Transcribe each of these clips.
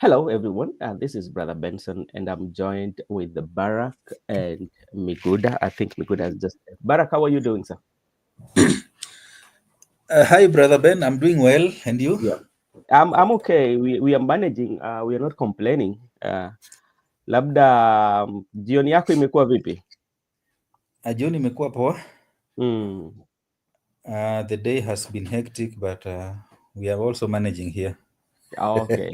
Hello, everyone. This is Brother Benson, and I'm joined with the Barak and Miguda. I think Miguda has just left. Barak, how are you doing, sir? Hi, Brother Ben. I'm doing well. And you? Yeah, I'm okay. We are managing. We are not complaining. Labda jioni yako imekuwa vipi? Jioni imekuwa poa. Mm. The day has been hectic, but we are also managing here. Okay.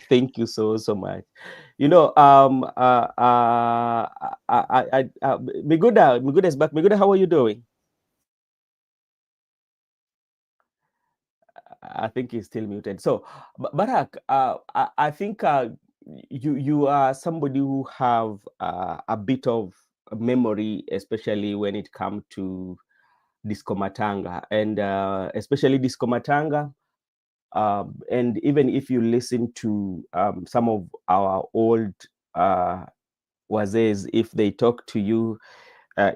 Thank you so much. You know, Miguda is back. Miguda, how are you doing? I think he's still muted. So, Barak, I think you are somebody who have a bit of memory, especially when it comes to Disco Matanga, and especially Disco Matanga. And even if you listen to some of our old uh, wazees, if they talk to you,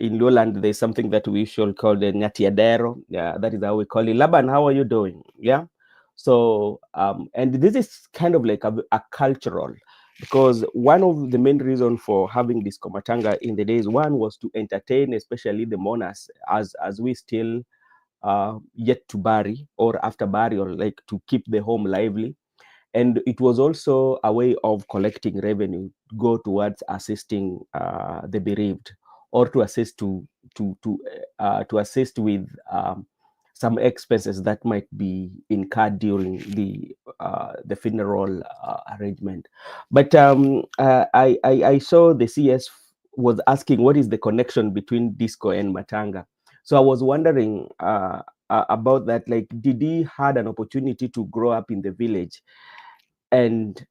in Lowland, there's something that we should call the Nyatiadero. Yeah, that is how we call it. Laban, how are you doing? Yeah. So, and this is kind of like a cultural, because one of the main reasons for having this Komatanga in the days, one was to entertain, especially the mourners, as we still yet to bury or after burial, like to keep the home lively. And it was also a way of collecting revenue go towards assisting the bereaved, or to assist to assist with some expenses that might be incurred during the funeral arrangement. But I saw the CS was asking what is the connection between disco and matanga. So I was wondering about that. Like, did he had an opportunity to grow up in the village and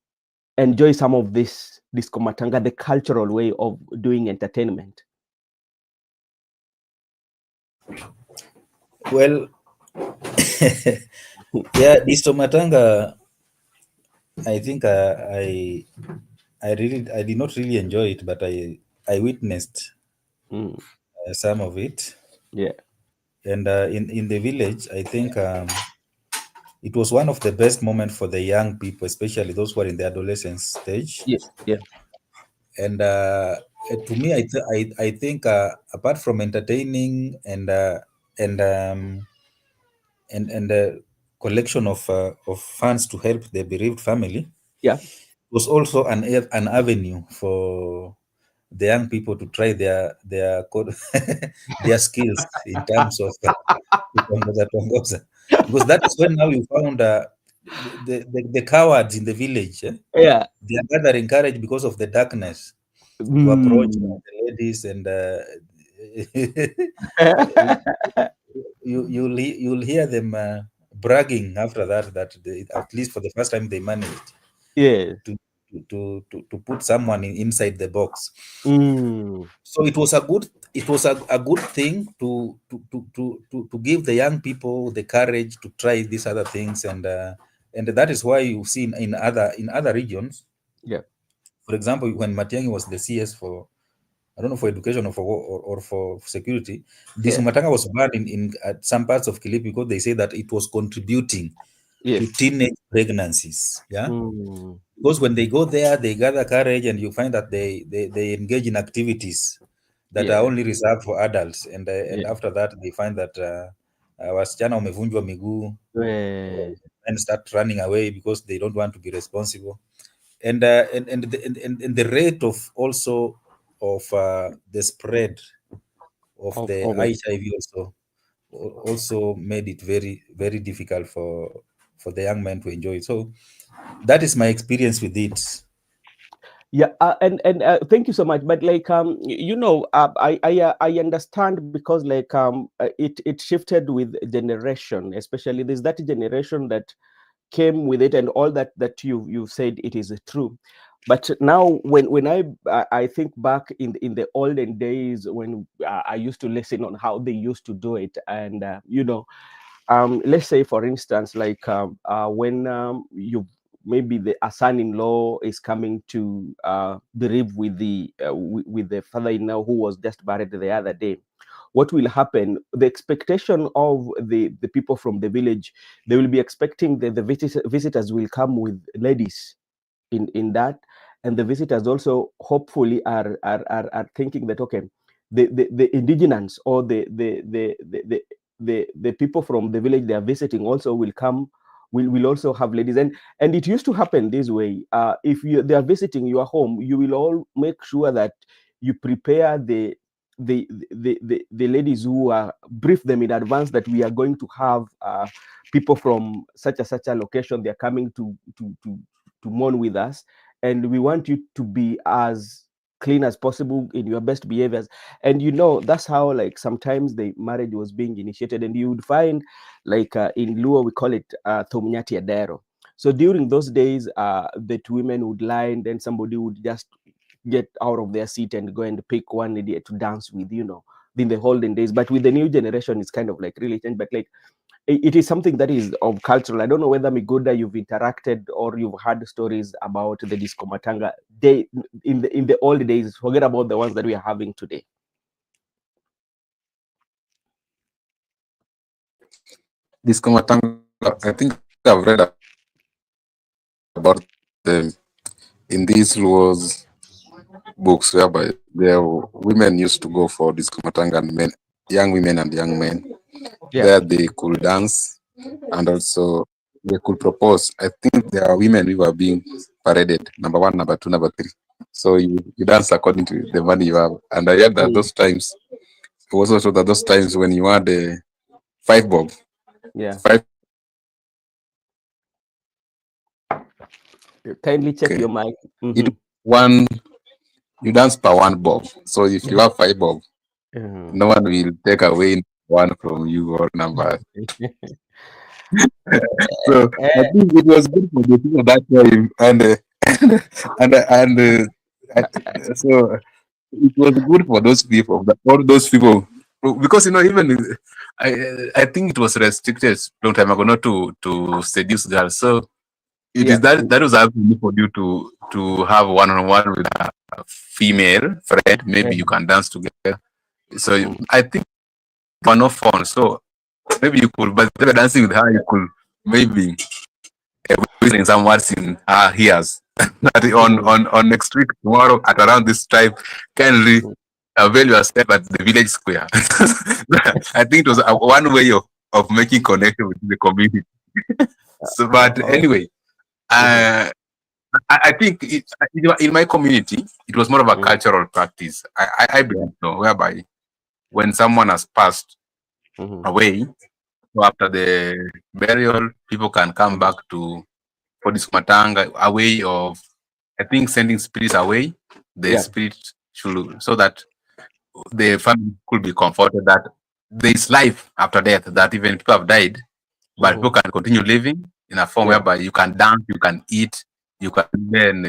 enjoy some of this komatanga, the cultural way of doing entertainment? Well, yeah, Disto Matanga, I think I did not really enjoy it, but I witnessed Mm, some of it. yeah, And in the village, I think it was one of the best moments for the young people, especially those who are in the adolescence stage. yeah, yeah, And to me, I think apart from entertaining and and the collection of funds to help the bereaved family yeah. was also an avenue for the young people to try their skills in terms of kutongoza. Because that is when now you found the cowards in the village, Yeah. they are gathering courage because of the darkness to approach Mm. the ladies, and you'll hear them bragging after that they, at least for the first time, they managed Yeah. to to put someone inside the box. Mm. So it was a good thing to give the young people the courage to try these other things, and that is why you see in other regions. Yeah. For example, when Matiang'i was the CS for, I don't know, for education or or for security, this Yeah. Matanga was banned in at some parts of Kilifi because they say that it was contributing Yeah. to teenage pregnancies. Yeah, Mm. because when they go there, they gather courage, and you find that they engage in activities that are Yeah. only reserved for adults, and Yeah. after that they find that wasichana wamevunjwa miguu, Yeah. and start running away because they don't want to be responsible. And the rate of also of the spread of the Of it. HIV also made it very very difficult for the young men to enjoy it. So that is my experience with it. Yeah, and thank you so much. But like I understand, because like it shifted with generation, especially there's that generation that came with it, and all that you said, it is true. But now when I think back in the olden days, when I used to listen on how they used to do it, and let's say for instance, like when you maybe a son-in-law is coming to bereave with the father-in-law who was just buried the other day. What will happen? The expectation of the people from the village, they will be expecting that the visitors will come with ladies, in that, and the visitors also hopefully are thinking that, okay, the indigenous or the people from the village they are visiting also will come, will also have ladies. And it used to happen this way. If they are visiting your home, you will all make sure that you prepare the ladies who are, brief them in advance that we are going to have people from such a location, they are coming to mourn with us, and we want you to be as clean as possible in your best behaviors. And that's how, like, sometimes the marriage was being initiated, and you would find, like, in Luo we call it Thomnyati Adero. So during those days, the two women would lie, and then somebody would just get out of their seat and go and pick one idiot to dance with, in the olden days. But with the new generation, it's kind of like really changed. But like, it is something that is of cultural. I don't know whether, Miguda, you've interacted or you've heard stories about the disco matanga day in the old days. Forget about the ones that we are having today. Disco Matanga, I think I've read about them in these laws books whereby there women used to go for disco matanga, and men, young women and young men. Yeah. There they could dance and also they could propose. I think there are women who are being paraded, number one, number two, number three. So you dance according to the money you have. And I heard that those times, it was also that those times when you had a 5 bob, Yeah. 5 Kindly check your okay, mic. it one you dance per 1 bob. So if you have 5 bob, Mhm. no one will take away one from you or number. So I Eh, think it was good for the people that time, and so it was good for those people, all those people, because even I think it was restricted long time ago not to seduce girls. So it is yeah. that was happening for you to have one-on-one with a female friend. Maybe you can dance together. So Mhm. I think for no fun. So maybe you could, but if you're dancing with her, you could maybe whistling some words in her ears. That Mhm. on next week tomorrow at around this time, kindly avail yourself at the village square. I think it was one way of making connection with the community. So, but Oh. anyway, Mhm. uh, I think in my community it was more of a Mhm. cultural practice. I Yeah. believe so, whereby when someone has passed Mhm. away, so after the burial, people can come Mhm. back to for this matanga, a way of, I think, sending spirits away. The Yeah. spirit should, so that the family could be comforted that there is life after death. That even people have died, but people Mhm. can continue living in a form Yeah. whereby you can dance, you can eat, you can then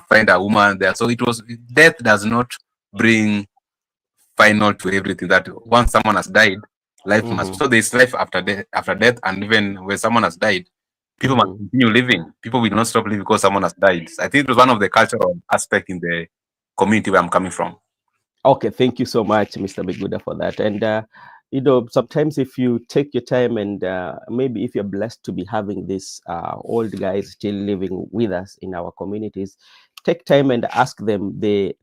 find a woman there. So it was, death does not bring final to everything. That once someone has died, life must. Mhm. So there is life after death. After death, and even when someone has died, people must Mhm. continue living. People will not stop living because someone has died. I think it was one of the cultural aspect in the community where I'm coming from. Okay, thank you so much, Mr. Miguda, for that. And sometimes if you take your time and maybe if you're blessed to be having these old guys still living with us in our communities, take time and ask them the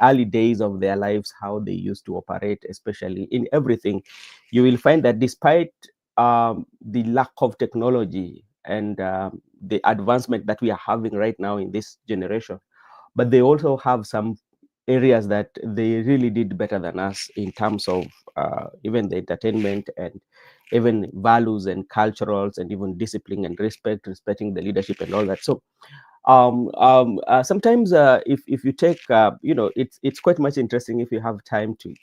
early days of their lives, how they used to operate, especially in everything. You will find that despite the lack of technology and the advancement that we are having right now in this generation, but they also have some areas that they really did better than us in terms of even the entertainment and even values and culturals and even discipline and respecting the leadership and all that. So sometimes if you take it's quite much interesting if you have time to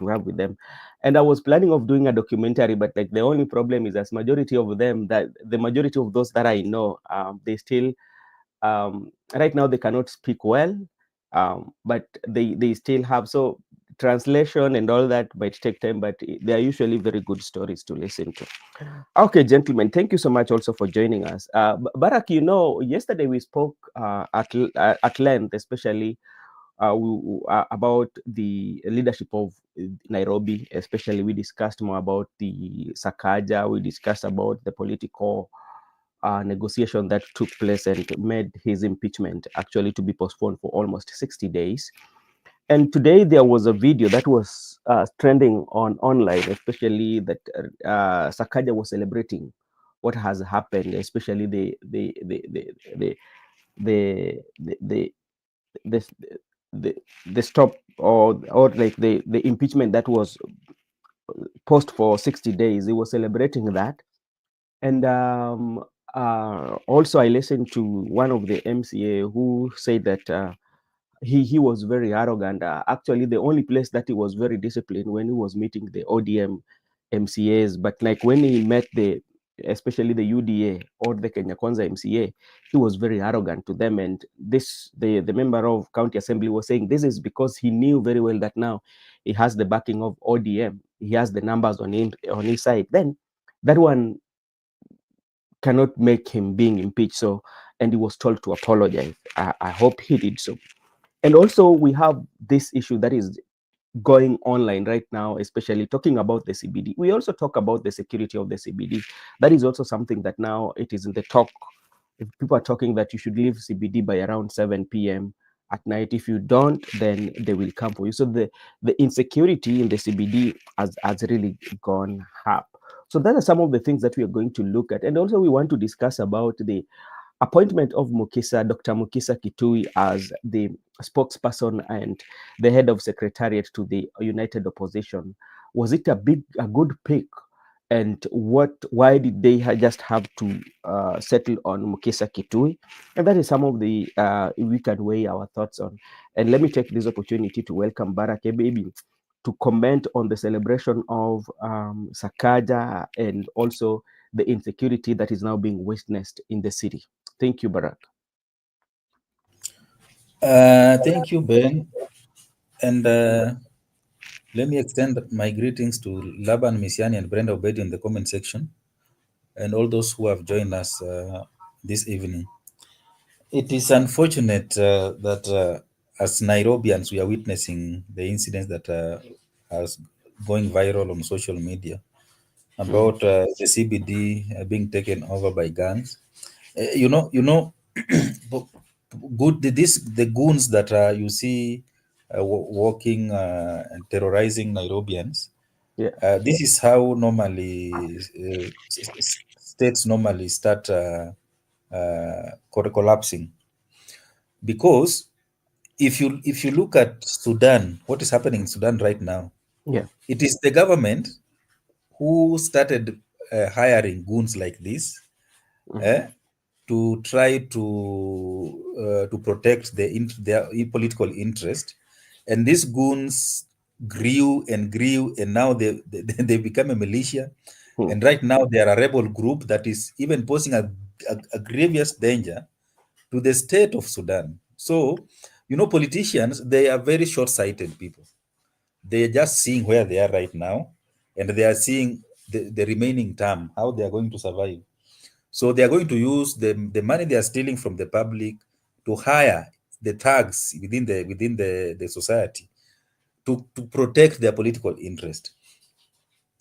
have with them. And I was planning of doing a documentary, but like the only problem is as majority of them, that the majority of those that I know, they still right now they cannot speak well, but they still have, so translation and all that might take time, but they are usually very good stories to listen to. Okay, gentlemen, thank you so much also for joining us. Barak, yesterday we spoke at length, especially about the leadership of Nairobi. Especially, we discussed more about the Sakaja. We discussed about the political negotiation that took place and made his impeachment actually to be postponed for almost 60 days. And today there was a video that was trending on online, especially that Sakaja was celebrating what has happened, especially the the the stop or like the impeachment that was post for 60 days. He was celebrating that. And also I listened to one of the MCA who said that he was very arrogant. Actually, the only place that he was very disciplined when he was meeting the ODM MCAs, but like when he met especially the UDA or the Kenya Kwanza MCA, he was very arrogant to them. And the member of county assembly was saying this is because he knew very well that now he has the backing of ODM. He has the numbers on his side. Then that one cannot make him being impeached. So, and he was told to apologize. I hope he did so. And also we have this issue that is going online right now, especially talking about the CBD. We also talk about the security of the CBD. That is also something that now it is in the talk. If people are talking that you should leave CBD by around 7 p.m. at night, if you don't, then they will come for you. So the insecurity in the CBD has really gone up. So that are some of the things that we are going to look at. And also we want to discuss about the appointment of Mukhisa, Dr. Mukhisa Kitui, as the spokesperson and the head of secretariat to the United Opposition. Was it a good pick? And why did they just have to settle on Mukhisa Kitui? And that is some of the we can weigh our thoughts on. And let me take this opportunity to welcome Barak Baby to comment on the celebration of Sakaja and also the insecurity that is now being witnessed in the city. Thank you, Barak. Thank you, Ben. And let me extend my greetings to Laban Misiani and Brenda Obedi in the comment section, and all those who have joined us this evening. It is unfortunate that as Nairobians, we are witnessing the incidents that are going viral on social media about the CBD being taken over by gangs. The goons that you see walking and terrorizing Nairobians. Yeah. This is how normally states normally start collapsing, because if you look at Sudan, what is happening in Sudan right now, Yeah. it is the government who started hiring goons like this to try to protect their political interest, and these goons grew and grew, and now they become a militia, and right now they are a rebel group that is even posing a grievous danger to the state of Sudan. So, politicians, they are very short-sighted people. They are just seeing where they are right now, and they are seeing the remaining term, how they are going to survive. So they are going to use the money they are stealing from the public to hire the thugs within the society to protect their political interest.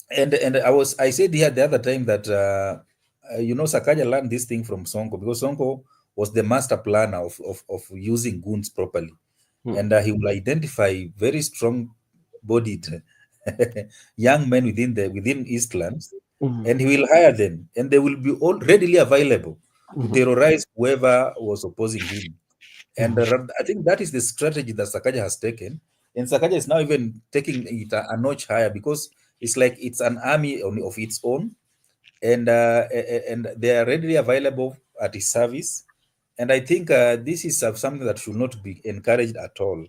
And I said here the other time that Sakaja learned this thing from Sonko, because Sonko was the master planner of using goons properly, and he will identify very strong-bodied young men within Eastlands, and he will hire them, and they will be all readily available to terrorize whoever was opposing him. And I think that is the strategy that Sakaja has taken. And Sakaja is now even taking it a notch higher, because it's like it's an army of its own, and they are readily available at his service. And I think this is something that should not be encouraged at all.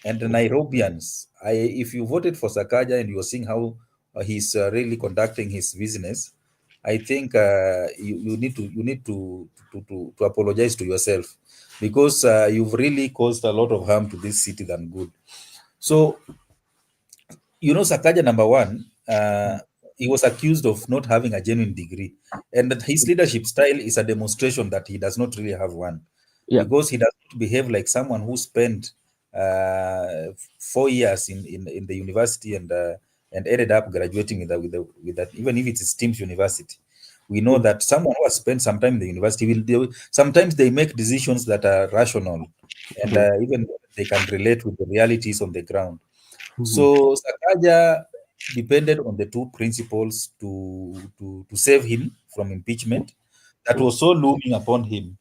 And the Nairobians, if you voted for Sakaja and you are seeing how he's really conducting his business, I think you need to apologize to yourself, because you've really caused a lot of harm to this city than good. So, Sakaja, number one, he was accused of not having a genuine degree, and that his leadership style is a demonstration that he does not really have one, Yeah. because he does not behave like someone who spent 4 years in the university and ended up graduating with that, even if it's STEAM's university. We know that someone who has spent some time in the university sometimes they make decisions that are rational, and even they can relate with the realities on the ground. So Sakaja depended on the two principles to save him from impeachment that was so looming upon him.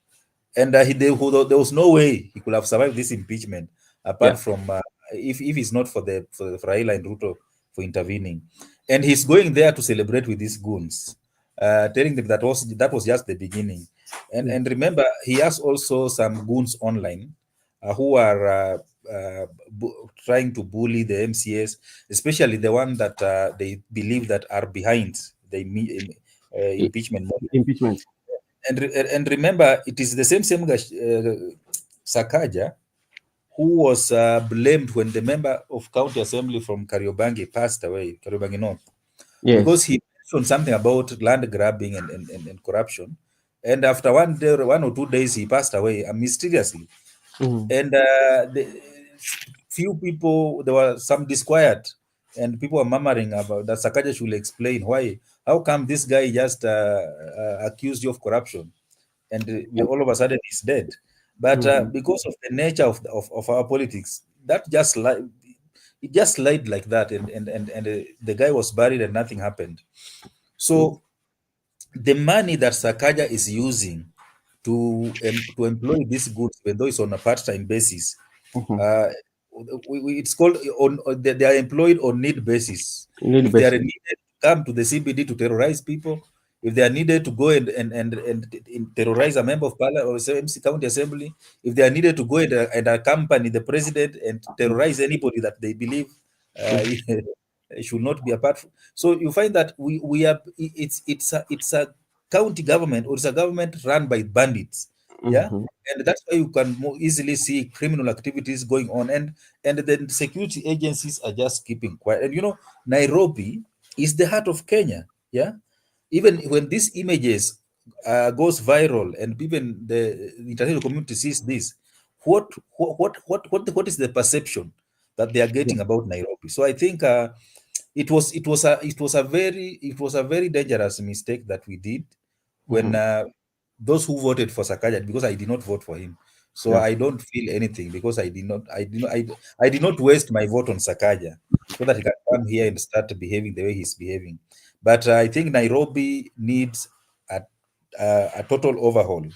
And there was no way he could have survived this impeachment apart Yeah. from if it's not for for Raila and Ruto for intervening. And he's going there to celebrate with these goons, telling them that was just the beginning. And remember, he has also some goons online who are trying to bully the MCAs, especially the one that they believe that are behind the impeachment. Impeachment. And remember, it is the same Sakaja who was blamed when the member of county assembly from Kariobangi passed away, Kariobangi North, because Yes. he mentioned something about land grabbing and corruption. And after 1 or 2 days, he passed away mysteriously. And the few people, there were some disquiet, and people were murmuring about that Sakaja should explain why. How come this guy just accused you of corruption, and all of a sudden he's dead? But because of the nature of our politics, that just it just lied like that, and the guy was buried and nothing happened. So the money that Sakaja is using to employ these goods, even though it's on a part-time basis, uh, it's called they are employed on need basis. Need If they are basic. needed to come to the CBD to terrorize people, if they are needed to go and terrorize a member of parliament or MC county assembly, if they are needed to go and accompany the president and terrorize anybody that they believe should not be a part. So you find that we are it's a county government, or it's a government run by bandits. Yeah, and that's why you can more easily see criminal activities going on, and then security agencies are just keeping quiet. And Nairobi is the heart of Kenya. Yeah, even when these images goes viral and even the international community sees this, what is the perception that they are Yeah. getting about Nairobi? So I think it was a very dangerous mistake that we did when those who voted for Sakaja, because I did not vote for him, so Yeah. I don't feel anything, because I did not waste my vote on Sakaja so that he can come here and start behaving the way he's behaving. But I think Nairobi needs a, a total overhaul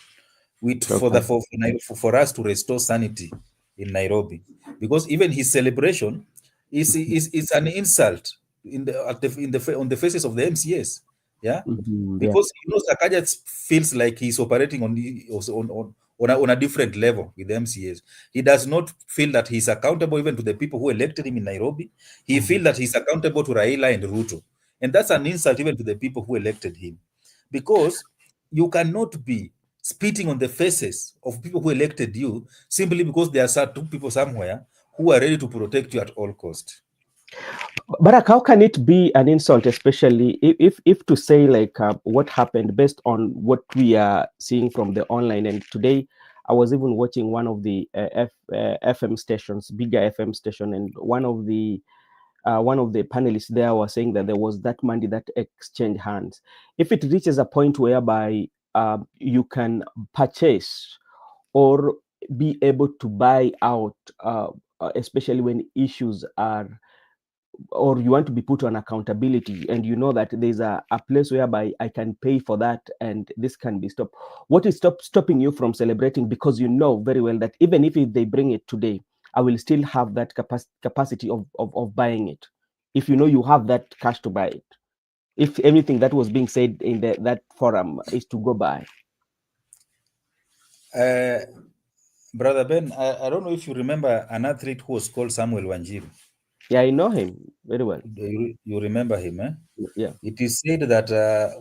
Okay. for us to restore sanity in Nairobi, because even his celebration is an insult on the faces of the MCAs. Yeah, Yeah. because Sakaja feels like he's operating on a different level with the MCAs. He does not feel that he's accountable even to the people who elected him in Nairobi. He feels that he's accountable to Raila and Ruto, and that's an insult even to the people who elected him, because you cannot be spitting on the faces of people who elected you simply because there are two people somewhere who are ready to protect you at all cost. Barack, how can it be an insult, especially if to say like what happened based on what we are seeing from the online? And today, I was even watching one of the FM stations, bigger FM station, and one of the panelists there was saying that there was that money that exchanged hands. If it reaches a point whereby you can purchase or be able to buy out, especially when issues are, or you want to be put on accountability, and you know that there's a place whereby I can pay for that and this can be stopped. What is stopping you from celebrating? Because you know very well that even if they bring it today, I will still have that capacity of buying it. If you know you have that cash to buy it, if everything that was being said in that forum is to go by. Uh, Brother Ben, I don't know if you remember an athlete who was called Samuel Wanjiru. Yeah, I know him very well. You remember him, eh? Yeah. It is said that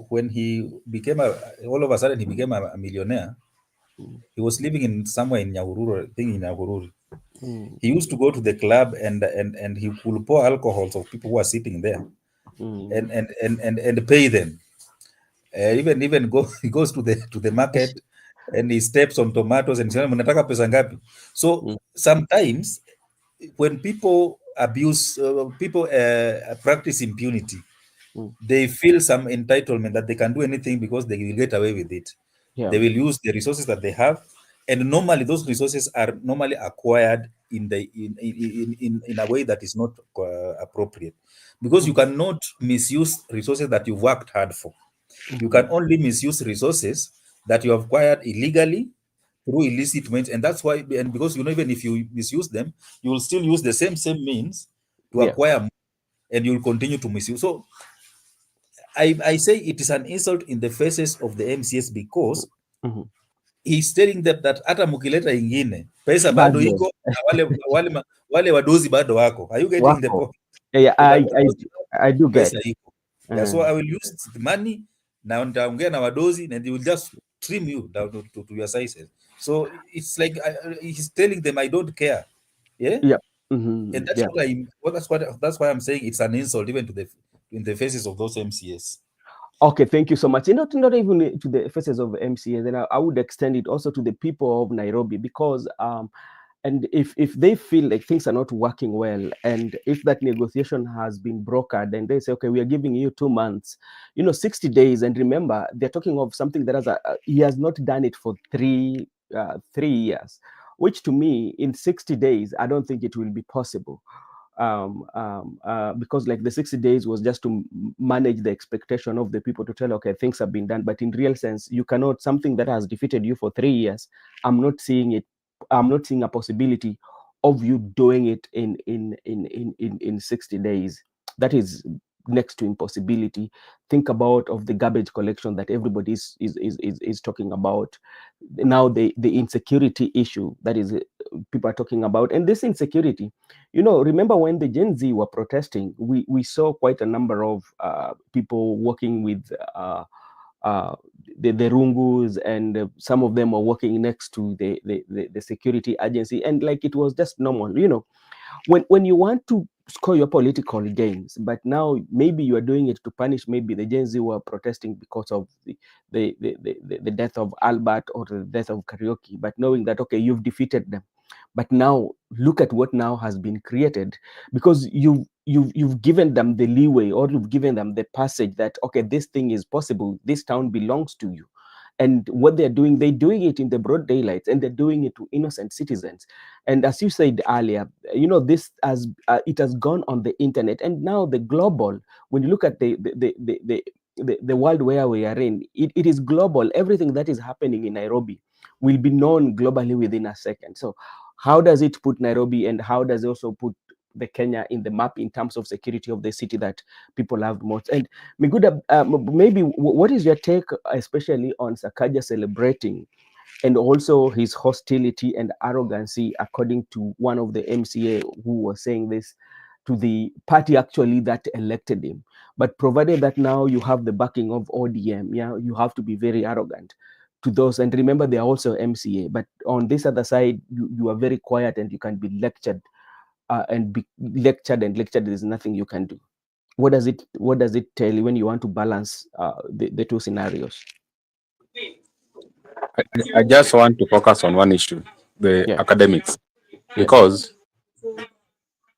when he became all of a sudden he became a millionaire. He was living in somewhere in Nyahururu, I think in Nyahururu. Mm, He used to go to the club and he would pour alcohols of people who are sitting there mm. and pay them. Even he goes to the market and he steps on tomatoes and says, "Mnataka pesa ngapi?" So Mm, sometimes when people practice impunity, they feel some entitlement that they can do anything because they will get away with it. Yeah. They will use the resources that they have, and normally those resources are normally acquired in a way that is not appropriate, because you cannot misuse resources that you've worked hard for. You can only misuse resources that you have acquired illegally through illicit means, and that's why. And because even if you misuse them, you will still use the same means to Yeah. acquire more, and you will continue to misuse. So I say it is an insult in the faces of the MCS, because he's telling them that hata mukileta ingine pesa bado Bado. iko na wale wadozi bado wako. Are you getting the Wako. point? Yeah, I do get. Pesa iko. Yeah, so I will use the money na nitaongea na wadozi and they will just trim you down to your sizes. So it's like he's telling them, I don't care. Yeah. Yeah. And that's that's why I'm saying it's an insult even in the faces of those MCS. Okay, thank you so much. And not even to the faces of MCA, then I would extend it also to the people of Nairobi, because and if they feel like things are not working well, and if that negotiation has been brokered, and they say, okay, we are giving you 2 months, 60 days, and remember, they're talking of something that he has not done it for 3 years, which to me, in 60 days, I don't think it will be possible. Because like the 60 days was just to manage the expectation of the people to tell, okay, things have been done, but in real sense, you cannot, something that has defeated you for 3 years, I'm not seeing a possibility of you doing it in 60 days. That is next to impossibility. Think about of the garbage collection that everybody is talking about now, the insecurity issue that is people are talking about. And this insecurity, remember when the Gen Z were protesting, we saw quite a number of people working with the rungus, and some of them were working next to the security agency, and like it was just normal. When you want to score your political gains, but now maybe you are doing it to punish maybe the Gen Z who are protesting because of the death of Albert or the death of Karaoke, but knowing that, okay, you've defeated them, but now look at what now has been created, because you've given them the leeway, or you've given them the passage that, okay, this thing is possible, this town belongs to you. And what they're doing it in the broad daylight, and they're doing it to innocent citizens. And as you said earlier, this has it has gone on the internet, and now the global. When you look at the world where we are in, it is global. Everything that is happening in Nairobi will be known globally within a second. So how does it put Nairobi, and how does it also put the Kenya in the map in terms of security of the city that people love most? And Miguda, maybe what is your take, especially on Sakaja celebrating, and also his hostility and arrogancy, according to one of the MCA who was saying this to the party actually that elected him? But provided that now you have the backing of ODM, yeah, you have to be very arrogant to those. And remember, they are also MCA. But on this other side, you are very quiet, and you can be lectured and be lectured. There's nothing you can do. What does it tell you when you want to balance the two scenarios? I just want to focus on one issue, the academics, because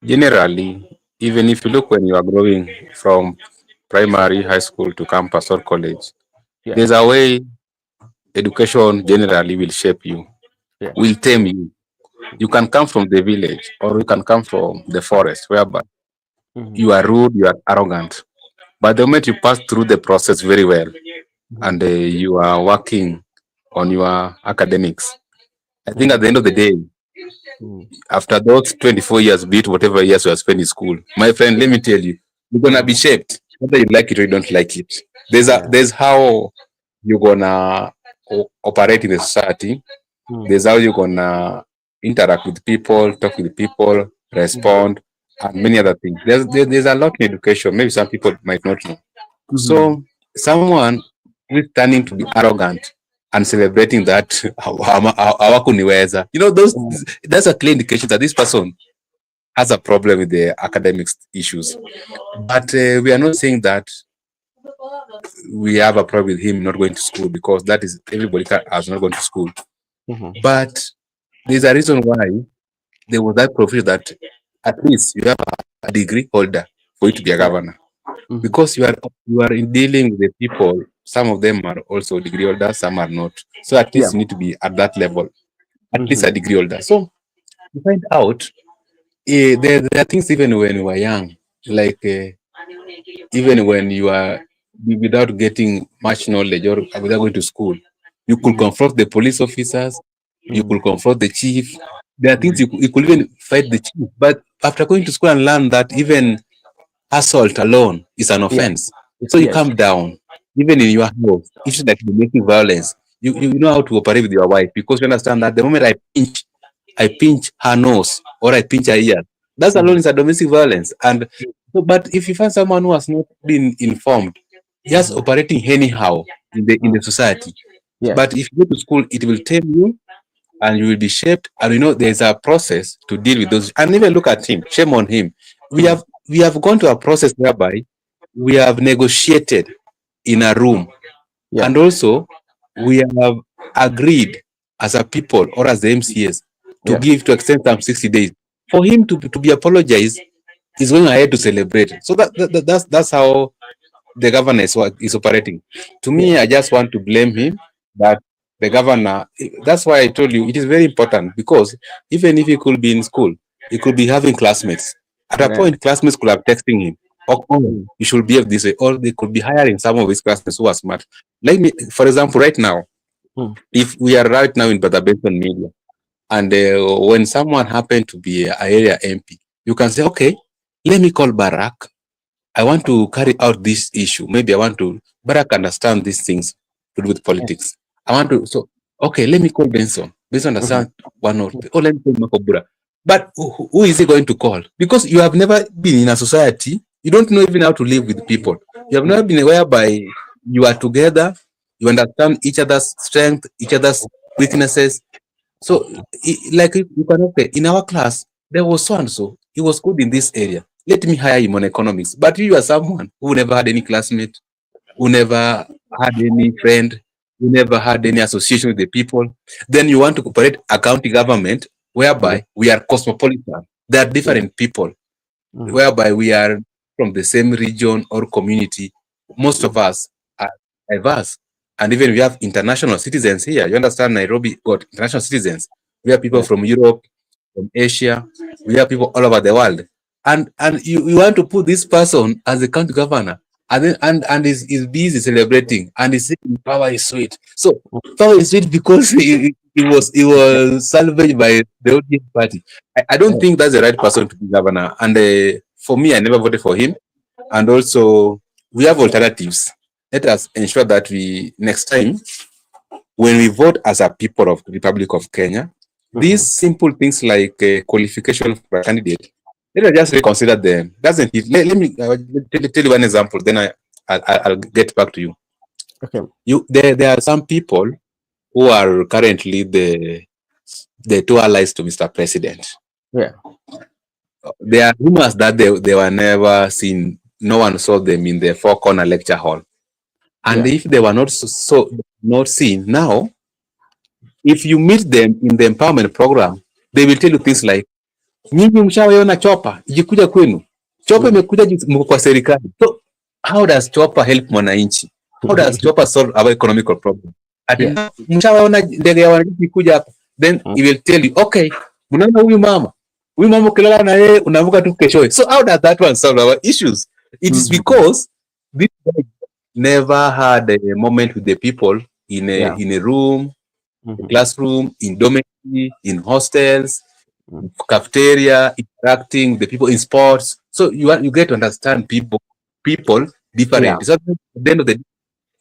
generally, even if you look when you are growing from primary, high school to campus or college, there's a way education generally will shape you, will tame you. You can come from the village, or you can come from the forest, whereby you are rude, you are arrogant. But the moment you pass through the process very well, and you are working on your academics, I think at the end of the day, after those 24 years, be it whatever years you have spent in school, my friend, let me tell you, you're gonna be shaped, whether you like it or you don't like it. There's how you're gonna operate in the society. There's how you're gonna interact with people, talk with people, respond, and many other things. There's a lot in education. Maybe some people might not know. So someone who is turning to be arrogant and celebrating that hawakuniweza, that's a clear indication that this person has a problem with the academics issues. But we are not saying that we have a problem with him not going to school, because that is everybody has not gone to school. But there's a reason why there was that profession that at least you have a degree holder for you to be a governor. because you are in dealing with the people. Some of them are also degree holders, some are not. So at Yeah. least you need to be at that level, at least a degree holder. So you find out there are things even when you are young, like even when you are without getting much knowledge or without going to school, you could confront the police officers, you could confront the chief. There are things you could even fight the chief. But after going to school and learn that even assault alone is an Yeah. offense, so you Yes. calm down. Even in your house, issues like domestic violence, you know how to operate with your wife because you understand that the moment I pinch her nose or I pinch her ear, that alone is a domestic violence. And so, but if you find someone who has not been informed, just operating anyhow in the society. Yes. But if you go to school, it will tell you and you will be shaped. And you know there's a process to deal with those. And even look at him. Shame on him. We have gone to a process whereby we have negotiated in a room, Yeah. and also we have agreed as a people or as the MCAs Yeah. to extend some 60 days. For him to be apologized, he's going ahead to celebrate. So that's how the governor is operating. To Yeah. me, I just want to blame him that the governor, that's why I told you it is very important because even if he could be in school, he could be having classmates. At a Yeah. point, classmates could have texting him, oh, you should behave this way, or they could be hiring some of his classmates who are smart. Like me, for example, right now, if we are right now in Bada Benson media, and when someone happened to be a area MP, you can say, okay, let me call Barack. I want to carry out this issue. Maybe I want to Barack understand these things to do with politics. I want to okay, let me call Benson. Benson understand one or two. Oh, let me call Makobura. But who is he going to call? Because you have never been in a society, you don't know even how to live with people. You have never been whereby you are together, you understand each other's strength, each other's weaknesses. So, like you can okay, in our class, there was so and so. He was good in this area. Let me hire him on economics. But you are someone who never had any classmate, who never had any friend, who never had any association with the people. Then you want to operate a county government Yeah. whereby we are cosmopolitan. There are Yeah. different people, whereby we are from the same region or community. Most of us are diverse. And even we have international citizens here. You understand, Nairobi got international citizens. We have people Yeah. from Europe, from Asia. We have people all over the world. And you want to put this person as the county governor, and then and is busy celebrating, and he's saying power is sweet. So power is sweet because it was salvaged by the ODM party. I don't think that's the right person to be governor. And for me, I never voted for him. And also, we have alternatives. Let us ensure that we next time, when we vote as a people of the Republic of Kenya, these simple things like qualification for a candidate, let us just reconsider them. Doesn't it? Let me tell you one example. Then I'll get back to you. Okay. There are some people who are currently the two allies to Mr. President. Yeah. There are rumors that they were never seen. No one saw them in the Four Corner Lecture Hall. And Yeah. if they were not seen now, if you meet them in the empowerment program, they will tell you things like, nyinyi mshawaona chopa ikikuja kwenu, chopa imekuja mko kwa serikali. So how does chopa help mwananchi? How does chopa solve our economical problem? Yeah. Mshawaona ndege ya wananchi ikikuja hapa, then he will tell you, okay, mnaona huyu mama ukilala na yeye unavuka tu keshoe. So how does that one solve our issues? It is because this guy never had a moment with the people in Yeah. a room, a classroom, in dormitory, in hostels, cafeteria, interacting with the people in sports. So you get to understand people Yeah. different. So at the end of the day,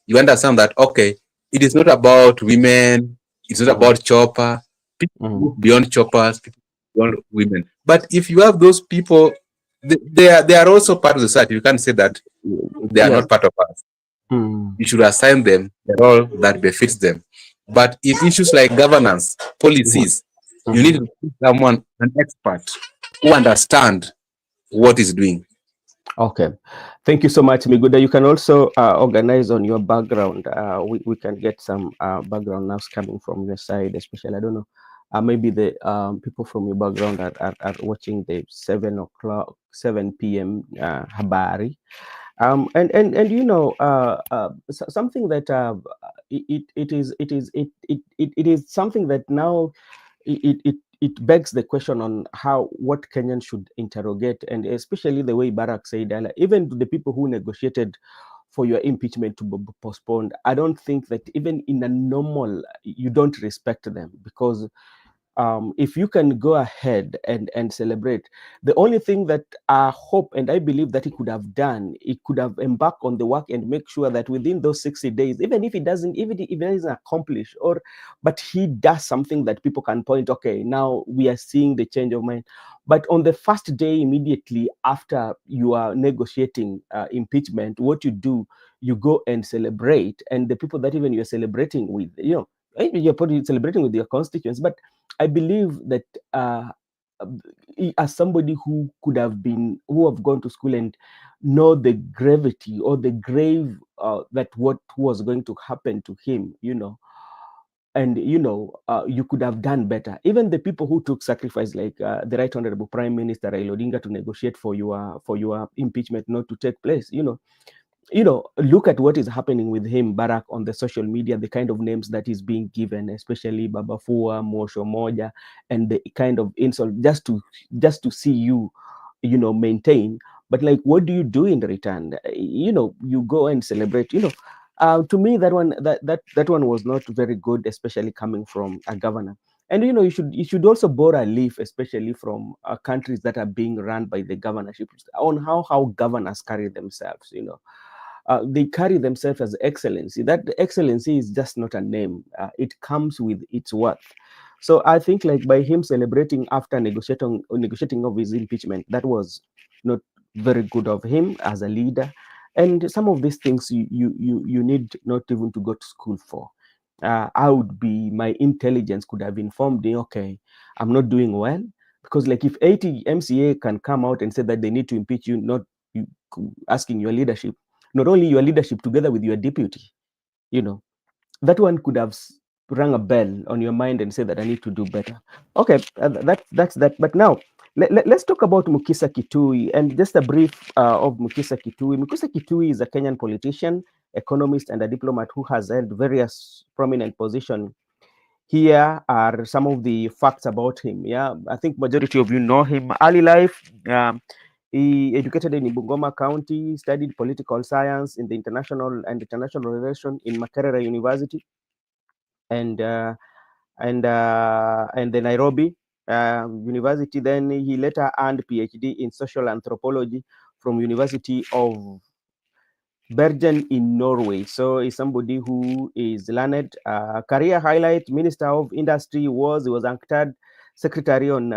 you understand that okay, it is not about women, it's not about chopper. People move beyond choppers, people beyond women. But if you have those people, they are also part of the society. You can't say that they are Yes. not part of us. You should assign them the role that befits them. But if issues like governance, policies, you need to put someone, an expert, who understand what is doing. Okay. Thank you so much, Miguda. You can also organize on your background. We can get some background now coming from your side, especially. I don't know. Maybe the people from your background are watching the 7 p.m. Habari. And you know, something that it is something that now it begs the question on how what Kenyans should interrogate, and especially the way Barack said earlier, even the people who negotiated for your impeachment to be postponed. I don't think that even in a normal, you don't respect them, because if you can go ahead and celebrate, the only thing that I hope and I believe that he could have done, he could have embarked on the work and make sure that within those 60 days, even if even if it doesn't accomplish, or but he does something that people can point, okay, now we are seeing the change of mind. But on the first day, immediately after you are negotiating impeachment, what you do, you go and celebrate, and the people that even you're celebrating with, you're probably celebrating with your constituents, but I believe that as somebody who could have been, who have gone to school and know the gravity or the grave that what was going to happen to him, and you could have done better. Even the people who took sacrifice, like the Right Honorable Prime Minister Raila Odinga, to negotiate for your impeachment not to take place, look at what is happening with him, Barack, on the social media, the kind of names that is being given, especially Babafua, Mosho Moja, and the kind of insult just to see you maintain. But like, what do you do in return? You go and celebrate. To me, that one was not very good, especially coming from a governor. And you should also borrow a leaf, especially from countries that are being run by the governorship, on how governors carry themselves. They carry themselves as excellency. That excellency is just not a name. It comes with its worth. So I think, like, by him celebrating after negotiating of his impeachment, that was not very good of him as a leader. And some of these things you need not even to go to school for. My intelligence could have informed me, okay, I'm not doing well, because like if 80 MCA can come out and say that they need to impeach you, not you asking your leadership, not only your leadership together with your deputy, that one could have rung a bell on your mind and say that I need to do better. Okay, that's that. But now let's talk about Mukhisa Kitui, and just a brief of Mukhisa Kitui. Mukhisa Kitui is a Kenyan politician, economist, and a diplomat who has held various prominent positions. Here are some of the facts about him. Yeah, I think majority of you know him. Early life, he educated in Bungoma County, studied political science in the international relation in Makerere University, and the Nairobi University. Then he later earned PhD in social anthropology from University of Bergen in Norway. So he's somebody who is learned. Career highlight: Minister of Industry. He was UNCTAD Secretary on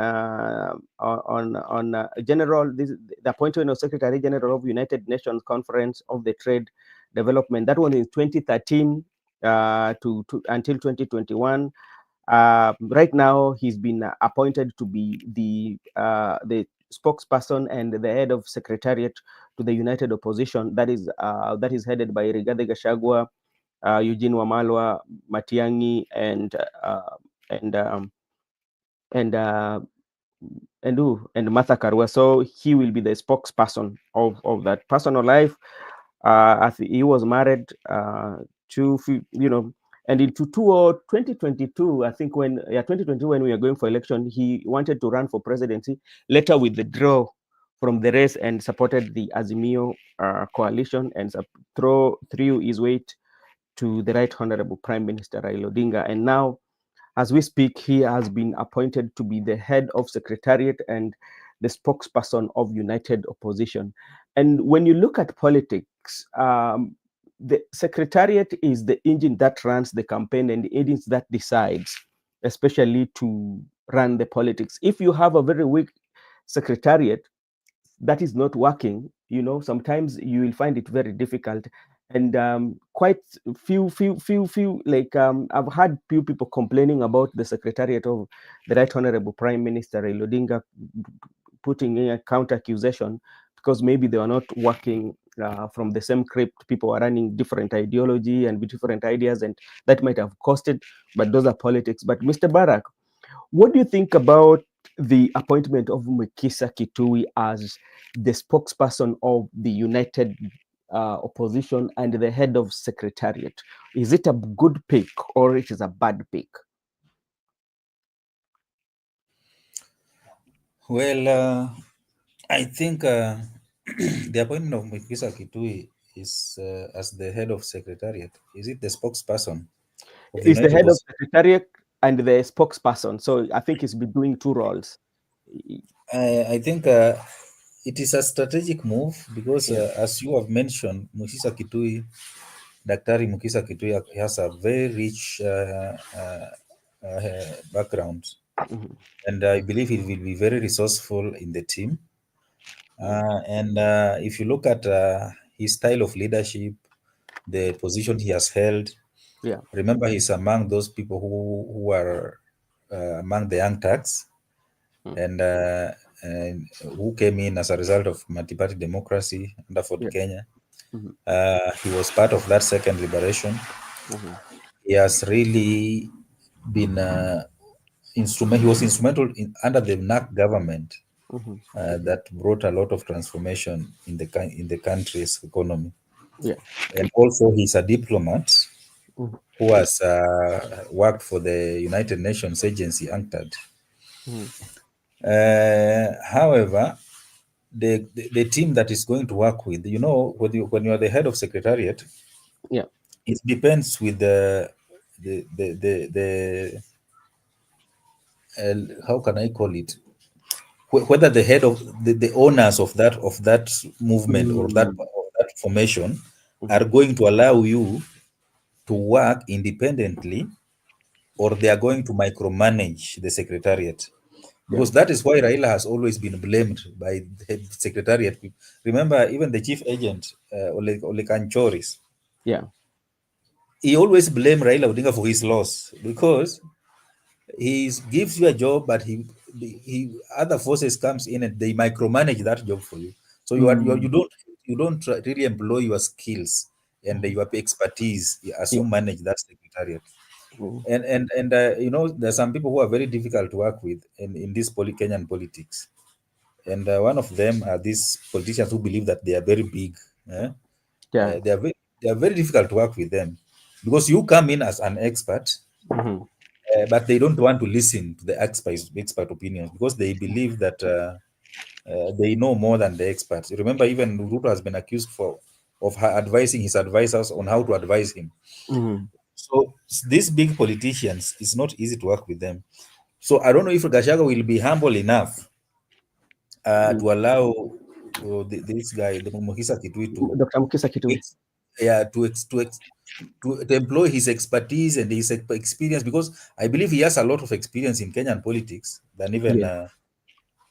General, the appointment of Secretary General of United Nations Conference of the Trade Development. That one in 2013 to until 2021. Right now, he's been appointed to be the spokesperson and the head of secretariat to the United Opposition. That is headed by Rigathi Gachagua, Eugene Wamalwa, Matiang'i, and Martha Karua. So he will be the spokesperson of that. Personal life, he was married to, and in 2022, I think 2022, when we were going for election, he wanted to run for presidency. Later withdraw from the race and supported the Azimio coalition, and threw his weight to the Right Honorable Prime Minister Raila Odinga. And now, as we speak, he has been appointed to be the head of secretariat and the spokesperson of United Opposition. And when you look at politics, the secretariat is the engine that runs the campaign, and the engine that decides, especially to run the politics. If you have a very weak secretariat that is not working, sometimes you will find it very difficult. And quite few, like I've had few people complaining about the secretariat of the Right Honorable Prime Minister Raila Odinga, putting in a counter accusation because maybe they are not working from the same crypt. People are running different ideology and with different ideas, and that might have costed, but those are politics. But Mr. Barack, what do you think about the appointment of Mukhisa Kitui as the spokesperson of the United opposition and the head of secretariat. Is it a good pick or it is a bad pick? Well, I think the appointment of Mukhisa Kitui is as the head of secretariat. Is it the spokesperson of the Is the United head of Opposition? secretariat and the spokesperson. So I think he's been doing two roles. I think it is a strategic move because, Yeah. as you have mentioned, Mukhisa Kitui, Daktari Mukhisa Kitui has a very rich background, Mhm. and I believe he will be very resourceful in the team. And if you look at his style of leadership, the position he has held, Yeah. remember he's among those people who are among the young Turks Mm. and who came in as a result of multi-party democracy under Ford Yeah. Kenya. Mhm. He was part of that second liberation. Mhm. He has really been he was instrumental under the NAC government Mhm. that brought a lot of transformation in the country's economy. Yeah. And also, he's a diplomat Mhm. who has worked for the United Nations agency, UNCTAD. Mhm. However, the team that is going to work with, when you are the head of secretariat, Yeah. it depends with the how can I call it, whether the head of the owners of that movement or Mm. that formation are Mhm. going to allow you to work independently, or they are going to micromanage the secretariat. Yeah. Because that is why Raila has always been blamed by the secretariat. Remember, even the chief agent, Ole Kanchoris, Yeah. he always blamed Raila Odinga for his loss because he gives you a job, but he other forces comes in and they micromanage that job for you. So Mm. you don't really employ your skills and Mhm. your expertise as Yeah. you manage that secretariat. Mhm. And there are some people who are very difficult to work with in this Kenyan politics. And one of them are these politicians who believe that they are very big. eh? Yeah. They are very difficult to work with them because you come in as an expert, Mhm. but they don't want to listen to the expert opinions because they believe that they know more than the experts. Remember, even Ruto has been accused of advising his advisors on how to advise him. Mhm. So these big politicians, it's not easy to work with them. So I don't know if Gachagua will be humble enough Mm. to allow this guy, the Mukhisa Kitui, Dr. Mukhisa Kitui. yeah, to employ his expertise and his experience, because I believe he has a lot of experience in Kenyan politics Yeah.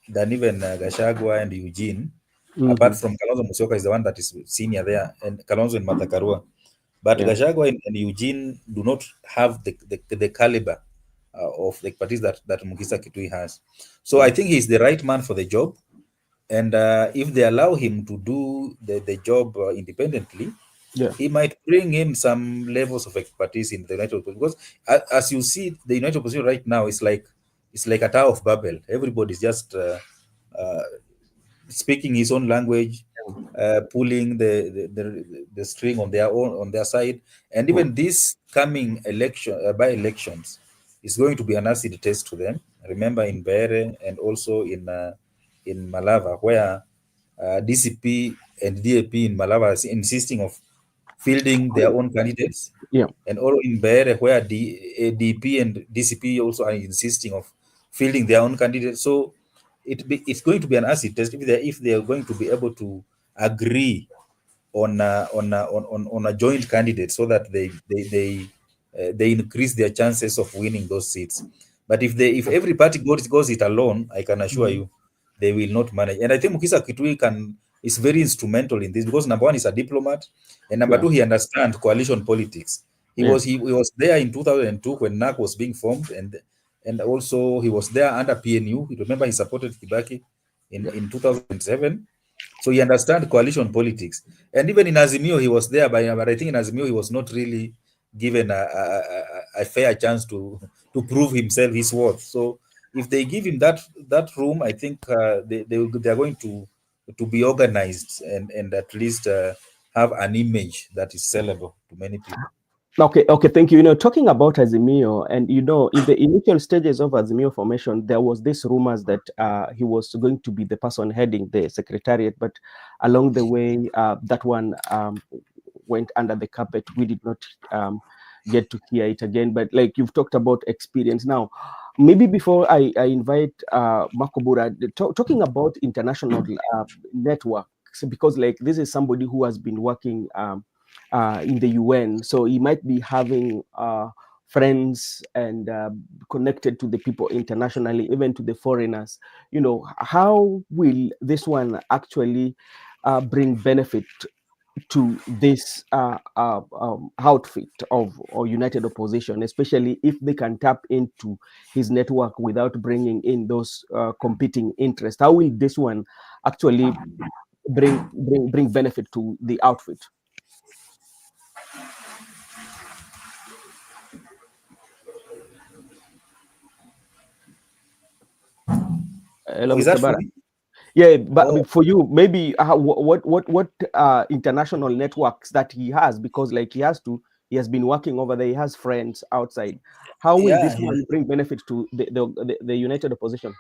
than even Gachagua and Eugene. Apart Mhm. from Kalonzo Musyoka is the one that is senior there, and Kalonzo and Matakarua. But Yeah. Gachagua and Eugene do not have the caliber of the expertise that Mukhisa Kitui has. So I Mm. think he's the right man for the job. And if they allow him to do the job independently, Yeah. he might bring in some levels of expertise in the United Opposition. Because as you see, the United Opposition right now is like a Tower of Babel. Everybody's just uh, speaking his own language, pulling the string on their side, and Mm. even this coming election by elections is going to be an acid test to them. Remember in Bere and also in Malava, where DCP and DAP in Malava is insisting of fielding their own candidates, Yeah. and all in Bere, where DP and DCP also are insisting of fielding their own candidates. So it's going to be an acid test if they are going to be able to agree on a joint candidate, so that they increase their chances of winning those seats. But if every party goes it alone, I can assure Mhm. you they will not manage. And I think Mukhisa Kitui is very instrumental in this because number one, he's a diplomat, and number Yeah. two, he understands coalition politics. Yeah. He was there in 2002 when NAC was being formed, and also he was there under PNU. You remember he supported Kibaki Yeah. in 2007. So he understands coalition politics. And even in Azimio, he was there, but I think in Azimio, he was not really given a fair chance to prove himself, his worth. So if they give him that room, I think they are going to be organized and at least have an image that is sellable to many people. Okay, thank you. Talking about Azimio, and in the initial stages of Azimio formation, there was this rumors that he was going to be the person heading the secretariat, but along the way, that one went under the carpet. We did not get to hear it again. But like you've talked about experience now, maybe before I invite Makobura, talking about international networks, because like this is somebody who has been working in the UN, so he might be having friends and connected to the people internationally, even to the foreigners. How will this one actually bring benefit to this outfit of or United Opposition, especially if they can tap into his network without bringing in those competing interests? How will this one actually bring benefit to the outfit? Hello, Is Mr. that for Bara. me? Yeah, but Oh, for you, maybe what international networks that he has, because like he has been working over there, he has friends outside. How will yeah, this yeah. one bring benefit to the United Opposition?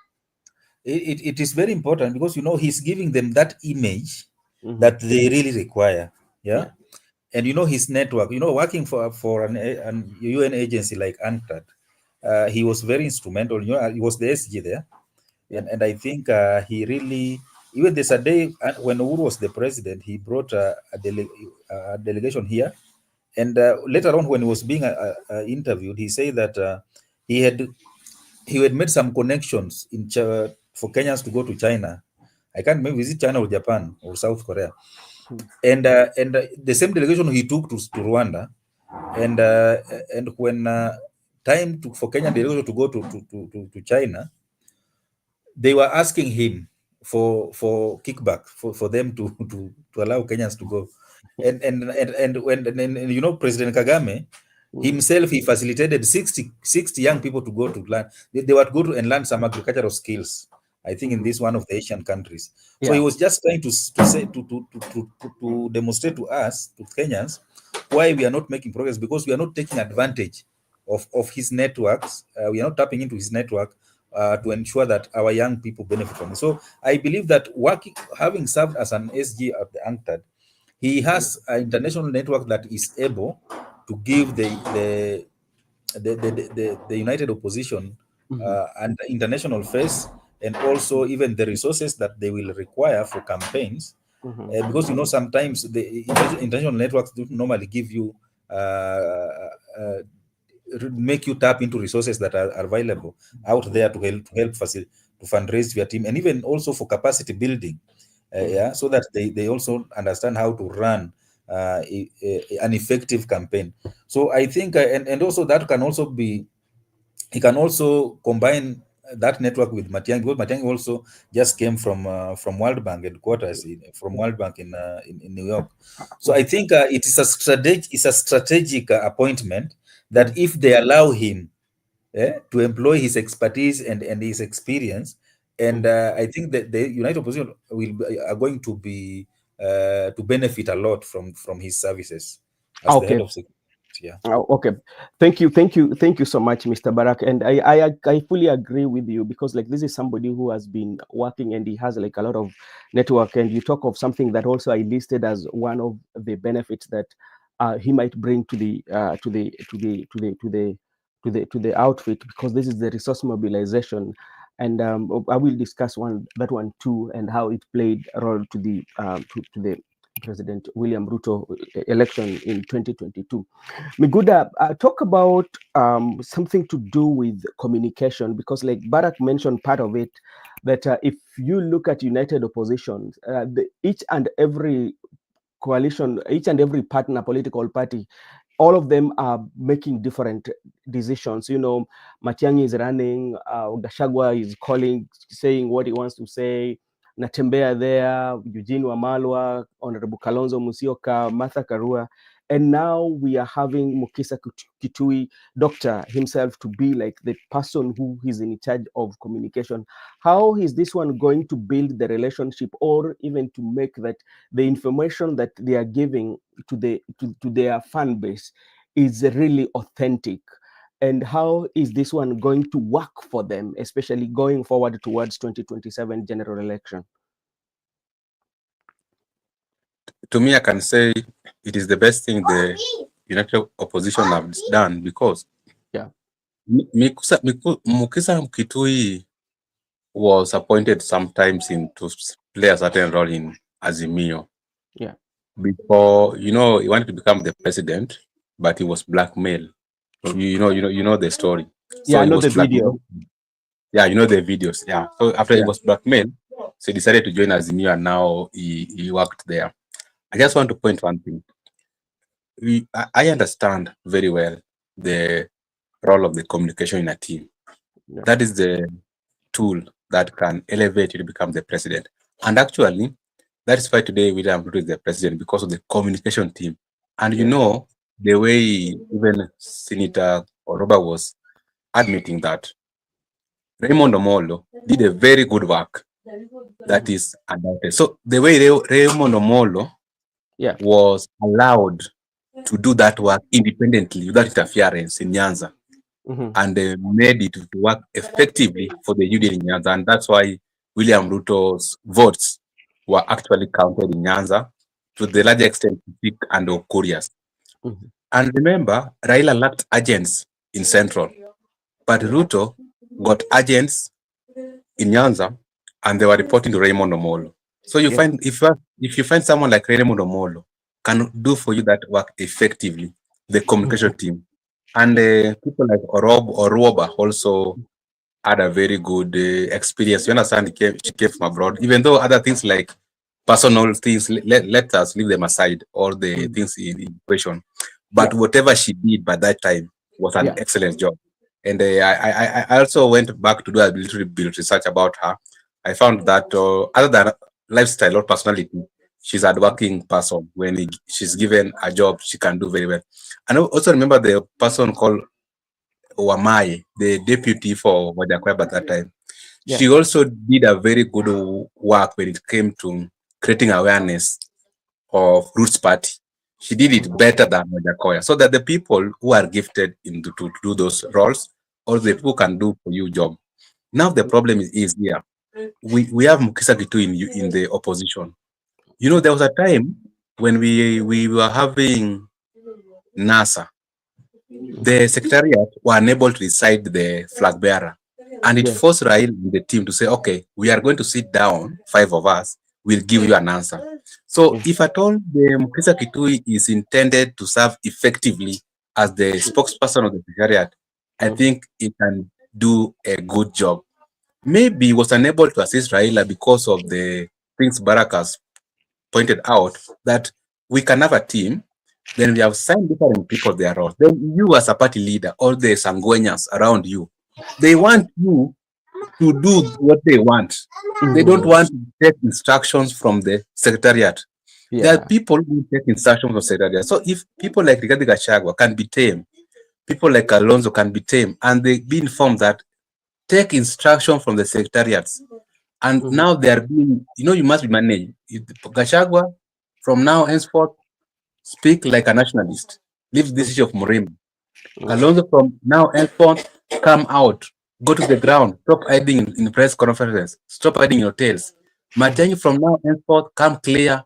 It is very important because he's giving them that image Mm-hmm. that they really require. Yeah. Yeah, And his network, working for an UN agency like UNCTAD, he was very instrumental. He was the SG there, yeah, and I think he really, even there's a day when Uhuru was the president, he brought a delegation here, and later on when he was being interviewed, he said that he had he had made some connections for Kenyans to go to China. I can't remember, is it China or Japan or South Korea? And the same delegation he took to Rwanda, and when time for Kenyan delegation to go to China, they were asking him for kickback for them to allow Kenyans to go, and President Kagame mm-hmm. himself, he facilitated 60 young people to go to learn. They were to go to and learn some agricultural skills, I think, in Mm-hmm. this one of the Asian countries. So he Yeah. was just trying to say to demonstrate to us, to Kenyans, why we are not making progress, because we are not taking advantage of his networks. We are not tapping into his network to ensure that our young people benefit from it. So I believe that having served as an SG at the UNCTAD, he has an international network that is able to give the United Opposition Mm-hmm. and the international face, and also even the resources that they will require for campaigns. Mm-hmm. Because sometimes the international networks do normally give you make you tap into resources that are available out there to fundraise your team, and even also for capacity building, yeah, so that they also understand how to run an effective campaign. So I think, and also that can also be, he can also combine that network with Matiang'i, because Matiang'i also just came from World Bank headquarters, from World Bank in New York. So I Mm-hmm. think it is a strategic appointment that Mm-hmm. if they allow him to employ his expertise and his experience, and I think that the United Opposition are going to be to benefit a lot from his services as the head Okay. of security. Yeah. Okay, thank you so much, Mr. Barak, and I fully agree with you, because like this is somebody who has been working and he has like a lot of network, and you talk of something that also I listed as one of the benefits that he might bring to the outfit, because this is the resource mobilization, and I will discuss that one too, and how it played a role to the President William Ruto election in 2022. Miguda, talk about something to do with communication, because like Barak mentioned part of it, that if you look at United Opposition, each and every coalition, each and every partner, political party, all of them are making different decisions. Matiang'i is running, Gachagua is calling, saying what he wants to say, Natembea there, Eugene Wamalwa, Honorable Kalonzo Musyoka, Martha Karua, And now we are having Mukhisa Kitui, doctor himself, to be like the person who is in charge of communication. How is this one going to build the relationship, or even to make that the information that they are giving to their fan base is really authentic? And how is this one going to work for them, especially going forward towards 2027 general election? To me, I can say it is the best thing the United Opposition have done, because Yeah. Mukhisa Kitui was appointed sometimes to play a certain role in Azimio. Yeah. Before, he wanted to become the president, but he was blackmailed. You know the story. Yeah, So I he know was the video. blackmailed. Yeah, you know the videos. Yeah. So after he was blackmailed, so he decided to join Azimio, and now he worked there. I just want to point one thing. I understand very well the role of the communication in a team. Yeah. That is the tool that can elevate you to become the president. And actually, that is why today William Ruto is the president, because of the communication team. And the way even Senator Oroba was admitting that Raymond Omolo did a very good work. That is undoubted. So the way Raymond Omolo was allowed to do that work independently without interference in Nyanza, and they made it to work effectively for the UDA in Nyanza, and that's why William Ruto's votes were actually counted in Nyanza to the large extent and Okurias. And remember, Raila lacked agents in Central, but Ruto got agents in Nyanza, and they were reporting to Raymond Omolo. So you find if you find someone like Raymond Omolo can do for you that work effectively, the communication team, and people like Oroba also had a very good experience. You understand? She came from abroad, even though other things like personal things, let us leave them aside, or the things in question. But whatever she did by that time was an excellent job. And I also went back to do a little bit research about her. I found that other than lifestyle or personality, she's a working person. When she's given a job, she can do very well. And I also remember the person called Wamai, the deputy for Wajakoya at that time. She also did a very good work when it came to creating awareness of Roots Party. She did it better than Wajakoya, so that the people who are gifted to do those roles, or the people can do for you job. Now the problem is here. We have Mukhisa Kitui in the opposition. There was a time when we were having NASA. The secretariat were unable to decide the flag bearer, and it forced Rail and the team to say, okay, we are going to sit down, 5 of us, we'll give you an answer. So if at all the Mukhisa Kitui is intended to serve effectively as the spokesperson of the secretariat, I think it can do a good job. Maybe he was unable to assist Raila because of the things Barakas pointed out, that we can have a team, then we have signed different people their roles. Then you as a party leader, all the Sangueñas around you, they want you to do what they want. They don't want to take instructions from the secretariat. There are people who take instructions from the secretariat. So if people like Rigathi Gachagua can be tame, people like Alonso can be tame, and they be informed that take instruction from the secretariats. And now they are being, you must be managed. Gachagua, from now henceforth, speak like a nationalist. Leave this issue of Murima. Alonso, from now henceforth, come out. Go to the ground. Stop hiding in press conferences. Stop hiding in hotels. Matiang'i, from now henceforth, come clear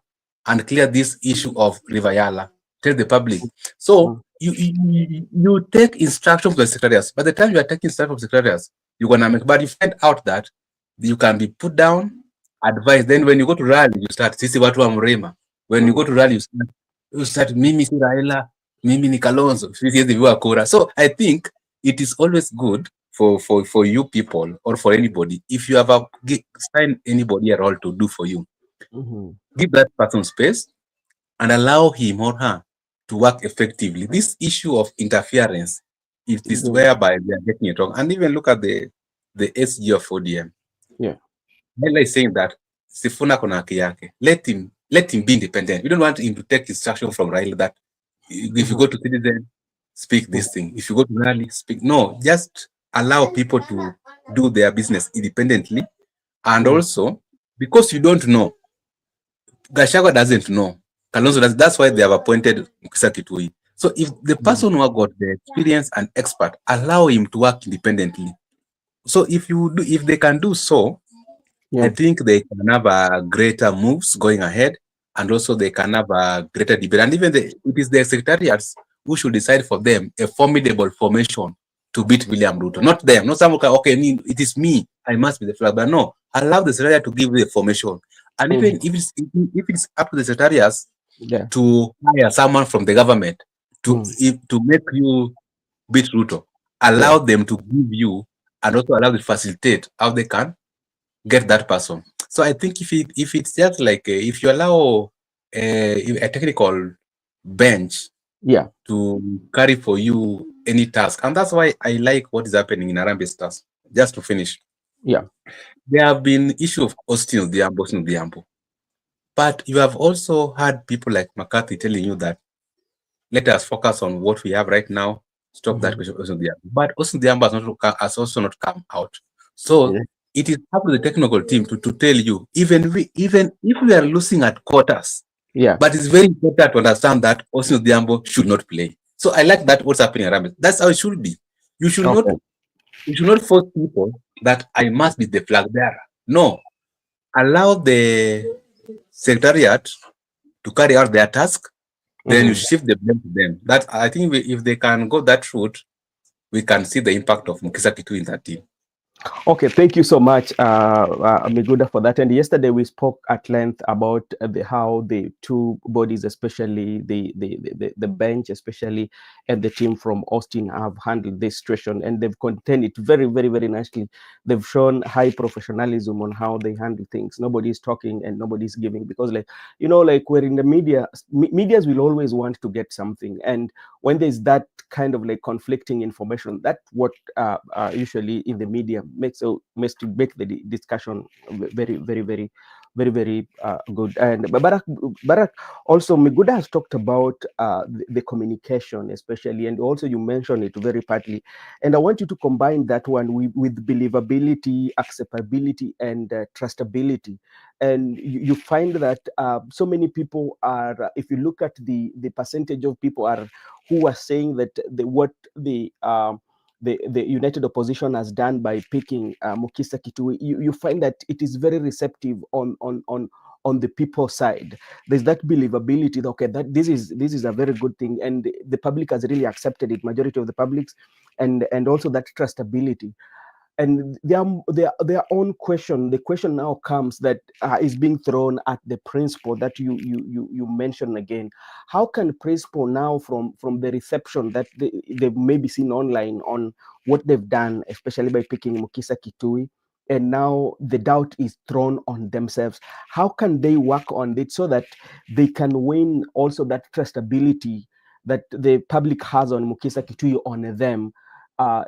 and clear this issue of Rivayala. Tell the public. So you take instruction from the secretariats. By the time you are taking instruction from secretariats, you're gonna make. But you find out that you can be put down, advised. Then when you go to rally, you start sisi watu wa Mrema. When you go to rally, you start mimi si Raila, mimi ni Kalonzo. So I think it is always good for you people, or for anybody, if you have signed anybody a role to do for you, give that person space and allow him or her to work effectively. This issue of interference, it is whereby they are getting it wrong. And even look at the SG of ODM. Raila is saying that Sifuna kona haki yake. Let him be independent. We don't want him to take instruction from Raila that If you go to Citizen, speak this thing. If you go to Rally, speak. No, just allow people to do their business independently. And also, because you don't know, Gachagua doesn't know. Kalonzo does. That's why they have appointed Mukhisa Kitui. So if the person who has got the experience and expert, allow him to work independently. So if they can do so, I think they can have a greater moves going ahead, and also they can have a greater debate. And even it is the secretariats who should decide for them a formidable formation to beat William Ruto. Not them. Not someone okay, it is me. I must be the flag. But no, allow the secretariat to give the formation. And even if it's up to the secretariats to hire someone from the government to make you beat Ruto, allow them to give you and also allow them to facilitate how they can get that person. So I think if it's just like if you allow a technical bench to carry for you any task, and that's why I like what is happening in Harambee Stars. Just to finish, there have been issue of Austin Odhiambo, but you have also had people like McCarthy telling you that let us focus on what we have right now. Stop that question, Austin Odhiambo. But Austin Odhiambo has also not come out. So it is up to the technical team to tell you, even if we are losing at quarters, but it's very important to understand that Austin Odhiambo should not play. So I like that what's happening around. That's how it should be. You should not force people that I must be the flag bearer. No, allow the secretariat to carry out their task. Then you shift the blame to them. That I think if they can go that route, we can see the impact of Mukhisa Kitui in that team. Okay, thank you so much, Miguda, for that. And yesterday we spoke at length about how the two bodies, especially the bench, especially, and the team from Austin have handled this situation, and they've contained it very, very, very nicely. They've shown high professionalism on how they handle things. Nobody's talking and nobody's giving, because, like, like we're in the media, medias will always want to get something, and when there's that kind of like conflicting information, that's what usually in the media makes to make the discussion very, very, very, very, very good. And Barak also, Miguda has talked about the communication, especially, and also you mentioned it very partly, and I want you to combine that one with believability, acceptability, and trustability. And you find that so many people are, if you look at the percentage of people who are saying that the United Opposition has done by picking Mukhisa Kitui, you find that it is very receptive on the people side. There's that believability that, okay, that this is a very good thing, and the public has really accepted it, majority of the publics, and also that trustability. And their own question, the question now comes that is being thrown at the principal that you mentioned again. How can principal now, from the reception that they've maybe seen online on what they've done, especially by picking Mukhisa Kitui, and now the doubt is thrown on themselves, how can they work on it so that they can win also that trustability that the public has on Mukhisa Kitui on them?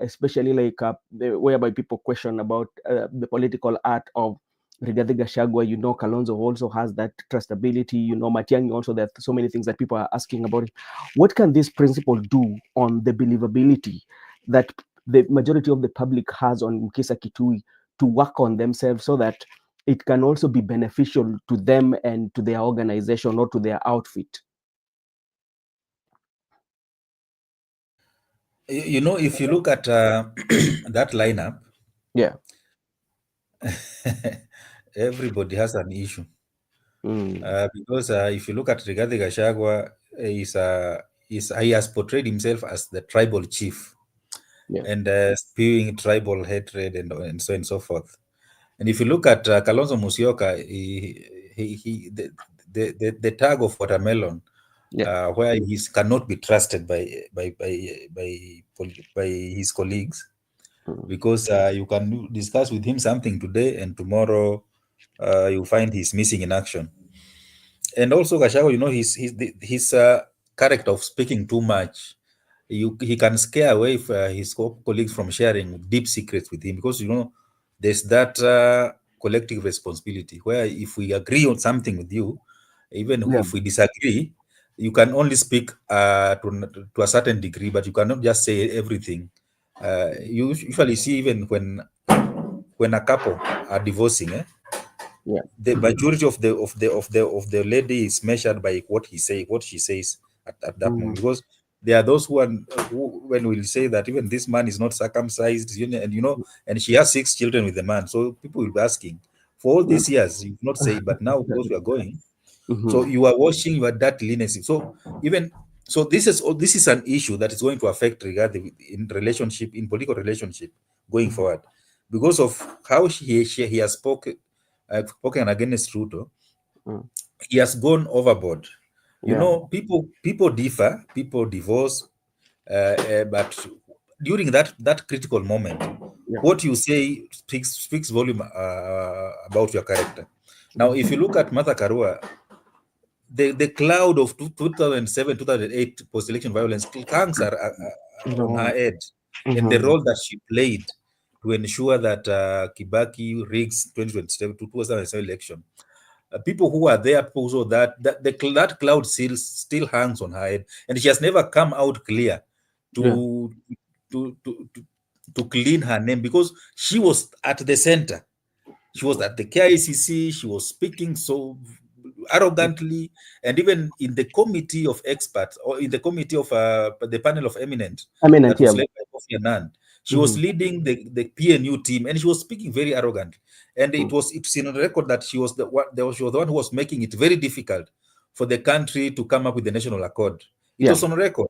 Especially like whereby people question about the political art of Rigathi Gachagua. Kalonzo also has that trustability. Matiang'i also, there are so many things that people are asking about it. What can this principle do on the believability that the majority of the public has on Mukhisa Kitui to work on themselves, so that it can also be beneficial to them and to their organization or to their outfit? If you look at that lineup, everybody has an issue. Because if you look at Rigathi Gachagua, he has portrayed himself as the tribal chief, and spewing tribal hatred and so on and so forth. And if you look at Kalonzo Musyoka, the tag of watermelon, where he cannot be trusted by his colleagues, because you can discuss with him something today and tomorrow you find he's missing in action. And also Gachagua, his character of speaking too much, he can scare away his colleagues from sharing deep secrets with him, because there's that collective responsibility where if we agree on something with you, even if we disagree, you can only speak to a certain degree, but you cannot just say everything. You usually see even when a couple are divorcing, Yeah. the majority of the lady is measured by what she says at that moment, because there are those who when will say that even this man is not circumcised, and she has 6 children with the man. So people will be asking, for all these years you've not said, but now because you are going, so you are washing your dirty linen. So even so, this is an issue that is going to affect regarding in relationship, in political relationship going forward, because of how he has spoken against Ruto. He has gone overboard. Yeah. People differ, people divorce, but during that critical moment, Yeah. what you say speaks volume about your character. Now, if you look at Martha Karua, the cloud of 2007, 2008 post-election violence hangs on her head, and the role that she played to ensure that Kibaki rigs 2027 to 2007 election. People who are there, people who that cloud still hangs on her head, and she has never come out clear Yeah. to to to to, to clean her name, because she was at the center. She was at the KICC. She was speaking so arrogantly, and even in the committee of experts, or in the committee of the panel of eminent that Eminent, yeah. was led by Kofi Annan, she was leading the PNU team, and she was speaking very arrogantly. And it's in a record that she was she was the one who was making it very difficult for the country to come up with the national accord. It Yeah. was on record.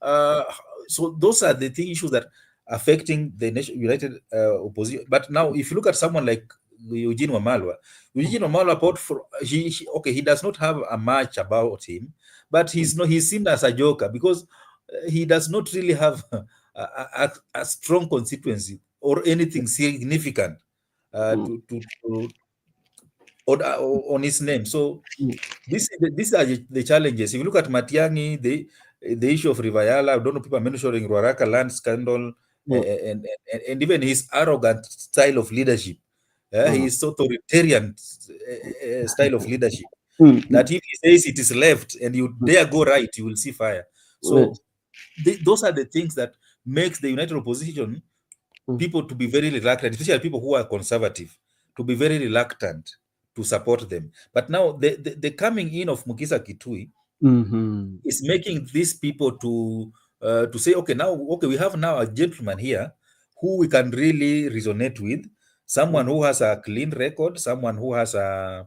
Uh, so those are the issues that affecting the united opposition. But now, if you look at someone like Eugene Wamalwa, apart from okay, he does not have a much about him, but he's seen as a joker, because he does not really have a strong constituency or anything significant on his name. So these are the challenges. If you look at Matiang'i, the issue of Rivayala, I don't know, people are mentioning Ruaraka land scandal, and even his arrogant style of leadership. His authoritarian style of leadership. That if he says it is left and you dare go right, you will see fire. So those are the things that makes the united opposition people to be very reluctant, especially people who are conservative, to be very reluctant to support them. But now the coming in of Mukhisa Kitui is making these people to say, okay, we have now a gentleman here who we can really resonate with, someone who has a clean record, someone who is a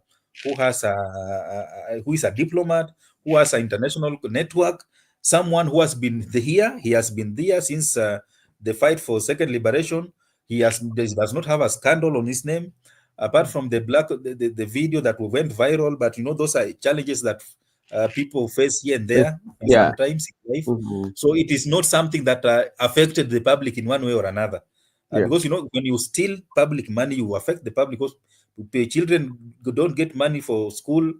diplomat, who has an international network, someone who has been here, he has been there since the fight for second liberation. He does not have a scandal on his name, apart from the video that went viral. But those are challenges that people face here and there sometimes in life. So it is not something that affected the public in one way or another. Because when you steal public money, you affect the public, because children don't get money for school,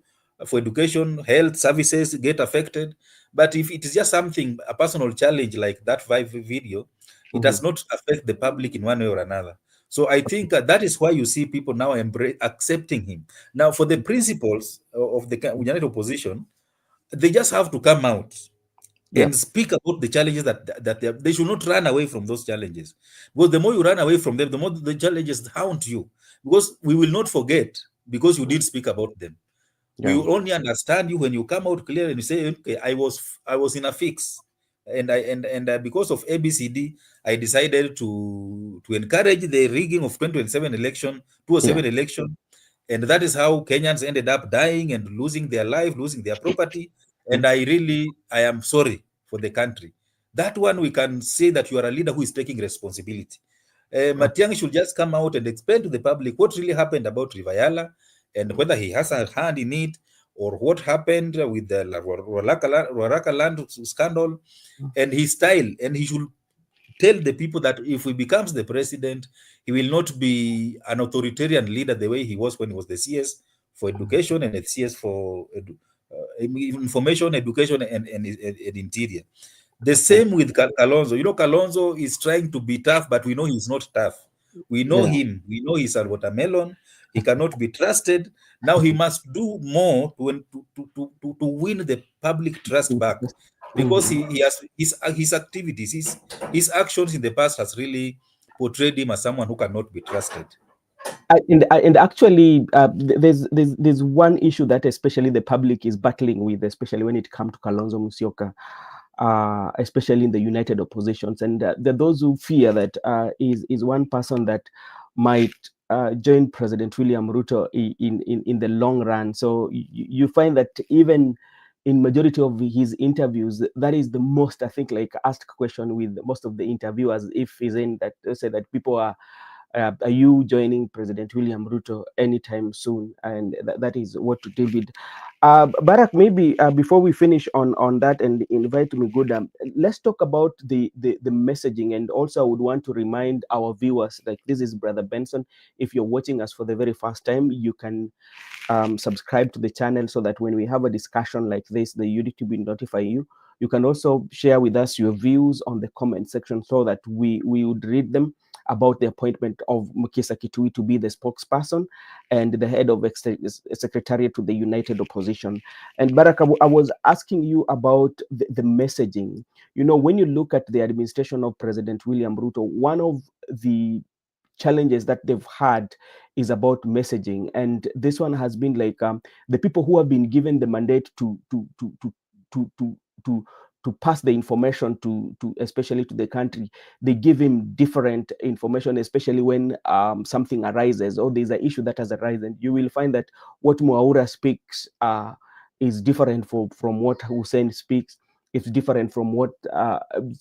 for education, health services get affected. But if it is just something, a personal challenge like that video, it does not affect the public in one way or another. So I think that is why you see people now accepting him. Now, for the principles of the united opposition, they just have to come out and speak about the challenges that they should not run away from those challenges. Because the more you run away from them, the more the challenges haunt you. Because we will not forget, because you did speak about them. We will only understand you when you come out clear and you say, okay, I was in a fix, and because of ABCD, I decided to encourage the rigging of 2027 election, 2007 election, and that is how Kenyans ended up dying and losing their life, losing their property. And I am sorry for the country. That one, we can say that you are a leader who is taking responsibility. Matiang'i should just come out and explain to the public what really happened about Rivayala, and whether he has a hand in it, or what happened with the Ruaraka land scandal, and his style. And he should tell the people that if he becomes the president, he will not be an authoritarian leader the way he was when he was the CS for education and the CS for information, education, and interior. The same with Kalonzo. Kalonzo is trying to be tough, but we know he's not tough. We know Yeah. him. We know he's a watermelon. He cannot be trusted. Now he must do more to win the public trust back, because Mhm. he has his activities, his actions in the past has really portrayed him as someone who cannot be trusted. And actually, there's one issue that especially the public is battling with, especially when it comes to Kalonzo Musyoka, especially in the united oppositions, and there are those who fear that is one person that might join President William Ruto in the long run. So you find that even in majority of his interviews, that is the most, I think, like asked question with most of the interviewers, if he's in that, they say that people are you joining President William Ruto anytime soon? And that is what to deal with. Barack, maybe before we finish on that and invite Miguda, let's talk about the messaging. And also, I would want to remind our viewers, like, this is Brother Benson. If you're watching us for the very first time, you can subscribe to the channel so that when we have a discussion like this, the YouTube will notify you. You can also share with us your views on the comment section so that we would read them, about the appointment of Mukhisa Kitui to be the spokesperson and the head of secretariat to the United Opposition. And Barack, I was asking you about the messaging. You know, when you look at the administration of President William Ruto, one of the challenges that they've had is about messaging, and this one has been like the people who have been given the mandate to to to to pass the information to especially to the country, they give him different information, especially when something arises or there's an issue that has arisen. You will find that what Mwaura speaks is different from what Hussein speaks. It's different from what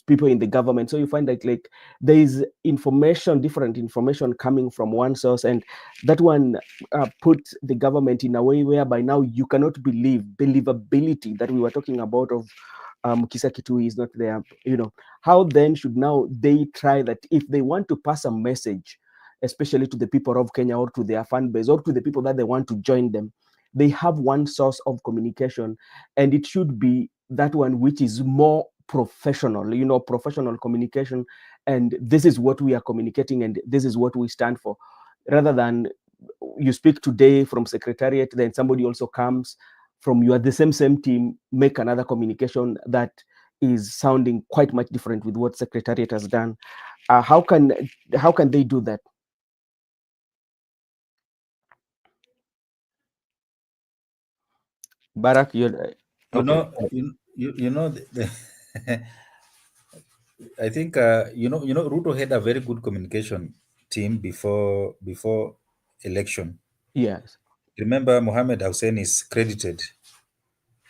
people in the government. So you find that, like, there is information, different information coming from one source, and that one puts the government in a way whereby now you cannot believe believability that we were talking about of Mukhisa Kitui is not there. You know, how then should now they try that if they want to pass a message, especially to the people of Kenya or to their fan base or to the people that they want to join them, they have one source of communication, and it should be that one which is more professional, you know, professional communication. And this is what we are communicating, and this is what we stand for, rather than you speak today from secretariat, then somebody also comes from you are the same team, make another communication that is sounding quite much different with what secretariat has done. How can they do that? Barack, you're You okay. know, you know I think Ruto had a very good communication team before election. Yes. Remember, Mohammed Hussein is credited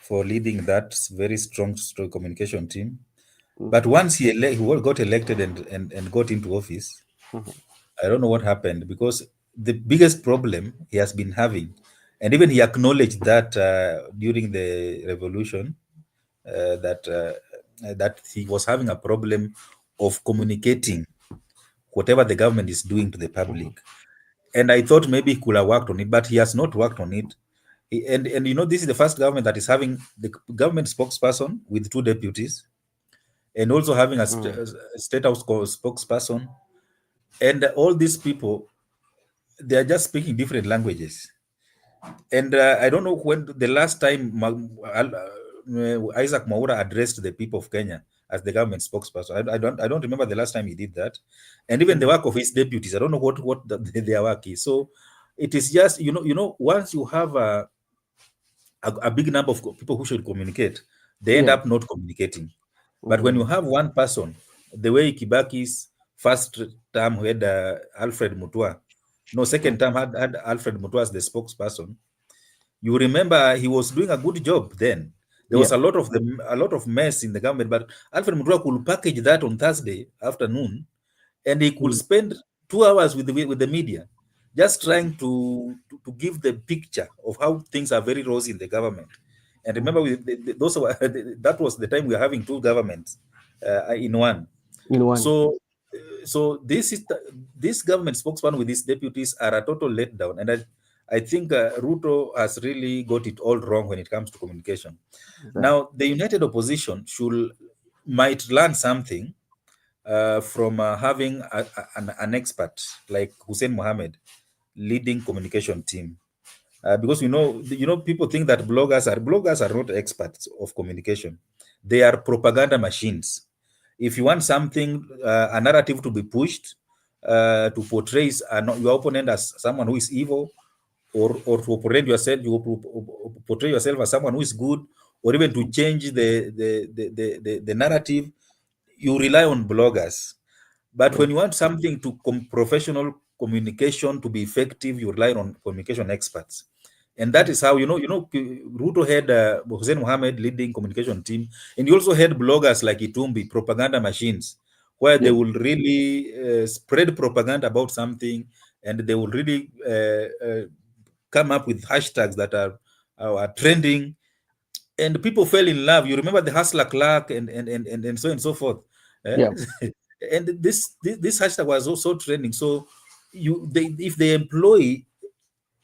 for leading that very strong communication team. But Mhm. once he got elected and got into office, Mhm. I don't know what happened, because the biggest problem he has been having, and even he acknowledged that during the revolution, that he was having a problem of communicating whatever the government is doing to the public. Mhm. And I thought maybe he could have worked on it, but he has not worked on it. And this is the first government that is having the government spokesperson with two deputies, and also having Mhm. a state house spokesperson. And all these people, they are just speaking different languages. And I don't know when the last time Isaac Mwaura addressed the people of Kenya as the government spokesperson. I don't remember the last time he did that. And even the Mhm. work of his deputies, I don't know what their work is. So it is just, once you have a big number of people who should communicate, they end Yeah. up not communicating. But when you Mhm. have one person, the way Kibaki's first term had Alfred Mutua, no, second term had Alfred Mutua as the spokesperson. You remember he was doing a good job then. There was Yeah. a lot of mess in the government, but Alfred Mutua could package that on Thursday afternoon, and he could Mhm. spend 2 hours with the media, just trying to give the picture of how things are very rosy in the government. And remember, Mhm. those were, that was the time we were having two governments in one. In one. So, this government spokesman with his deputies are a total letdown, and I think Ruto has really got it all wrong when it comes to communication. Exactly. Now, the united opposition might learn something from having an expert like Hussein Mohammed leading communication team. Because people think that bloggers are not experts of communication. They are propaganda machines. If you want something, a narrative to be pushed, to portray your opponent as someone who is evil, or to portray yourself as someone who is good, or even to change the narrative, you rely on bloggers. But when you want something to professional communication to be effective, you rely on communication experts. And that is how, Ruto had Hussein Mohammed leading communication team, and you also had bloggers like Itumbi, propaganda machines, where they will really spread propaganda about something, and they will really come up with hashtags that are trending, and people fell in love. You remember the hustler clerk and so and so forth. Yeah. And this hashtag was also trending. So if they employ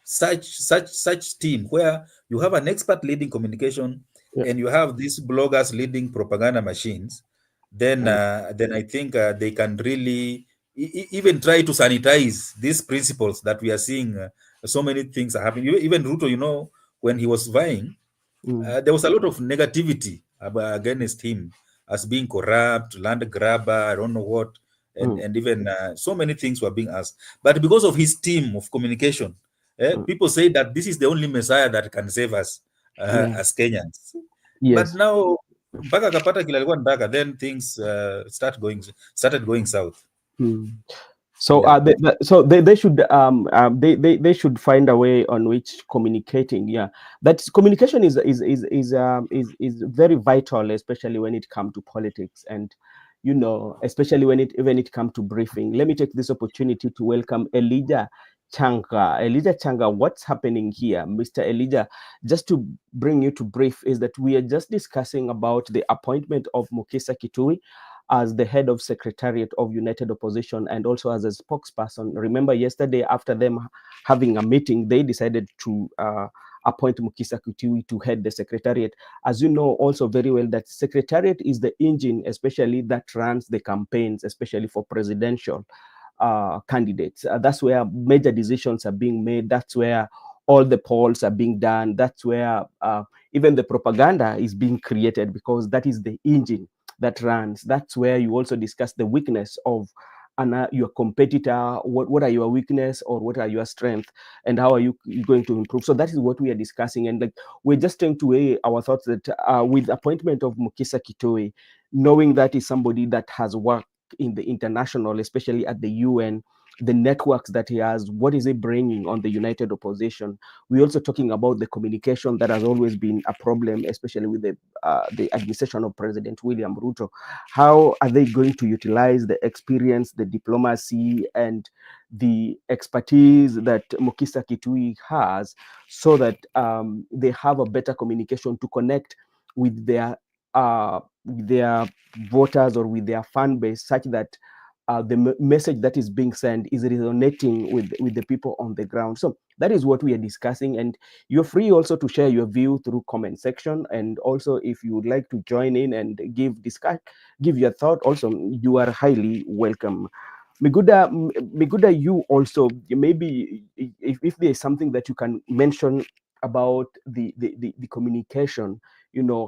such team where you have an expert leading communication, Yeah. and you have these bloggers leading propaganda machines, then I think they can really even try to sanitize these principles that we are seeing. So many things are happening. Even Ruto, when he was vying, there was a lot of negativity against him as being corrupt, land grabber, I don't know what, and even so many things were being asked. But because of his team of communication, people say that this is the only Messiah that can save us as Kenyans. But Yes. now, mpaka akapata kile alikuwa anataka, then things started going south. So Yeah. they should they should find a way on which communicating, that communication is very vital, especially when it comes to politics, and especially when it comes to briefing. Let me take this opportunity to welcome Elijah Changa. What's happening here, Mr. Elijah? Just to bring you to brief is that we are just discussing about the appointment of Mukhisa Kitui as the head of Secretariat of United Opposition and also as a spokesperson. Remember, yesterday, after them having a meeting, they decided to appoint Mukhisa Kitui to head the Secretariat. As you know also very well, that Secretariat is the engine, especially that runs the campaigns, especially for presidential candidates. That's where major decisions are being made. That's where all the polls are being done. That's where even the propaganda is being created, because that is the engine that runs. That's where you also discuss the weakness of your competitor. What are your weakness, or what are your strengths, and how are you going to improve? So that is what we are discussing, and we're just trying to weigh our thoughts that with appointment of Mukhisa Kitui, knowing that is somebody that has worked in the international, especially at the UN, the networks that he has, what is he bringing on the United Opposition? We're also talking about the communication that has always been a problem, especially with the administration of President William Ruto. How are they going to utilize the experience, the diplomacy, and the expertise that Mukhisa Kitui has, so that they have a better communication to connect with their voters or with their fan base, such that the message that is being sent is resonating with the people on the ground? So that is what we are discussing, and you're free also to share your view through comment section, and also if you would like to join in and give your thought, also you are highly welcome. Miguda, you also, maybe if there is something that you can mention about the communication,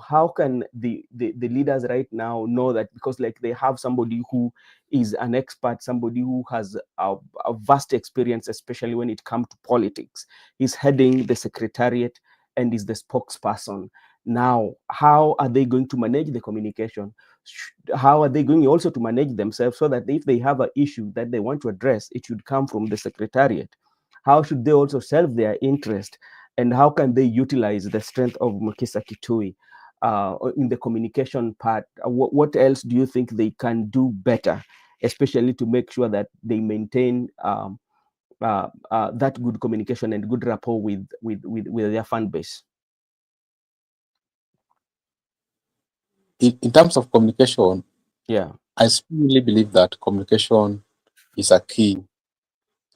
how can the leaders right now know that, because they have somebody who is an expert, somebody who has a vast experience, especially when it comes to politics. He's heading the secretariat and is the spokesperson. Now, how are they going to manage the communication? How are they going also to manage themselves, so that if they have an issue that they want to address, it should come from the secretariat? How should they also serve their interest? And how can they utilize the strength of Mukhisa Kitui in the communication part? What else do you think they can do better, especially to make sure that they maintain that good communication and good rapport with their fan base? In terms of communication, Yeah, I strongly believe that communication is a key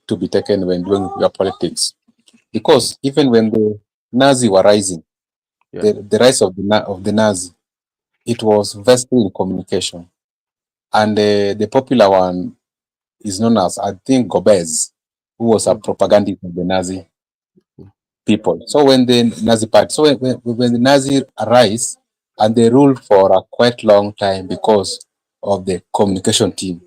to be taken when doing your politics. Because even when the Nazi were rising, the rise of the Nazi, it was vested in communication. And the popular one is known as, I think, Gomez, who was a propagandist of the Nazi people. So when the Nazi party, so when the Nazi arise, and they rule for a quite long time because of the communication team.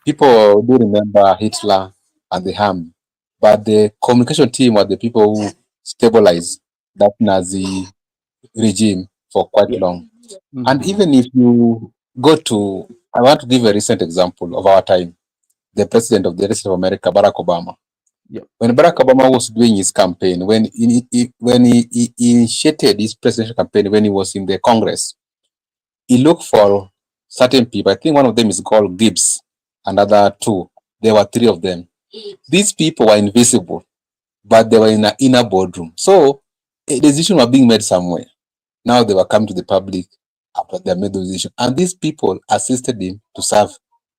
People do remember Hitler and the Ham, but the communication team were the people who stabilized that Nazi regime for quite long. And even if you go to, I want to give a recent example of our time, the president of the United States of America, Barack Obama. When Barack Obama was doing his campaign, when he initiated his presidential campaign, when he was in the Congress, he looked for certain people. I think one of them is called Gibbs, another two. There were three of them. These people were invisible, but they were in an inner boardroom. So a decision was being made somewhere. Now they were coming to the public after they made the decision. And these people assisted him to serve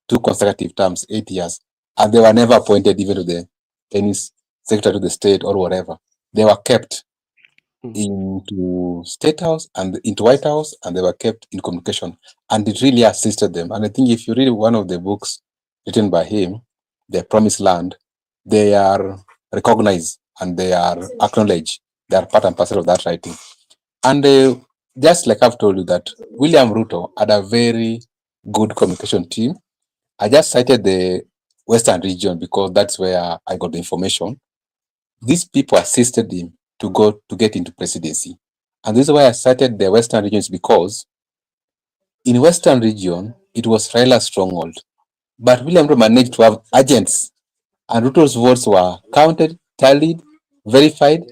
2 consecutive terms, 8 years. And they were never appointed even to the any secretary to the state or whatever. They were kept into State House and into White House, and they were kept in communication. And it really assisted them. And I think if you read one of the books written by him, The Promised Land, they are recognized and they are acknowledged. They are part and parcel of that writing. And just like I've told you that William Ruto had a very good communication team. I just cited the Western region because that's where I got the information. These people assisted him to get into presidency. And this is why I cited the Western regions, because in Western region, it was Raila's stronghold. But William Ruto managed to have agents, and Ruto's votes were counted, tallied, verified,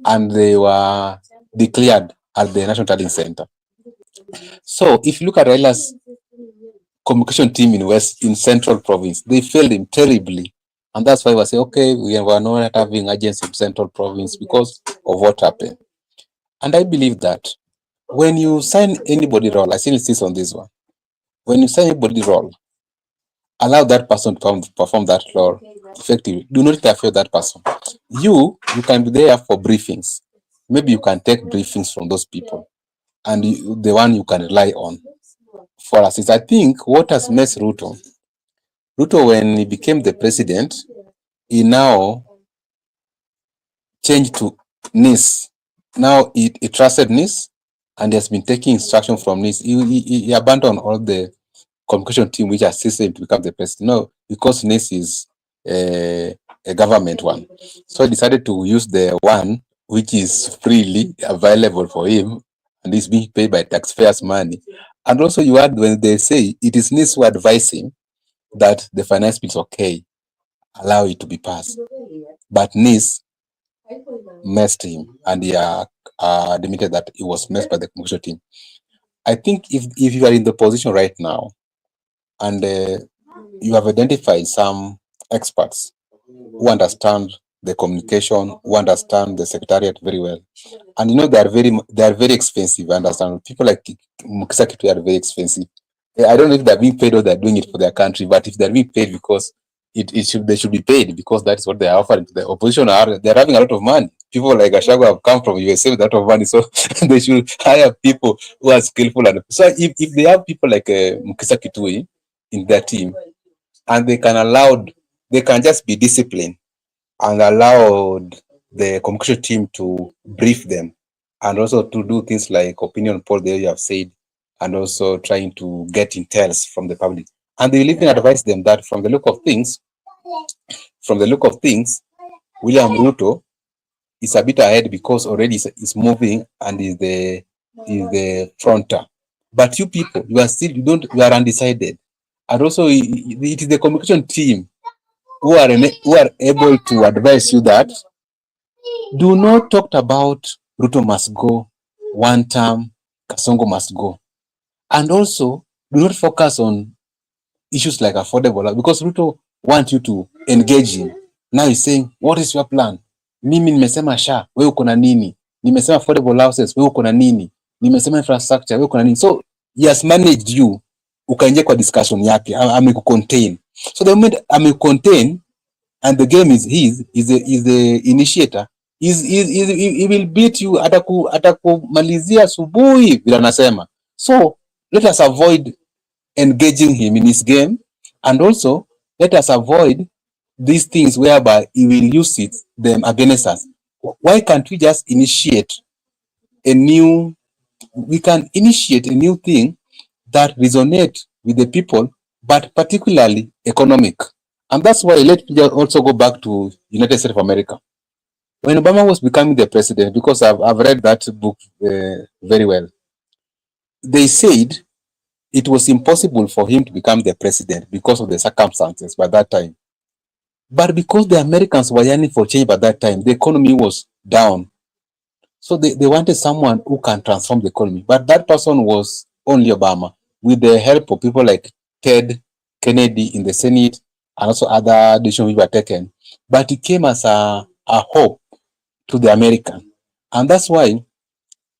and they were declared at the National Tallying Center. So if you look at Raila's communication team in Central Province, they failed him terribly. And that's why we say, okay, we were not having agents in Central Province because of what happened. And I believe that when you sign anybody role, I still insist on this one. When you sign anybody role, allow that person to perform that role effectively. Do not interfere with that person. You can be there for briefings. Maybe you can take briefings from those people, and the one you can rely on for assistance. I think what has messed Ruto, when he became the president, he now changed to NIS. Now he trusted NIS, and he has been taking instruction from NIS. He abandoned all the communication team which assisted him to become the president. No, because NIS is a government one. So he decided to use the one which is freely available for him, and is being paid by taxpayers' money. And also you add, when they say it is NIS who advise him that the finance bill is okay, allow it to be passed. But NIS messed him, and he admitted that he was messed by the communication team. I think if you are in the position right now, and you have identified some experts who understand the communication, who understand the secretariat very well, and you know they are very expensive. I understand people like Mukhisa Kitui are very expensive. I don't know if they're being paid or they're doing it for their country, but if they're being paid because they should be paid, because that's what they are offering to the opposition. They're having a lot of money. People like Gachagua have come from USA with a lot of money, so they should hire people who are skillful. And so if they have people like Mukhisa Kitui in their team, and they can just be disciplined and allow the communication team to brief them, and also to do things like opinion poll, there you have said, and also trying to get intels from the public. And they will even advise them that from the look of things, William Ruto is a bit ahead because already is moving and is the fronter. But you people, you are undecided. And also it is the communication team who are able to advise you that do not talk about Ruto must go, one term, Kasongo must go. And also do not focus on issues like affordable, because Ruto wants you to engage him. Now he's saying, what is your plan? Mimi nimesema SHA, wewe uko na nini? Nimesema affordable houses, wewe uko na nini? Nimesema infrastructure, wewe uko na nini? So he has managed you, ukaingia kwa discussion yake, amekucontain. So the moment amekucontain and the game is the initiator, he will beat you, atakumalizia asubuhi vile anasema. So let us avoid engaging him in his game, and also let us avoid these things whereby he will use them against us. Why can't we just initiate a new thing that resonate with the people, but particularly economic? And that's why let me also go back to United States of America. When Obama was becoming the president, because I've read that book very well, they said it was impossible for him to become the president because of the circumstances by that time. But because the Americans were yearning for change by that time, the economy was down. So they wanted someone who can transform the economy. But that person was only Obama, with the help of people like Ted Kennedy in the Senate and also other decisions which were taken. But it came as a hope to the American. And that's why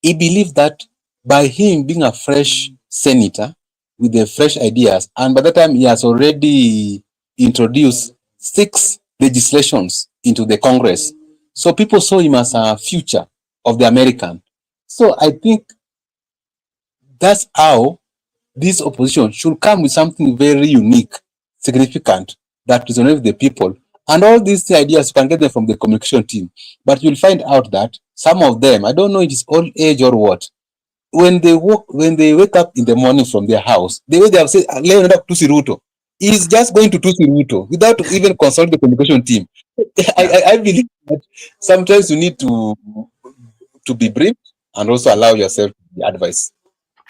he believed that by him being a fresh senator with the fresh ideas, and by that time he has already introduced 6 legislations into the Congress. So people saw him as a future of the American. So I think that's how this opposition should come with something very unique, significant, that resonates with the people. And all these ideas, you can get them from the communication team. But you'll find out that some of them, I don't know it is old age or what, when they wake up in the morning from their house, the way they have said, Leonard Tusi Ruto, is just going to Tusi Ruto without even consulting the communication team. I believe that sometimes you need to be brief and also allow yourself to be advised.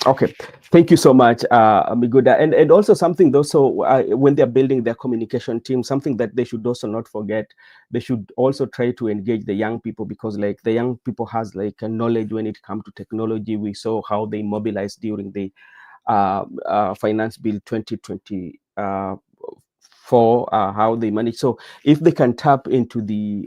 Okay, thank you so much, Miguda. And also something also when they're building their communication team, something that they should also not forget, they should also try to engage the young people, because like the young people has like a knowledge when it comes to technology. We saw how they mobilized during the Finance Bill 2020 for how they manage. So if they can tap into the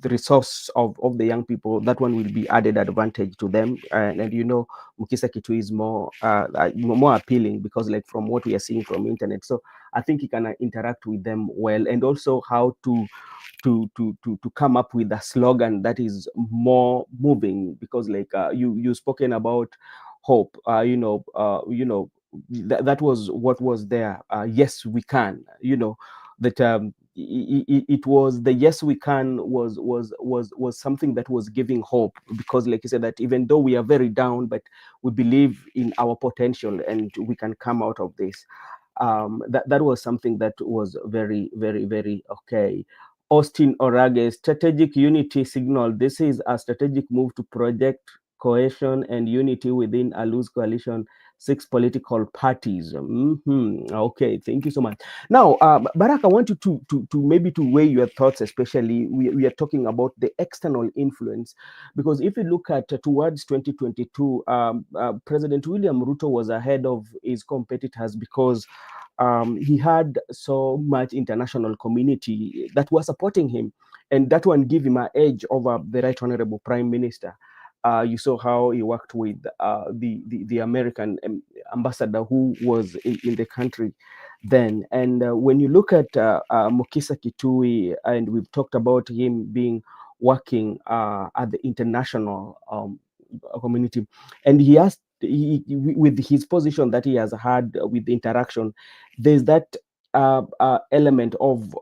resource of the young people, that one will be added advantage to them. And you know, Mukhisa Kitui is more appealing, because like from what we are seeing from internet. So I think he can interact with them well, and also how to come up with a slogan that is more moving, because like you spoken about hope, that was what was there. Yes, we can. You know that it was the yes we can was something that was giving hope, because like you said, that even though we are very down, but we believe in our potential and we can come out of this. That was something that was very, very, very okay. Austin Orage, strategic unity signal. This is a strategic move to project cohesion and unity within a loose coalition, 6 political parties. Okay, thank you so much. Now, Barak, I want you to maybe to weigh your thoughts, especially we are talking about the external influence, because if you look at towards 2022, President William Ruto was ahead of his competitors, because he had so much international community that was supporting him, and that one gave him an edge over the Right Honorable Prime Minister. You saw how he worked with the American ambassador who was in the country then. And when you look at Mukhisa Kitui, and we've talked about him being working at the international community, and he has with his position that he has had with the interaction, there's that element of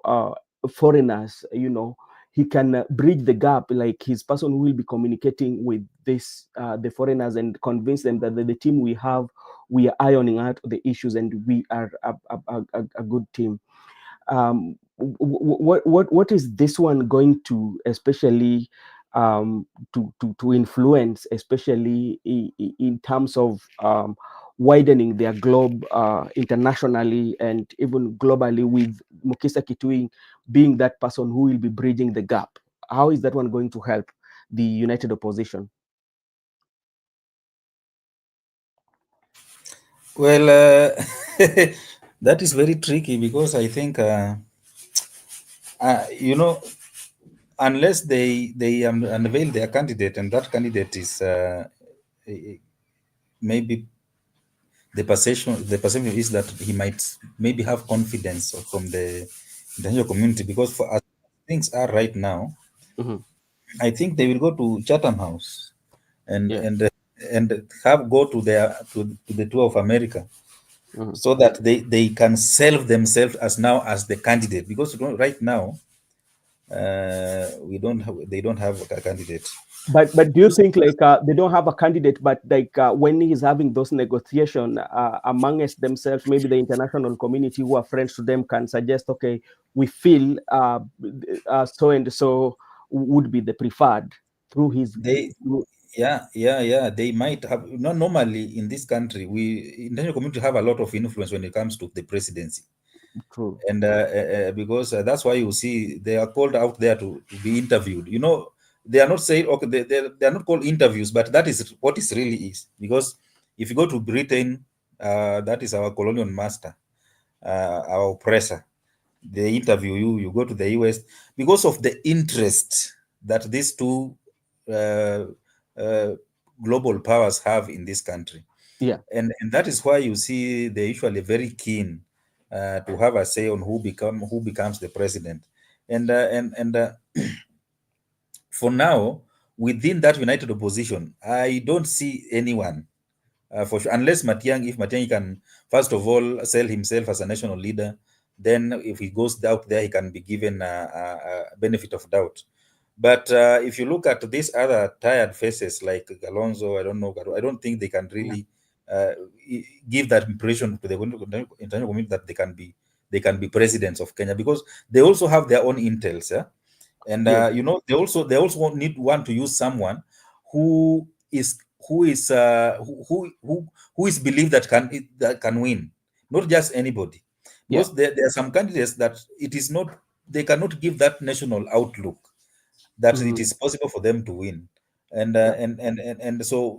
foreigners, you know, he can bridge the gap, like his person who will be communicating with this the foreigners, and convince them that the team we have, we are ironing out the issues, and we are a good team. What is this one going to especially to influence, especially in terms of widening their globe internationally and even globally, with Mukhisa Kitui being that person who will be bridging the gap? How is that one going to help the united opposition? Well, that is very tricky, because I think, unless they unveil their candidate, and that candidate is maybe the perception is that he might maybe have confidence from the international community, because for as things are right now, I think they will go to Chatham House and Yeah. and have go to the tour of America, so that they can sell themselves as now as the candidate, because right now they don't have a candidate. But do you think like they don't have a candidate, but like when he's having those negotiation amongst themselves, maybe the international community who are friends to them can suggest, okay, we feel so and so would be the preferred through his. They yeah, they might have. Not normally in this country, we international community have a lot of influence when it comes to the presidency. True. And because that's why you see they are called out there to be interviewed. They are not saying, okay, they are not called interviews, but that is what it really is. Because if you go to Britain, that is our colonial master, our oppressor. They interview you. You go to the US because of the interest that these two uh, uh, global powers have in this country. Yeah. And that is why you see they're usually very keen to have a say on who becomes the president. And for now, within that united opposition, I don't see anyone for sure, unless Matiang. If Matiang can first of all sell himself as a national leader, then if he goes out there, he can be given a benefit of doubt. But if you look at these other tired faces like Alonso, I don't know, I don't think they can really uh, give that impression to the international community that they can be presidents of Kenya, because they also have their own intels, yeah? And Yes. they also want to use someone who is who is believed that can win, not just anybody, Yeah. because there are some candidates that it is not, they cannot give that national outlook that it is possible for them to win. And Yeah. and so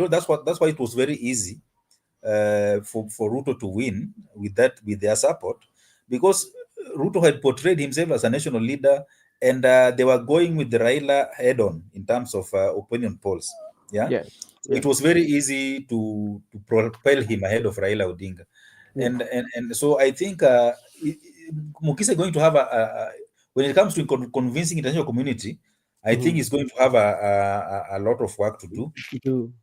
that's why it was very easy for Ruto to win with their support, because Ruto had portrayed himself as a national leader, and they were going with the Raila head on in terms of opinion polls. Yeah, Yes. so it Yes. was very easy to propel him ahead of Raila Odinga, Yes. and so I think Mukhisa is going to have when it comes to convincing international community, I think he's going to have a lot of work to do,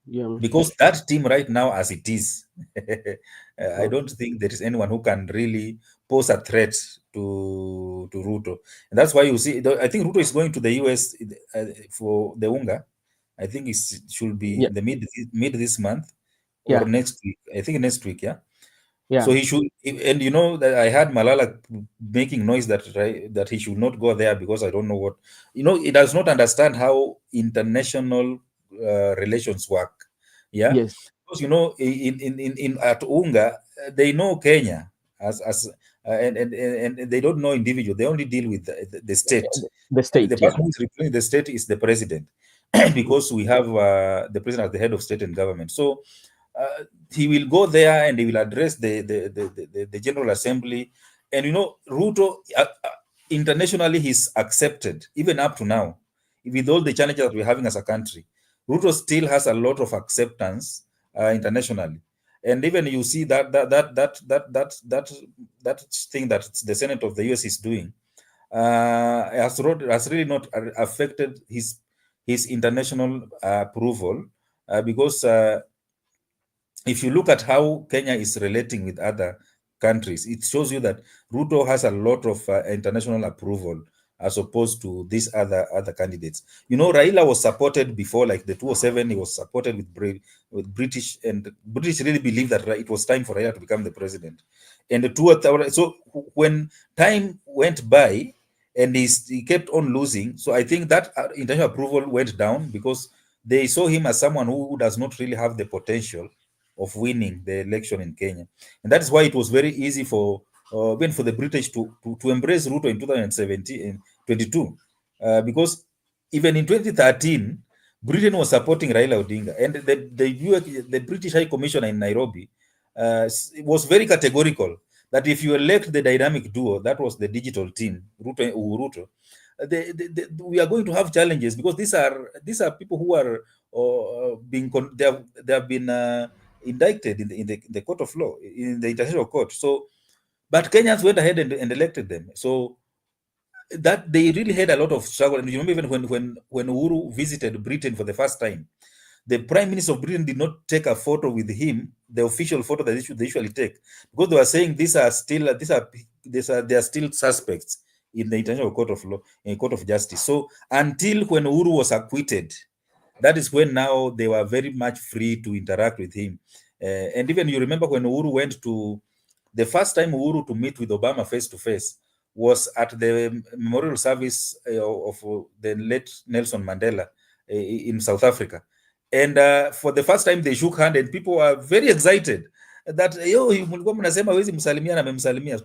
Yeah. because that team right now as it is, I True. don't think there is anyone who can really pose a threat to Ruto. And that's why you see, I think Ruto is going to the US for the UNGA. I think it should be Yeah. in the mid this month or Yeah. next week. I think next week, yeah. So Yeah. he should, and that I had Malala making noise that he should not go there, because I don't know what, he does not understand how international relations work. Yeah, Yes. because in at UNGA, they know Kenya as and they don't know individual. They only deal with the state, The and state. the Yeah. person who is representing the state is the president, because we have the president as the head of state and government. So he will go there and he will address the General Assembly. And Ruto, internationally, he's accepted, even up to now, with all the challenges that we're having as a country. Ruto still has a lot of acceptance internationally. And even you see that thing that the Senate of the US is doing has really not affected his international approval, because if you look at how Kenya is relating with other countries, it shows you that Ruto has a lot of international approval as opposed to these other candidates. Raila was supported before, like the 207, he was supported with British, and British really believed that it was time for Raila to become the president. And so when time went by and he kept on losing, so I think that international approval went down, because they saw him as someone who does not really have the potential of winning the election in Kenya. And that is why it was very easy for even for the British to embrace Ruto in 2017 and 22, because even in 2013, Britain was supporting Raila Odinga, and the British High Commissioner in Nairobi was very categorical that if you elect the dynamic duo, that was the digital team, Ruto and Uhuruto, we are going to have challenges, because these are people who are they have been indicted in the court of law, in the international court. So, but Kenyans went ahead and elected them. So that they really had a lot of struggle. And you remember even when Uhuru visited Britain for the first time, the Prime Minister of Britain did not take a photo with him, the official photo that they usually take, because they were saying they are still suspects in the International Court of Law, in Court of Justice. So until when Uhuru was acquitted, that is when now they were very much free to interact with him. And even you remember when Uhuru went to, the first time Uhuru to meet with Obama face to face was at the memorial service of the late Nelson Mandela in South Africa. And for the first time they shook hand and people were very excited that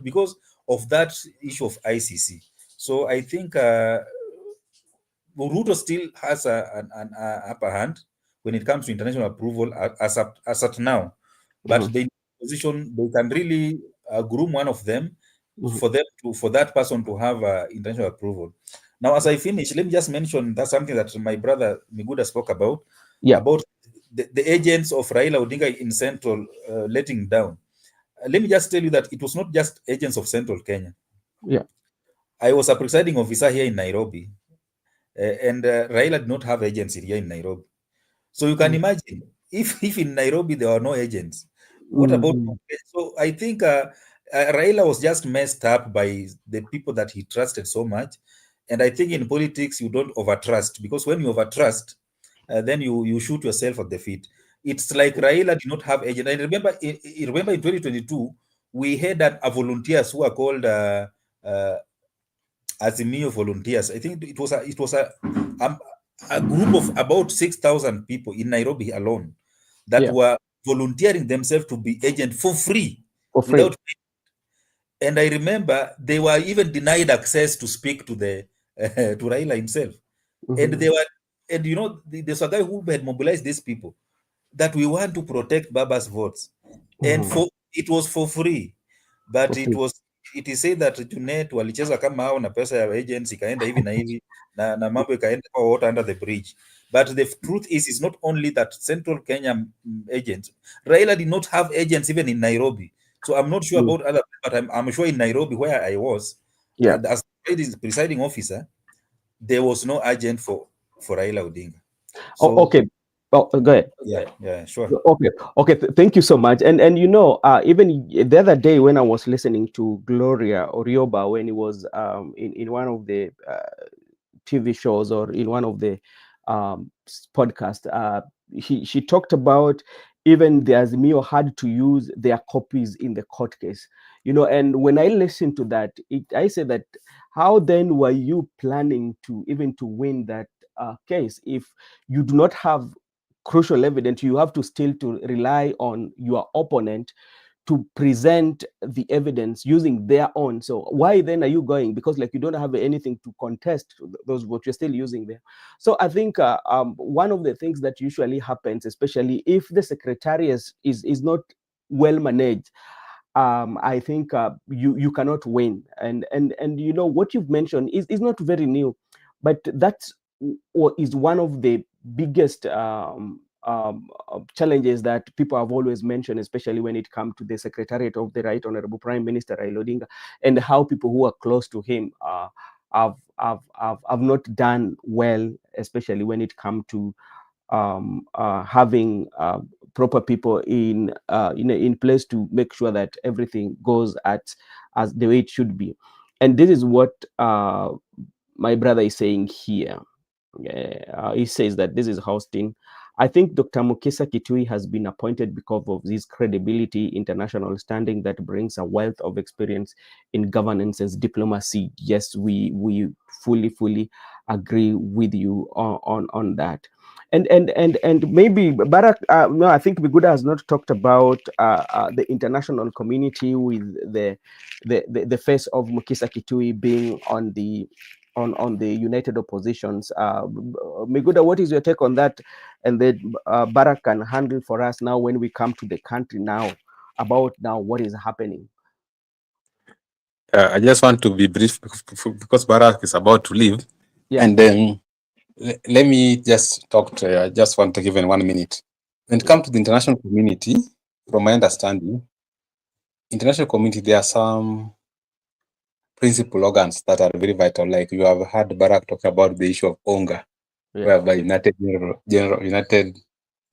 because of that issue of ICC. So I think Ruto still has an upper hand when it comes to international approval as at now. But the position, they can really groom one of them for that person to have international approval. Now, as I finish, let me just mention that's something that my brother Miguda spoke about the agents of Raila Odinga in Central letting down. Let me just tell you that it was not just agents of Central Kenya. Yeah. I was a presiding officer here in Nairobi, and Raila did not have agents here in Nairobi. So you can imagine if in Nairobi there are no agents, what about? So I think Raila was just messed up by the people that he trusted so much. And I think in politics you don't overtrust, because when you overtrust, then you shoot yourself at the feet. It's like Raila did not have agent. I remember in 2022 we had a volunteers who are called Azimio volunteers. I think it was a group of about 6,000 people in Nairobi alone that were volunteering themselves to be agent for free, without payment. And I remember they were even denied access to speak to the to Raila himself. And they were, and you know, there's a guy who had mobilized these people that we want to protect Baba's votes, and for it was for free, but it is said that Junet walicheza kama hao na pesa ya agents ikaenda hivi na hivi na mambo ikaenda kwa water under the bridge. But the truth is, it's not only that Central Kenya agents. Raila did not have agents even in Nairobi. So I'm not sure about other, but I'm sure in Nairobi where I was, as presiding officer, there was no agent for Raila Odinga. So, okay. Oh, go ahead. Yeah, sure. Okay. Thank you so much. And you know, even the other day when I was listening to Gloria Orioba when he was in one of the TV shows or in one of the podcasts, she talked about even the Azimio had to use their copies in the court case. You know, and when I listened to that, I said that how then were you planning to win that case if you do not have crucial evidence? You have to still to rely on your opponent to present the evidence using their own. So why then are you going? Because like you don't have anything to contest those votes, you're still using them. So I think one of the things that usually happens, especially if the secretariat is not well managed, I think you cannot win. And you know what you've mentioned is not very new, but that's is one of the biggest challenges that people have always mentioned, especially when it comes to the Secretariat of the Right Honorable Prime Minister Raila Odinga, and how people who are close to him have not done well, especially when it comes to having proper people in place to make sure that everything goes as the way it should be. And this is what my brother is saying here. He says that this is Houston. I think Dr. Mukhisa Kitui has been appointed because of his credibility, international standing that brings a wealth of experience in governance and diplomacy. Yes, we fully agree with you on that. And maybe Barak, no, I think Biguda has not talked about the international community with the face of Mukhisa Kitui being on the united oppositions. Miguda, what is your take on that? And then Barak can handle for us now when we come to the country now about now what is happening. I just want to be brief because Barak is about to leave. Yeah. And then let me just talk to I just want to give in 1 minute. When it comes to the international community, from my understanding, international community, there are some principal organs that are very vital. Like you have heard Barak talk about the issue of hunger, whereby United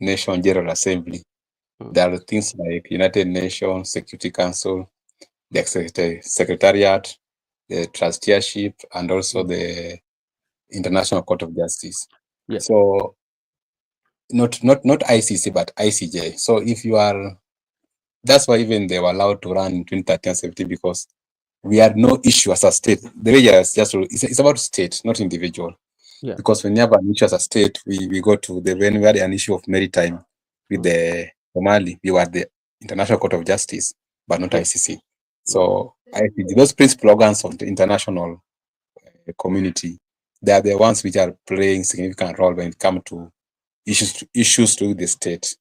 Nations General Assembly. There are things like United Nations Security Council, the Secretariat, the trusteeship, and also the International Court of Justice. Yeah. So not ICC, but ICJ. So if you are, that's why even they were allowed to run in 2013 17, because we had no issue as a state. The way it's about state, not individual. Yeah. Because when you have an issue as a state, we go to when we had an issue of maritime with the Somali, we were the International Court of Justice, but not ICC. So ICC, those principal organs of the international community, they are the ones which are playing significant role when it comes to issues to the state.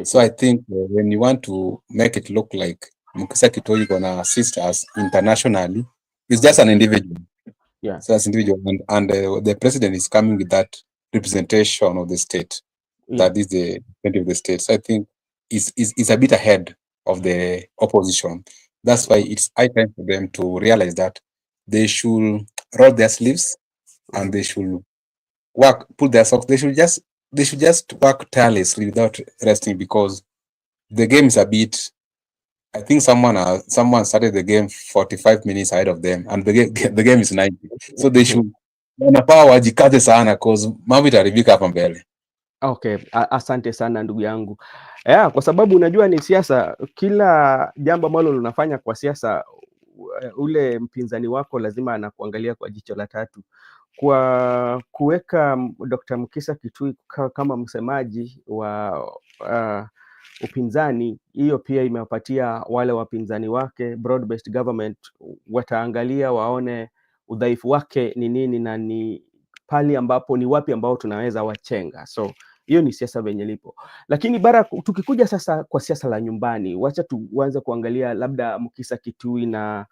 So I think when you want to make it look like Mukhisa Kitui gonna assist us internationally, it's just an individual. Yeah. So as individual, and the president is coming with that representation of the state. That is the representative of the state. So I think it's a bit ahead of the opposition. That's why it's high time for them to realize that they should roll their sleeves and they should pull their socks. They should just work tirelessly without resting, because the game is a bit. I think someone started the game 45 minutes ahead of them, and the game is 90. So they should wanafaa wajikaze sana, cause mambo itaribika hapa mbele. Okay, asante sana ndugu yangu. Kwa sababu unajua ni siasa, kila jambo ambalo unafanya kwa siasa, ule mpinzani wako lazima anakuangalia kwa jicho la tatu. Kwa kuweka Dr. Mukhisa Kitui kama msemaji wa upinzani, hiyo pia imewapatia wale wapinzani wake broad based government, wataangalia waone udhaifu wake ni nini na ni pali ambapo ni wapi ambao tunaweza wachenga. So hiyo ni siasa venye lipo. Lakini tukikuja sasa kwa siasa la nyumbani, wacha tuanze kuangalia labda Mukhisa Kitui na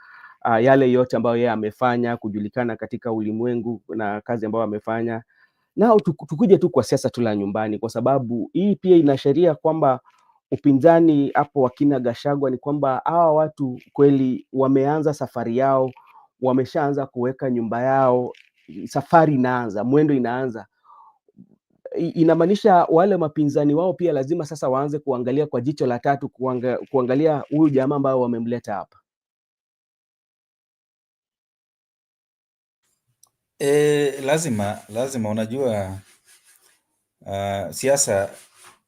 yale yote ambayo yeye amefanya kujulikana katika ulimwengu na kazi ambayo amefanya. Nao tukuje tu kwa siasa tu la nyumbani, kwa sababu hii pia inaashiria kwamba upinzani hapo wakina Gachagua ni kwamba hawa watu kweli wameanza safari yao, wameshaanza kuweka nyumba yao, safari inaanza, mwendo inaanza. Inamaanisha wale mapinzani wao pia lazima sasa waanze kuangalia kwa jicho la tatu, kuangalia huyu jamaa ambao wamemleta hapa. Lazima unajua, siasa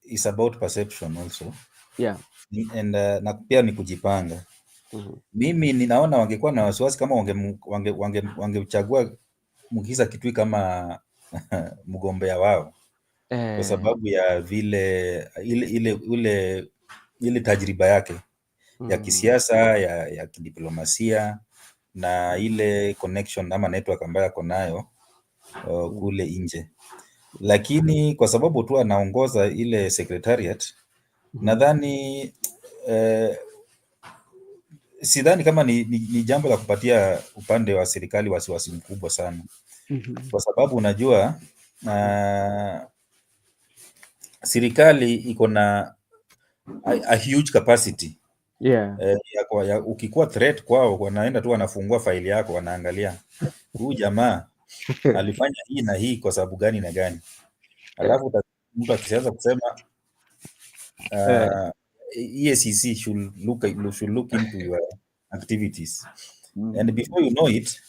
is about perception also. Yeah. And na pia ni kujipanga. Mimi ninaona wangekuwa na wasiwasi kama wangechagua Mukhisa Kitui kama mgombea wao, kwa sababu ya vile ile tajriba yake ya kisiasa, ya kidiplomasia na ile connection ama network ambayo ako nayo kule nje. Lakini kwa sababu tu anaongoza ile secretariat, nadhani sidhani kama ni jambo la kupatia upande wa serikali wasiwasi mkubwa sana. Kwa sababu unajua serikali iko na a huge capacity. Yeah. Ukikuwa threat kwao, wanaenda tu wanafungua faili yako, wanaangalia huyu jamaa alifanya hii na hii kwa sababu gani na gani. Alafu mtu akianza kusema EACC should look into your activities. And before you know it,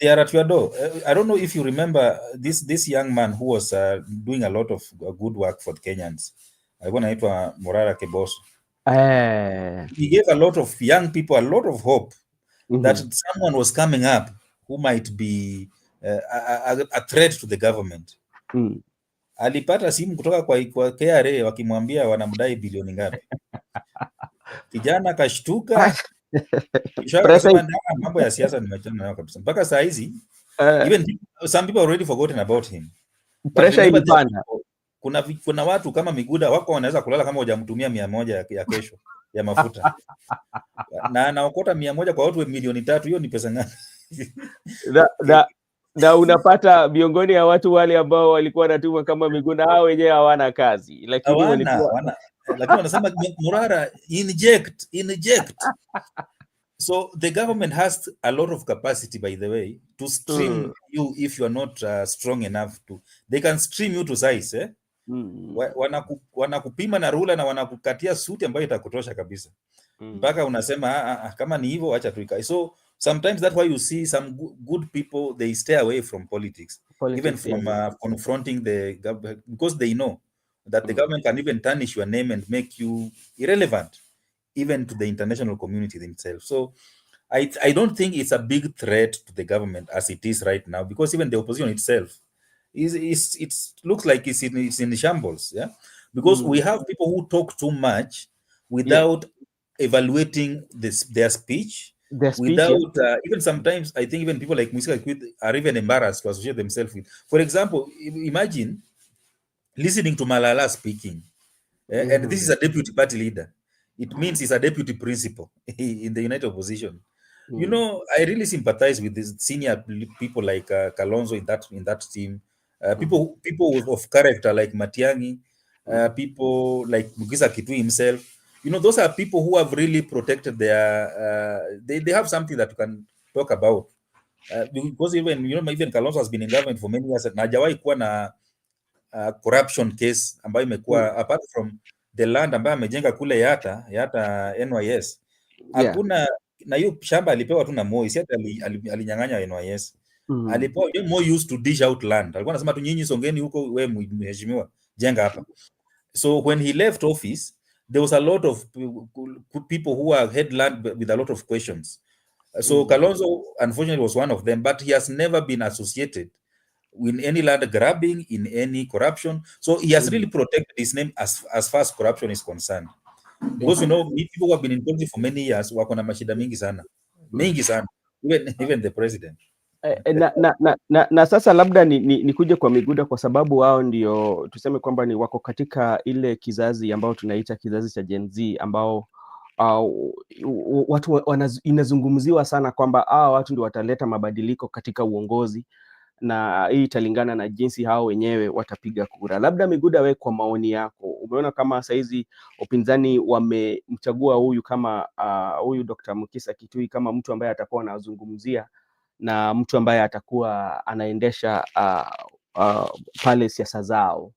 they are at your door. I don't know if you remember this young man who was doing a lot of good work for the Kenyans. Alikuwa anaitwa Morara Keboso. He gave a lot of young people a lot of hope that someone was coming up who might be a threat to the government. Alipata simu kutoka kwa KRA wakimwambia wanamdai bilioni ngapi. Kijana kashtuka, kisha akasema mambo ya siasa nimechana nayo kabisa. Mpaka saa hizi even some people already forgotten about him. Pressure ilipanda. Kuna watu kama Miguda wako wanaweza kulala kama hujamtumia 100 ya kesho ya mafuta. Na anaokota 100 kwa watu milioni 3, hiyo ni pesa ngapi? Na unapata miongoni ya watu wale ambao walikuwa wanatuma kama Miguna, hao wenyewe hawana kazi, lakini lakini wanasema Murara inject. So the government has a lot of capacity, by the way, to stream you if you are not strong enough to. They can stream you to size, wanakupima na rula na wanakukatia suti ambayo itakutosha kabisa mpaka unasema kama ni hivyo acha tuikae. So sometimes that's why you see some good people, they stay away from politics even from confronting the government, because they know that the government can even tarnish your name and make you irrelevant even to the international community themselves. So I don't think it's a big threat to the government as it is right now, because even the opposition itself it looks like it's in shambles, because we have people who talk too much without evaluating their speech, without even sometimes I think even people like Mukhisa are even embarrassed to associate themselves with. For example, imagine listening to Malala speaking, and this is a deputy party leader. It means he's a deputy principal in the United Opposition. You know, I really sympathize with these senior people like Kalonzo in that team. People of character like Matiang'i, people like Mukhisa Kitui himself. You know, those are people who have really protected their. They have something that you can talk about, because even Kalonzo has been in government for many years na hajawahi kuwa na corruption case ambayo imekuwa apart from the land ambayo amejenga kule Yata NYS. Hakuna na hiyo shamba alipewa tu na Moi, si alinyang'anya NYS. Alipewa Moi used to dish out land. Alikuwa anasema tu nyinyi songeni huko, wewe mheshimiwa jenga hapa. So when he left office, there was a lot of people who had land with a lot of questions. So Kalonzo unfortunately was one of them, but he has never been associated with any land grabbing, in any corruption. So he has really protected his name as far as corruption is concerned. Because people who have been in politics for many years wako na mashida mingi sana, even the president. Na sasa labda ni kuje kwa Miguda, kwa sababu wao ndio tuseme kwamba ni wako katika ile kizazi ambao tunaita kizazi cha Gen Z, ambao watu inazungumziwa sana kwamba watu ndio wataleta mabadiliko katika uongozi, na hii italingana na jinsi hao wenyewe watapiga kura. Labda Miguda, wewe kwa maoni yako, umeona kama saizi upinzani wamemchagua huyu kama huyu Dr. Mukhisa Kitui kama mtu ambaye atakuwa anazungumzia na mtu ambaye atakuwa anaendesha pale siasa zao.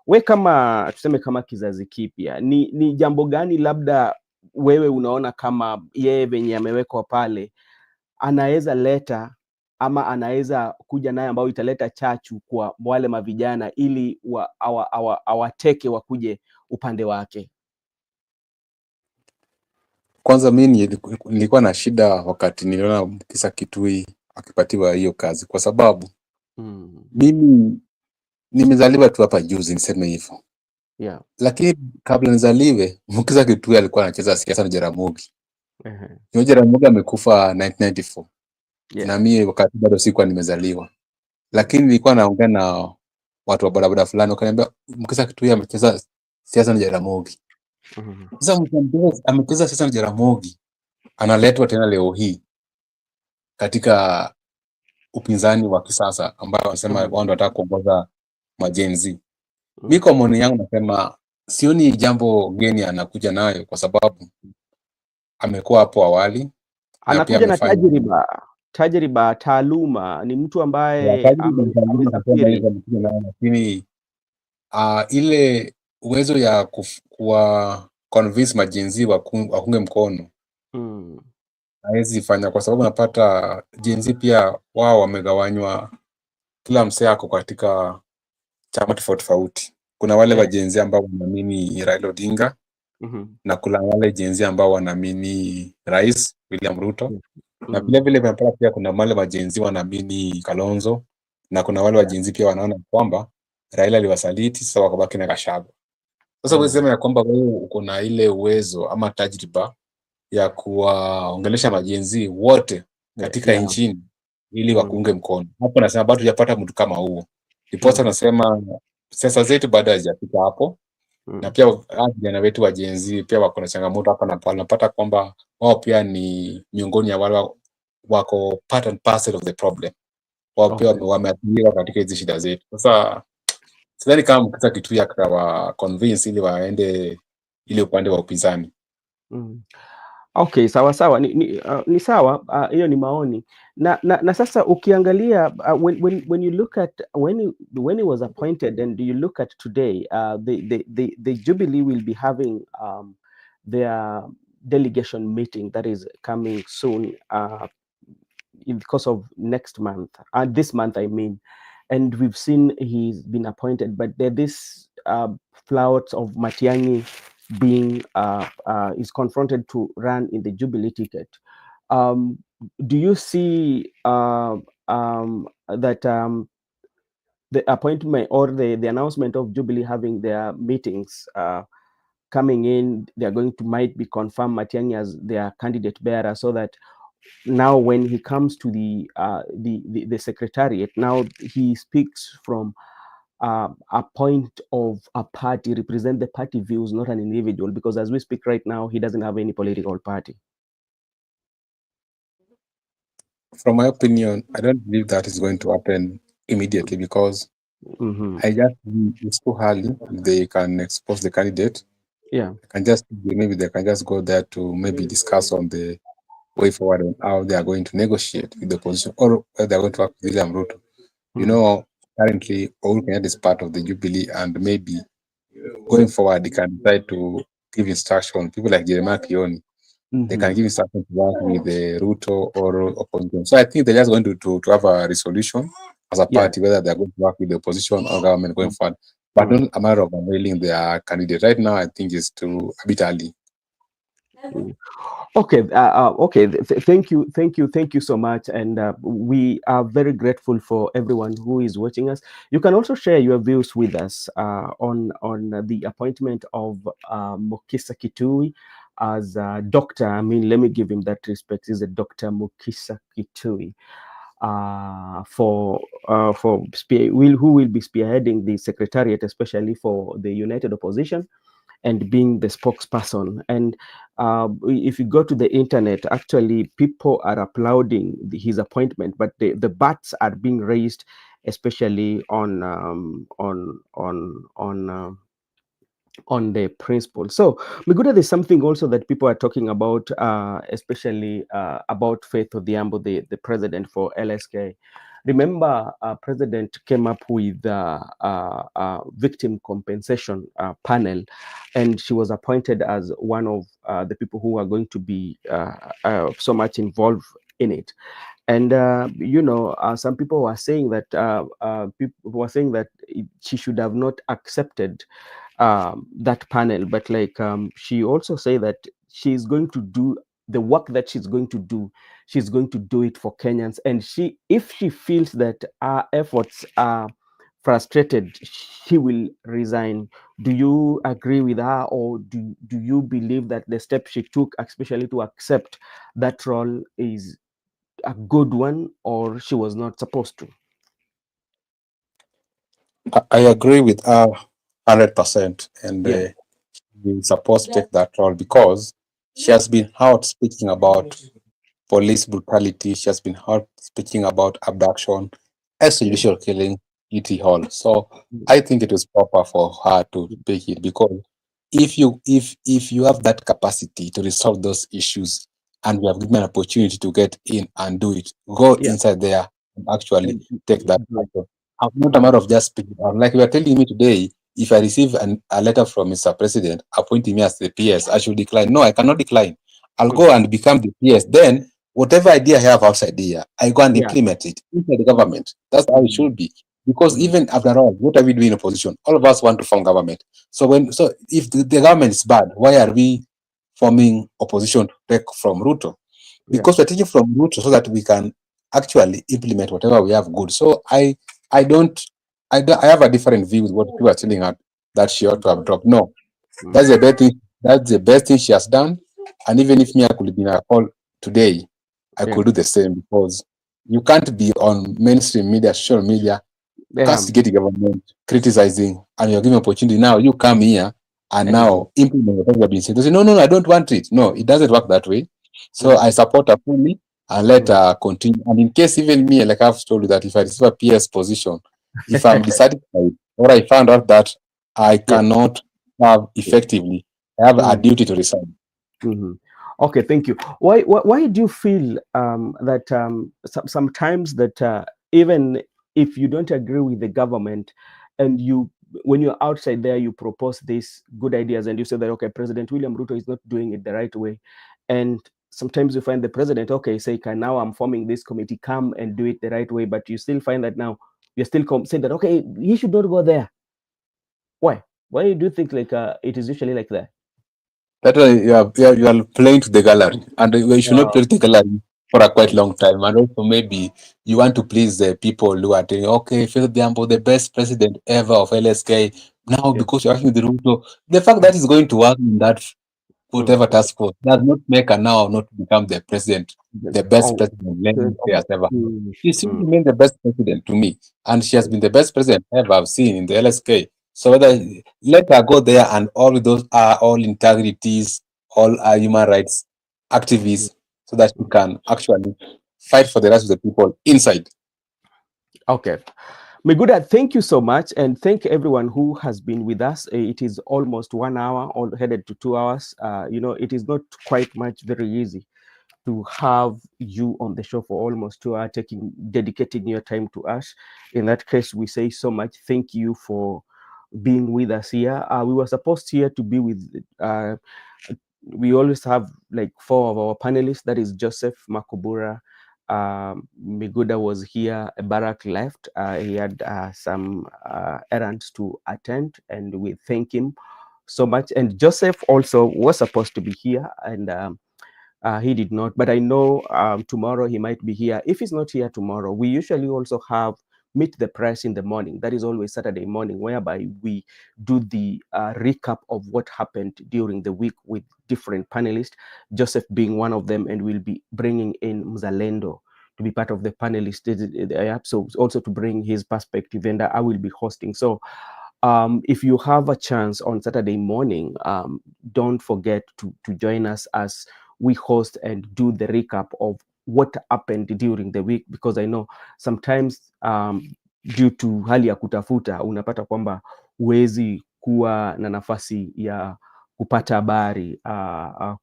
We kama tuseme kama kizazi kipya, ni jambo gani labda wewe unaona kama yeye venye amewekwa pale anaweza leta ama anaweza kuja naye ambao italeta chachu kwa wale mavijana ili awateke wakuje upande wake? Kwanza mimi nilikuwa na shida wakati niliona Mukhisa Kitui akipatiwa hiyo kazi, kwa sababu mimi nimezaliwa tu hapa juzi, niseme hivyo. Lakini kabla nizaliwe Mukhisa Kitui alikuwa anacheza siasa na Jaramogi. Jaramogi amekufa 1994. Na mimi wakati bado sikuwa nimezaliwa. Lakini nilikuwa naongea na watu wa barabara fulani, wakaniambia Mukhisa Kitui amecheza siasa na Jaramogi. Sasa amecheza siasa na Jaramogi, analetwa tena leo hii katika upinzani wa kisasa ambao wanasema wao ndio wataka kuongoza majenzi. Mimi kwa maoni yangu nasema sioni jambo geni anakuja nayo, kwa sababu amekuwa hapo awali, anakuja na tajriba, taaluma, ni mtu ambaye amesafiri. Lakini ile uwezo ya kuwa convince majenzi wakunge mkono hawezi fanya, kwa sababu napata jenzi pia wao wamegawanywa, kila msee ako katika chama tofauti. Kuna wale wajenzi ambao wanaamini Raila Odinga na kuna wale jenzi ambao wanaamini Rais William Ruto na vile vile pia kuna wale wajenzi wanaamini Kalonzo na kuna wale wajenzi pia wanaona kwamba Raila aliwasaliti, sasa wakabaki na Gachagua. Sasa wewe sema ya kwamba wewe uko na ile uwezo ama tajriba ya kuwaongelesha majenzi wote katika nchini ili wakuunge mkono. Hapo nasema bado hujapata mtu kama huo. Ndiposa nasema siasa zetu bado hazijafika hapo. Na pia vijana wetu wa jenzi pia wako na changamoto hapa na pale. Napata kwamba wao pia ni miongoni ya wale wako part and parcel of the problem. Wao pia wameathiriwa katika hizi shida zetu. Sasa sidhani kama Mukhisa Kitui akawa convince ili waende ile upande wa upinzani. Okay, sawa sawa, ni sawa, hiyo ni maoni na sasa ukiangalia when you look at when he was appointed and you look at today, the Jubilee will be having their delegation meeting that is coming soon, in the course of next month, this month I mean, and we've seen he's been appointed, but there this flout of Matiang'i being is confronted to run in the Jubilee ticket. Do you see that the appointment or the announcement of Jubilee having their meetings coming in, they're going to might be confirm Matiang'i as their candidate bearer, so that now when he comes to the secretariat, now he speaks from a point of a party, represent the party views, not an individual, because as we speak right now, he doesn't have any political party. From my opinion, I don't believe that is going to happen immediately, because I just believe it's too early. They can expose the candidate. Yeah. Maybe they can just go there to maybe discuss on the way forward and how they are going to negotiate with the opposition, or whether they are going to work with William Ruto. You know, currently, Uhuru Kenyatta is part of the Jubilee, and maybe going forward, they can try to give instruction. People like Jeremiah Kioni, they can give instruction to work with the Ruto or opposition. So I think they're just going to have a resolution as a party, whether they're going to work with the opposition or government going forward. But not a matter of unveiling their candidate. Right now, I think it's too a bit early. Okay, okay. Thank you so much, and we are very grateful for everyone who is watching us. You can also share your views with us on the appointment of Mukhisa Kitui as a doctor. I mean, let me give him that respect. He's a Dr. Mukhisa Kitui, who will be spearheading the secretariat, especially for the United Opposition, and being the spokesperson. And if you go to the internet, actually people are applauding his appointment, but the bats are being raised, especially on the principle. So Miguda, there's something also that people are talking about, especially about Faith Odhiambo, the president for LSK. Remember, President came up with victim compensation panel, and she was appointed as one of the people who are going to be so much involved in it. And some people were saying that she should have not accepted that panel, but she also said that she's going to do the work that she's going to do. She's going to do it for Kenyans, and if she feels that our efforts are frustrated, she will resign. Do you agree with her, or do you believe that the step she took, especially to accept that role, is a good one, or she was not supposed to? I agree with her 100%, and we're supposed to take that role, because she has been out speaking about police brutality. She has been out speaking about abduction, extrajudicial killing, ET Hall. So I think it is proper for her to take it, because if you have that capacity to resolve those issues, and we have given an opportunity to get in and do it, go inside there and actually take that title. I'm not a matter of just speaking. Like you are telling me today, if I receive a letter from Mr. President appointing me as the PS, I should decline. No, I cannot decline. I'll go and become the PS. Then whatever idea I have outside here, I go and implement it inside the government. That's how it should be. Because even after all, what are we doing in opposition? All of us want to form government. So if the government is bad, why are we forming opposition to take from Ruto? Because we're taking from Ruto so that we can actually implement whatever we have good. So I have a different view with what people are telling her, that she ought to have dropped. No, that's the best thing. That's the best thing she has done. And even if me, I could be in a call today, I could do the same, because you can't be on mainstream media, social media, castigating government, criticizing, and you're giving opportunity. Now you come here and now implement whatever you've been saying. They say, no, I don't want it. No, it doesn't work that way. So I support her fully and let her continue. And in case even me, like I've told you, that if I receive a PS position, if I'm dissatisfied or I found out that I cannot have effectively, I have a duty to resign. Okay, thank you. Why do you feel that sometimes that even if you don't agree with the government, and you, when you're outside there, you propose these good ideas and you say that, okay, President William Ruto is not doing it the right way, and sometimes you find the president, okay, say, okay, now I'm forming this committee, come and do it the right way, but you still find that now you're still saying that, okay, he should not go there. Why? Why do you think like it is usually like that? That way you are playing to the gallery, and you should not Wow. play to the gallery for a quite long time. And also maybe you want to please the people who are telling, okay, Phil Diambo, the best president ever of LSK. Now, Yeah. because you're asking the Ruto, the fact that is going to work in that Mm. whatever task force does not make her now not become the president, the best Oh, president good. LSK has ever had. Mm, She still mm, remains the best president to me, and she has been the best president ever I've seen in the LSK. So whether let her go there, and all those are all integrities, all are human rights mm, activists, so that she mm. can actually fight for the rest of the people inside. Okay. Meguda, thank you so much. And thank everyone who has been with us. It is almost 1 hour, all headed to 2 hours. It is not quite much very easy to have you on the show for almost 2 hours, dedicating your time to us. In that case, we say so much. Thank you for being with us here. We were supposed here to be with we always have like four of our panelists. That is Joseph Makubura. Miguda was here. Barack left. He had some errands to attend, and we thank him so much. And Joseph also was supposed to be here, and he did not. But I know tomorrow he might be here. If he's not here tomorrow, we usually also have Meet the Press in the morning. That is always Saturday morning, whereby we do the recap of what happened during the week with different panelists, Joseph being one of them, and we'll be bringing in Mzalendo to be part of the panelists. So also to bring his perspective, and I will be hosting. So if you have a chance on Saturday morning, don't forget to join us as we host and do the recap of what happened during the week, because I know sometimes due to hali ya kutafuta unapata kwamba huwezi kuwa na nafasi ya kupata habari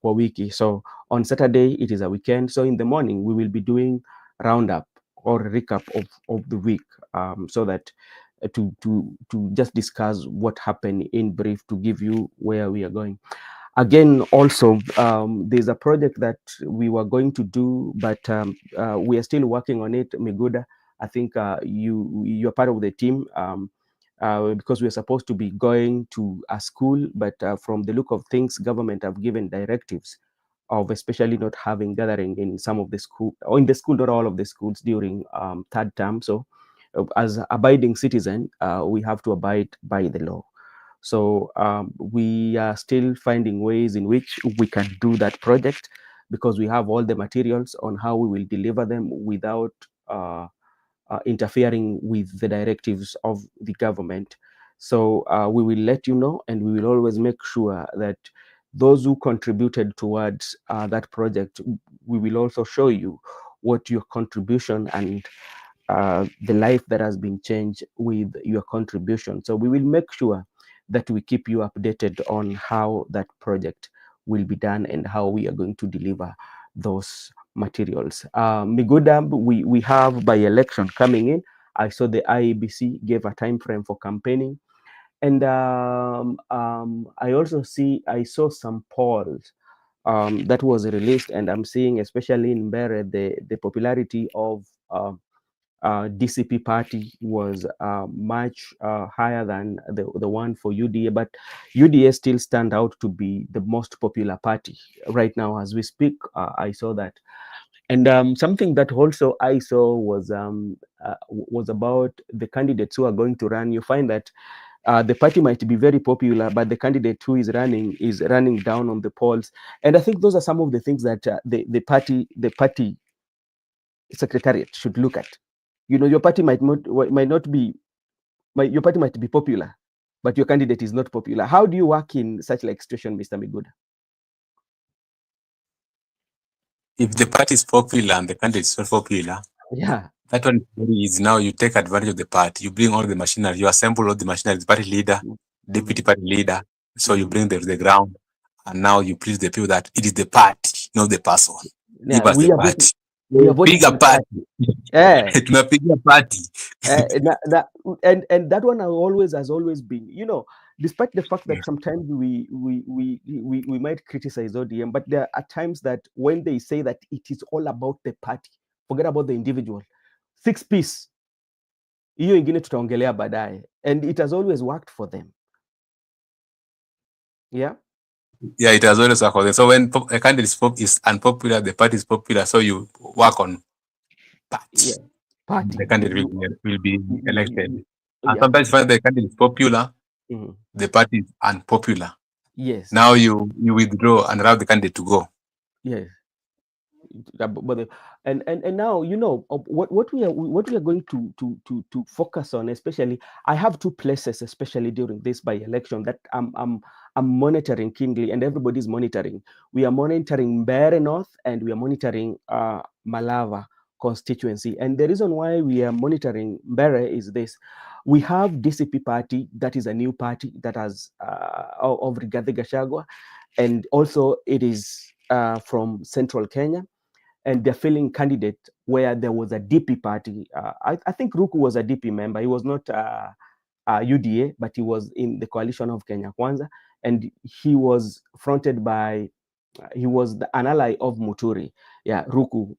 kwa wiki. So on Saturday it is a weekend, so in the morning we will be doing roundup or recap of the week, so that to just discuss what happened in brief, to give you where we are going. Again, also, there's a project that we were going to do, but we are still working on it. Miguda, I think you're part of the team, because we're supposed to be going to a school, but from the look of things, government have given directives of especially not having gathering in some of the school, or in the school, not all of the schools during third term. So as abiding citizen, we have to abide by the law. So we are still finding ways in which we can do that project, because we have all the materials on how we will deliver them without interfering with the directives of the government. So we will let you know, and we will always make sure that those who contributed towards that project, we will also show you what your contribution and the life that has been changed with your contribution. So we will make sure that we keep you updated on how that project will be done and how we are going to deliver those materials. Miguda, we have by-election coming in. I saw the IEBC gave a time frame for campaigning. And I saw some polls that was released, and I'm seeing, especially in Mbere, the popularity of DCP party was much higher than the one for UDA, but UDA still stand out to be the most popular party right now as we speak. I saw that. And something that also I saw was about the candidates who are going to run. You find that the party might be very popular, but the candidate who is running down on the polls. And I think those are some of the things that the party secretariat should look at. Your party might not be, your party might be popular, but your candidate is not popular. How do you work in such like situation, Mr. Miguda? If the party is popular and the candidate is not popular, Yeah. that one is very easy. Now you take advantage of the party. You bring all the machinery. You assemble all the machinery. The party leader, deputy party leader. So you bring them to the ground, and now you please the people that it is the party not the person. Yeah, Give us the party. we are voting Bigger for the party. party. Tunapiga party. And that one has always been, despite the fact that sometimes we might criticize ODM, but there are times that when they say that it is all about the party, forget about the individual. 6 piece, hiyo ingine tutaongelea baadaye, and it has always worked for them. Yeah, it has always worked for them. So when a candidate is unpopular, the party is popular, so you work on party. yeah. Party. The candidate will be elected. And Yeah. sometimes when the candidate is popular, the party is unpopular. Yes. Now you withdraw and allow the candidate to go. Yes. And now what we are going to focus on, especially I have 2 places, especially during this by-election, that I'm monitoring keenly, and everybody's monitoring. We are monitoring Mbeere North, and we are monitoring Malava constituency. And the reason why we are monitoring Mbeere is this: we have DCP party, that is a new party that has of Rigathi Gachagua, and also it is from Central Kenya. And they're filling candidate where there was a DP party. I think Ruku was a DP member. He was not UDA, but he was in the coalition of Kenya Kwanza. And he was fronted by, he was an ally of Muturi. Yeah, Ruku,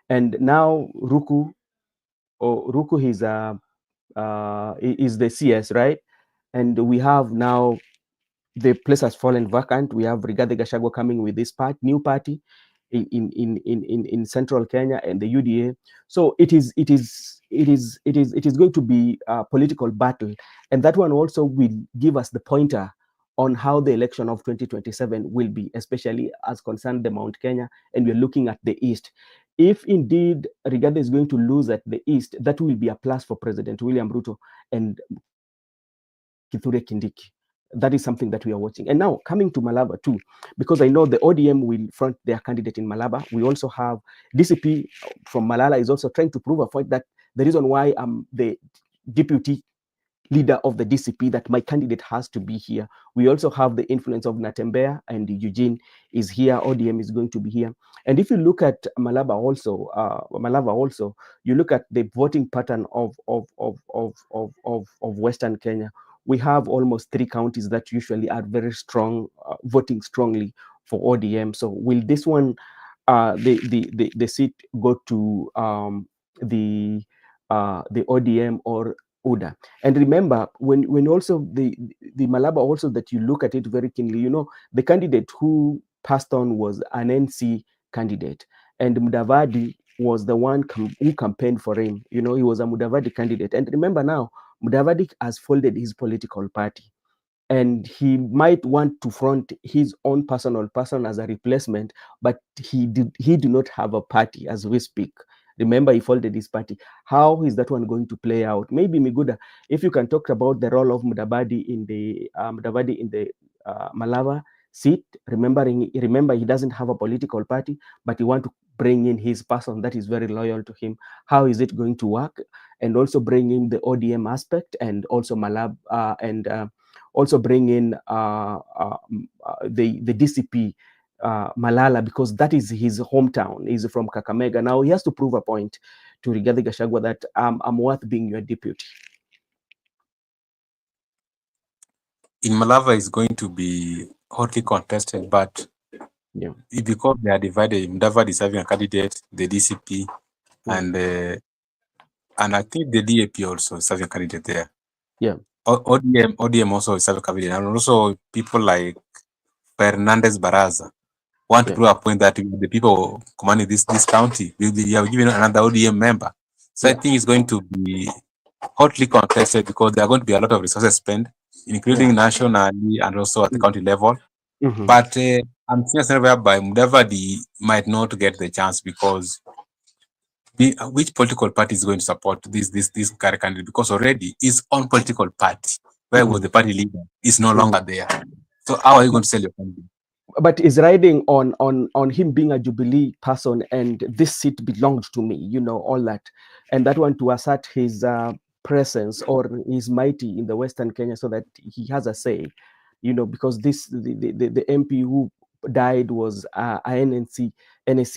And now Ruku is the CS, right? And we have now, the place has fallen vacant. We have Rigathi Gachagua coming with this new party in Central Kenya and the UDA. So it is going to be a political battle, and that one also will give us the pointer on how the election of 2027 will be, especially as concerned the Mount Kenya, and we're looking at the East. If indeed Rigathi is going to lose at the East, that will be a plus for President William Ruto and Kithure Kindiki. That is something that we are watching. And now coming to Malaba too, because I know the ODM will front their candidate in Malaba. We also have DCP from Malala is also trying to prove a point that the reason why I'm the deputy leader of the DCP, that my candidate has to be here. We also have the influence of Natembeya, and Eugene is here. ODM is going to be here. And if you look at Malaba also, you look at the voting pattern of Western Kenya. We have almost 3 counties that usually are very strong, voting strongly for ODM. So will this one, the seat go to the ODM or UDA? And remember, when also the Malaba also, that you look at it very keenly, the candidate who passed on was an NC candidate, and Mudavadi was the one who campaigned for him. He was a Mudavadi candidate. And remember now, Mudavadi has folded his political party, and he might want to front his own personal person as a replacement, but he do not have a party as we speak. Remember, he folded his party. How is that one going to play out? Maybe Miguda, if you can talk about the role of Mudavadi in the Malava seat. Remember, he doesn't have a political party, but he want to bring in his person that is very loyal to him. How is it going to work? And also bring in the ODM aspect, and also also bring in the DCP Malala, because that is his hometown. He's from Kakamega. Now he has to prove a point to Rigathi Gachagua that I'm worth being your deputy. In Malava is going to be hotly contested, but because they are divided, Mudavadi is having a candidate, the DCP, and I think the DAP also is having a candidate there. Yeah. ODM also is having a candidate, and also people like Fernandez Baraza want to prove a point that the people commanding this county will be given another ODM member. So I think it's going to be hotly contested, because there are going to be a lot of resources spent, including nationally and also at the county level. But I'm seeing a scenario whereby Mudavadi might not get the chance, because which political party is going to support this current candidate? Because already his own political party, where was the party leader, is no longer there. So how are you going to sell your candidate? But is riding on him being a Jubilee person, and this seat belonged to me, all that, and that one to assert his presence or his mighty in the Western Kenya, so that he has a say, because the MP who died was a NSC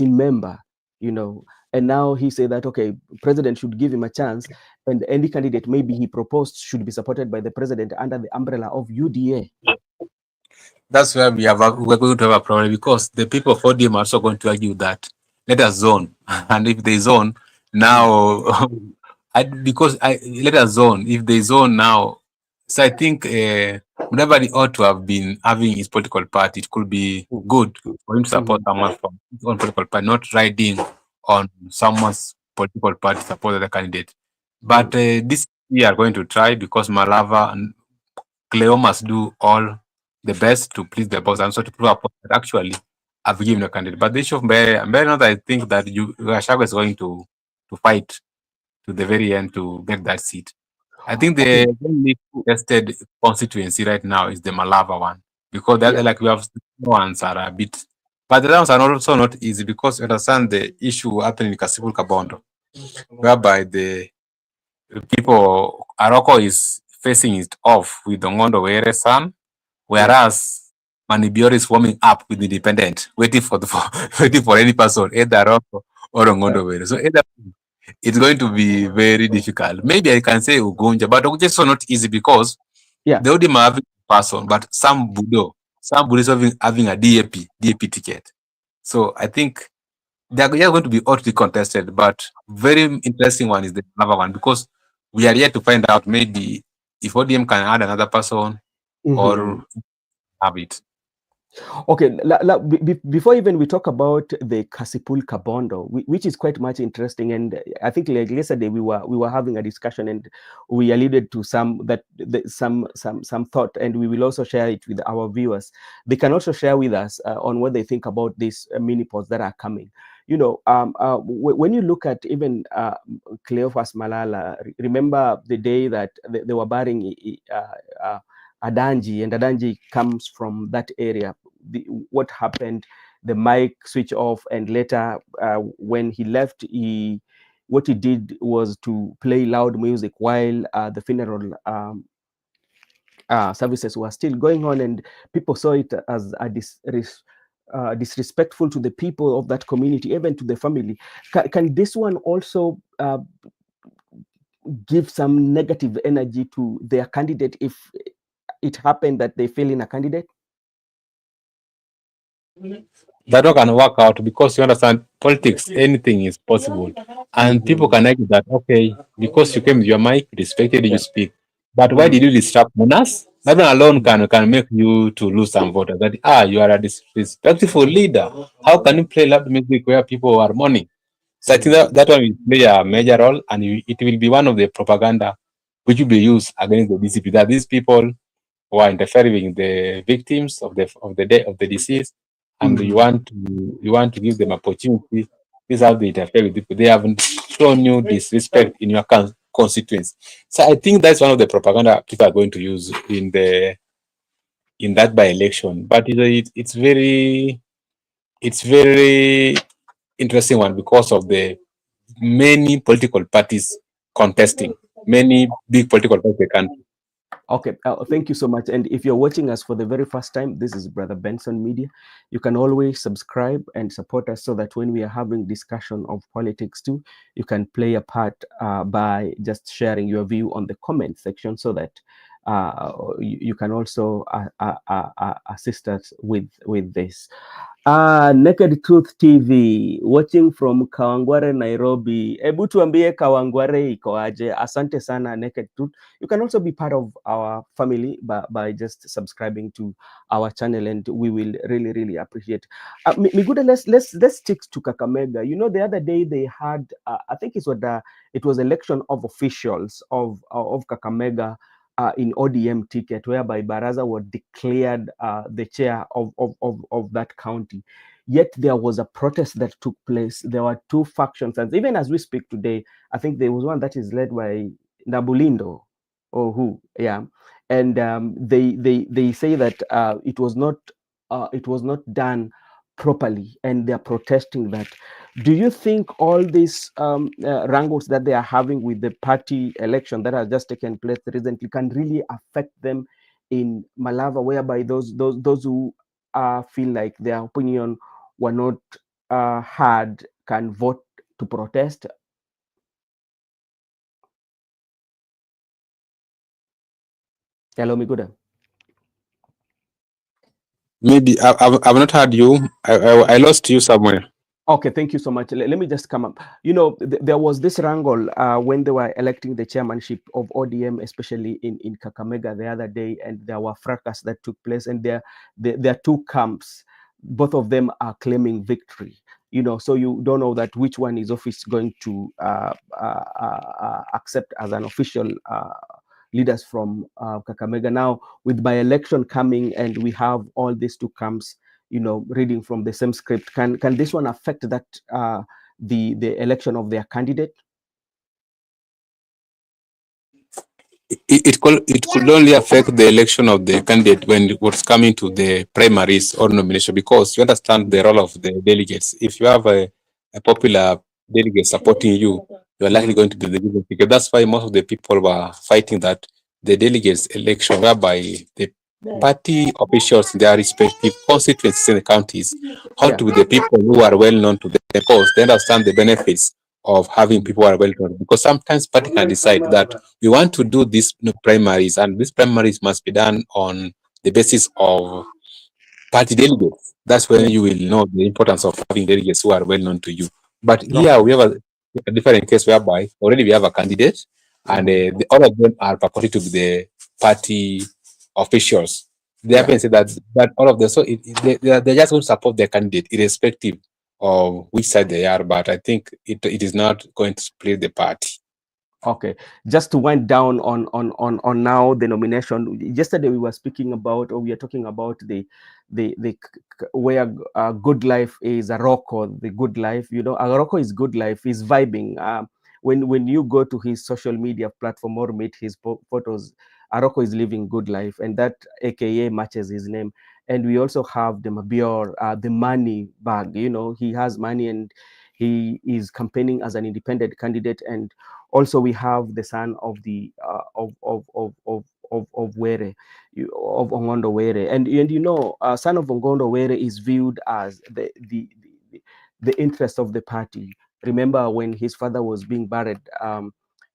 member, you know, and now he said that, okay, president should give him a chance, and any candidate maybe he proposed should be supported by the president under the umbrella of UDA. That's where we're going to have a problem, because the people of ODM are also going to argue that let us zone, and if they zone now, let us zone. If they zone now, so I think nobody ought to have been having his political party. It could be good for him to support someone from his own political party, not riding on someone's political party to support the candidate. But this we are going to try, because Malava and Cleo must do all the best to please the boss, and so to prove that actually I've given a candidate. But the issue of Mbere, I think that Gachagua is going to fight to the very end to get that seat. I think the only tested constituency right now is the Malava one, because that, like we have ones are a bit, but the ones are also not easy, because you understand the issue happening in Kasipul Kabondo, whereby the people Aroko is facing it off with the Ngondo Were son, whereas Manibiori is warming up with independent, waiting for waiting for any person, either Aroko or Ngondo Were. So either it's going to be very difficult. Maybe I can say Ugunja, but Ugunja is not easy, because the Odima having a person, but some Budo is having a DAP ticket. So I think they are going to be hotly contested, but very interesting one is the another one, because we are yet to find out maybe if ODM can add another person or have it. Okay, before even we talk about the Kasipul Kabondo, which is quite much interesting, and I think like yesterday we were having a discussion, and we alluded to some thought, and we will also share it with our viewers. They can also share with us on what they think about these mini pods that are coming. You know, when you look at even Cleophas Malala, remember the day that they were burying Adanji, and Adanji comes from that area. What happened? The mic switch off, and later when he left, what he did was to play loud music while the funeral services were still going on, and people saw it as a disrespectful to the people of that community, even to the family. Can this one also give some negative energy to their candidate if it happened that they fail in a candidate? That not can work out, because you understand politics, anything is possible, and people can argue that, okay, because you came with your mic, respected you speak, but why did you disrupt us? That alone can make you to lose some voters. That you are a disrespectful leader. How can you play loud music where people are mourning? So I think that one will play a major role, and it will be one of the propaganda which will be used against the DCP, that these people who are interfering with the victims of the disease, and you want to give them opportunity. This is how they interfere with people. They haven't shown you disrespect in your constituency. So I think that's one of the propaganda people are going to use in that by-election. But it's very interesting one, because of the many political parties contesting, many big political parties in the country. Okay, thank you so much. And if you're watching us for the very first time, this is Brother Benson Media. You can always subscribe and support us, so that when we are having discussion of politics too, you can play a part by just sharing your view on the comment section, so that you can also assist us with this. Naked Truth TV, watching from Kawangware, Nairobi. Ebu tuambie Kawangware iko aje. Asante sana Naked Truth. You can also be part of our family by just subscribing to our channel, and we will really appreciate. Miguda, let's stick to Kakamega. You know, the other day they had, I think it was election of officials of Kakamega. In ODM ticket, whereby Baraza was declared the chair of that county. Yet there was a protest that took place. There were two factions, and even as we speak today, I think there was one that is led by Nabulindo, or who, and they say that it was not done properly, and they're protesting that. Do you think all these wrangles that they are having with the party election that has just taken place recently can really affect them in Malava, whereby those who feel like their opinion were not heard can vote to protest? Hello, Miguda. Maybe I've not heard you. I lost you somewhere. Okay, thank you so much. Let me just come up. You know, there was this wrangle when they were electing the chairmanship of ODM, especially in Kakamega the other day, and there were fracas that took place, and there are two camps. Both of them are claiming victory. You know, so you don't know that which one is office going to accept as an official leaders from Kakamega. Now, with by-election coming, and we have all these two camps, you know, reading from the same script, can this one affect that the election of their candidate? It could only affect the election of the candidate when it was coming to the primaries or nomination, because you understand the role of the delegates. If you have a popular delegate supporting you, you are likely going to be the given ticket. That's why most of the people were fighting that the delegates election, whereby the party officials in their respective constituencies in the counties ought to be the people who are well known to them, because they understand the benefits of having people who are well known. Because sometimes party can decide that we want to do these primaries, and these primaries must be done on the basis of party delegates. That's when you will know the importance of having delegates who are well known to you. But here we have a different case whereby already we have a candidate, and all of them are purported to be the party officials. They haven't said that all of them, so they're just going to support their candidate irrespective of which side they are. But I think it is not going to split the party. Okay, just to wind down on now the nomination. Yesterday we were speaking about, or we are talking about the where Good Life is Aroko, the Good Life. You know, Aroko is Good Life. He's vibing. When you go to his social media platform or meet his photos, Aroko is living good life, and that AKA matches his name. And we also have the Mabior, the money bag. You know, he has money, and he is campaigning as an independent candidate. And also we have the son of the of Were, of Ongondo Were, and you know, son of Ongondo Were is viewed as the interest of the party. Remember when his father was being buried,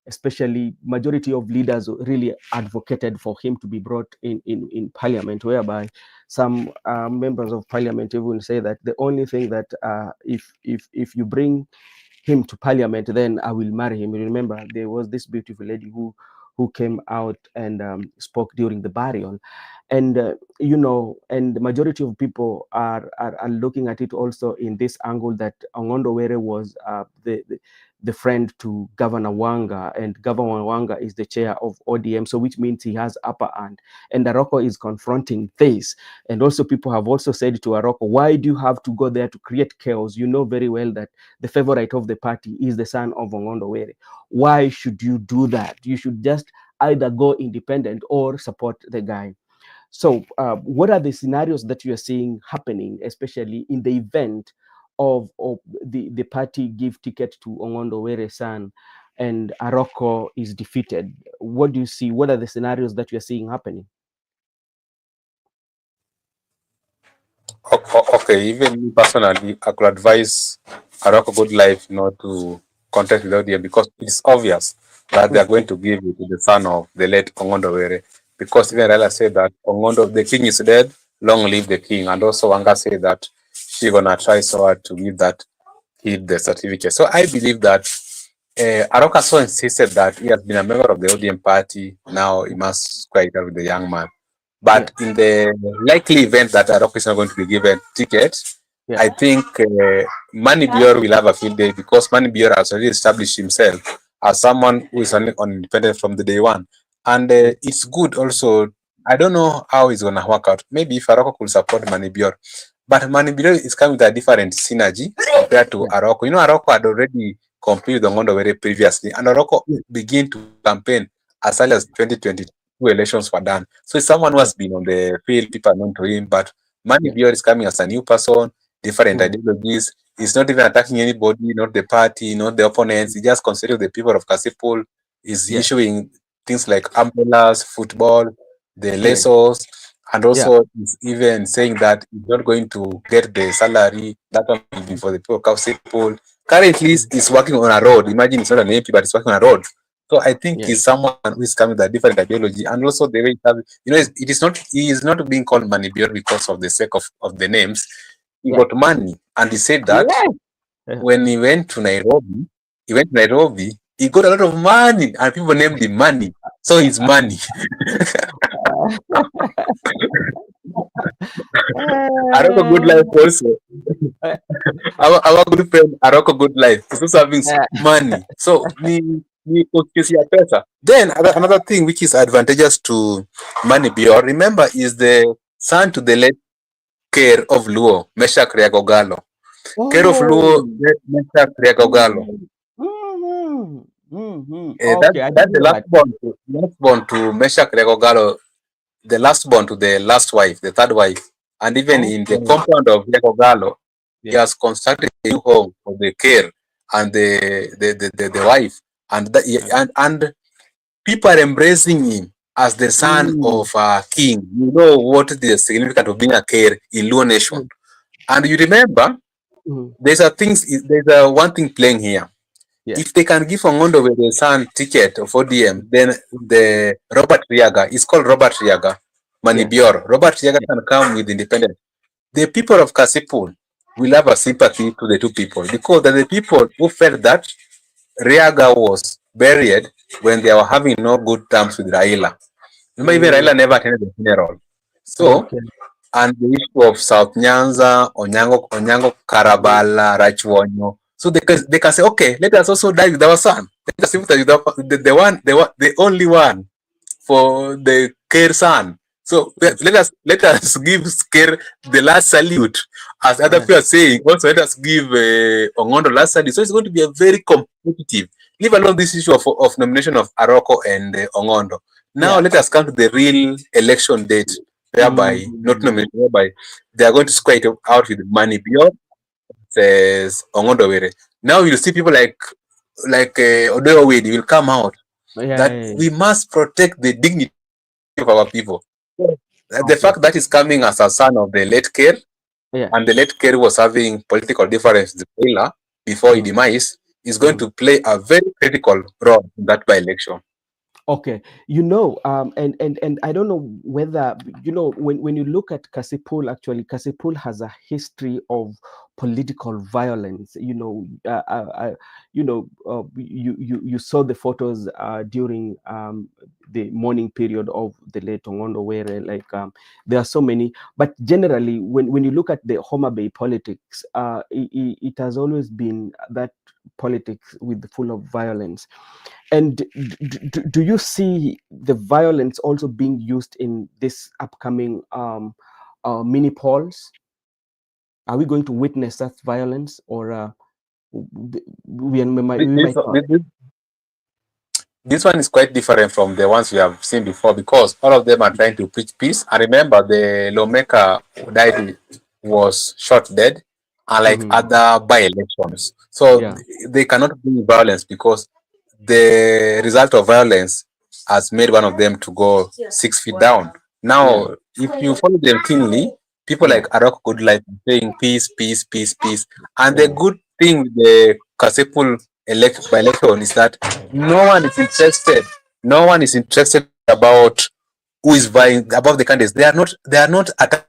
especially majority of leaders really advocated for him to be brought in parliament, whereby some members of parliament even say that the only thing that if you bring him to parliament, then I will marry him. Remember, there was this beautiful lady who came out and spoke during the burial, and you know, and the majority of people are looking at it also in this angle that Ongondo Were was the friend to Governor Wanga, and Governor Wanga is the chair of ODM, so which means he has upper hand. And Aroko is confronting this. And also people have also said to Aroko, why do you have to go there to create chaos? You know very well that the favorite of the party is the son of Ongondo Were. Why should you do that? You should just either go independent or support the guy. So what are the scenarios that you are seeing happening, especially in the event of the party give ticket to Ongondo Were's son and Aroko is defeated? What do you see? What are the scenarios that you are seeing happening? Okay, even me personally, I could advise Aroko Good Life not to contest with ODM, because it's obvious that they are going to give it to the son of the late Ongondo Were. Because even Raila said that Ongondo, the king is dead, long live the king. And also Wanga said that she's gonna try so hard to give that kid the certificate. So I believe that Aroko so insisted that he has been a member of the ODM party. Now he must square it out with the young man. But in the likely event that Aroko is not going to be given ticket, I think Manny Bior will have a field day, because Manny Bior has already established himself as someone who is on independent from the day one. And it's good also. I don't know how it's going to work out. Maybe if Aroko could support Manny Bior. But Manny Bior is coming with a different synergy compared to Aroko. You know, Aroko had already competed with Ongondo Were previously, and Aroko began to campaign as early as 2022 elections were done. So it's someone who has been on the field, people are known to him, but Manny Bior is coming as a new person, different ideologies. He's not even attacking anybody, not the party, not the opponents. He just considers the people of Kasipul. He's issuing things like umbrellas, football, the lassos, and also is even saying that he's not going to get the salary that one will be for the people. Currently, he's working on a road. Imagine it's not an MP, but he's working on a road. So I think he's someone who is coming with a different ideology, and also the way he have, it is not, he is not being called Manibior because of the sake of the names. He got money, and he said that when he went to Nairobi, he got a lot of money, and people named him Money. So he's Money. Aroko Good Life also. Our good friend Aroko Good Life is also having money. So then another thing which is advantageous to Money Bior, remember, is the son to the late care of Luo, Meshach Riagogalo. Care of Luo, Meshach Riagogalo. That's the last born to Meshach Riagogalo, the last born to the last wife, the third wife. And even in the compound of Riagogalo, he has constructed a new home for the care and the wife, and people are embracing him as the son of a king. You know what the significance of being a care in Luo Nation. And you remember, there's a one thing playing here. If they can give Ongondo with the son ticket of ODM, then the Robert Riaga, it's called Robert Riaga, Manibior. Robert Riaga can come with independence. The people of Kasipul will have a sympathy to the two people, because they're the people who felt that Riaga was buried when they were having no good terms with Raila. Remember, even Raila never attended the funeral. So, and the issue of South Nyanza, Onyango, Karabala, Rachwonyo. So they can say, okay, let us also die with our son. Let us sympathize with the only one for the care son. So let us give care the last salute, as other people are saying. Also, let us give Ongondo last salute. So it's going to be a very competitive. Leave alone this issue of nomination of Aroko and Ongondo. Now let us come to the real election date, whereby not nomination, whereby they are going to square it out with money beyond says Ongondo Were. Now you'll see people like Odoyo Wade will come out that we must protect the dignity of our people. The fact that is coming as a son of the late Care, and the late Care was having political difference with Taylor before he demise, is going to play a very critical role in that by-election. Okay, and I don't know whether when you look at Kasipul, actually Kasipul has a history of political violence. You saw the photos during the mourning period of the late Ongondo Were. There are so many, but generally, when you look at the Homa Bay politics, it has always been that politics with full of violence. And do you see the violence also being used in this upcoming mini polls? Are we going to witness that violence, or we might not? This one is quite different from the ones we have seen before, because all of them are trying to preach peace. And remember, the lawmaker who died was shot dead, unlike other by-elections. So they cannot bring violence, because the result of violence has made one of them to go 6 feet down. Now, if you follow them keenly, people like Arok Good Life saying peace, peace, peace, peace. And the good thing with the Kasipul by-election is that no one is interested about who is vying, about the candidates. They are not attacking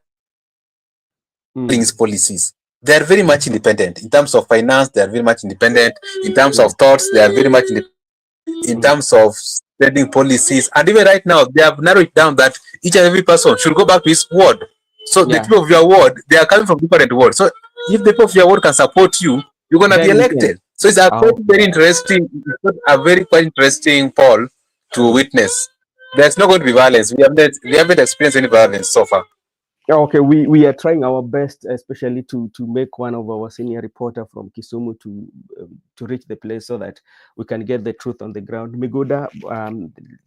his policies. They are very much independent in terms of finance. They are very much independent in terms of thoughts. They are very much independent in terms of spending policies. And even right now, they have narrowed it down that each and every person should go back to his ward. So the people of your ward, they are coming from different wards. So if the people of your ward can support you, you're going to be elected. So it's a very interesting, quite interesting poll to witness. There's not going to be violence. We haven't experienced any violence so far. Okay, we are trying our best, especially to make one of our senior reporter from Kisumu to reach the place so that we can get the truth on the ground. Migoda,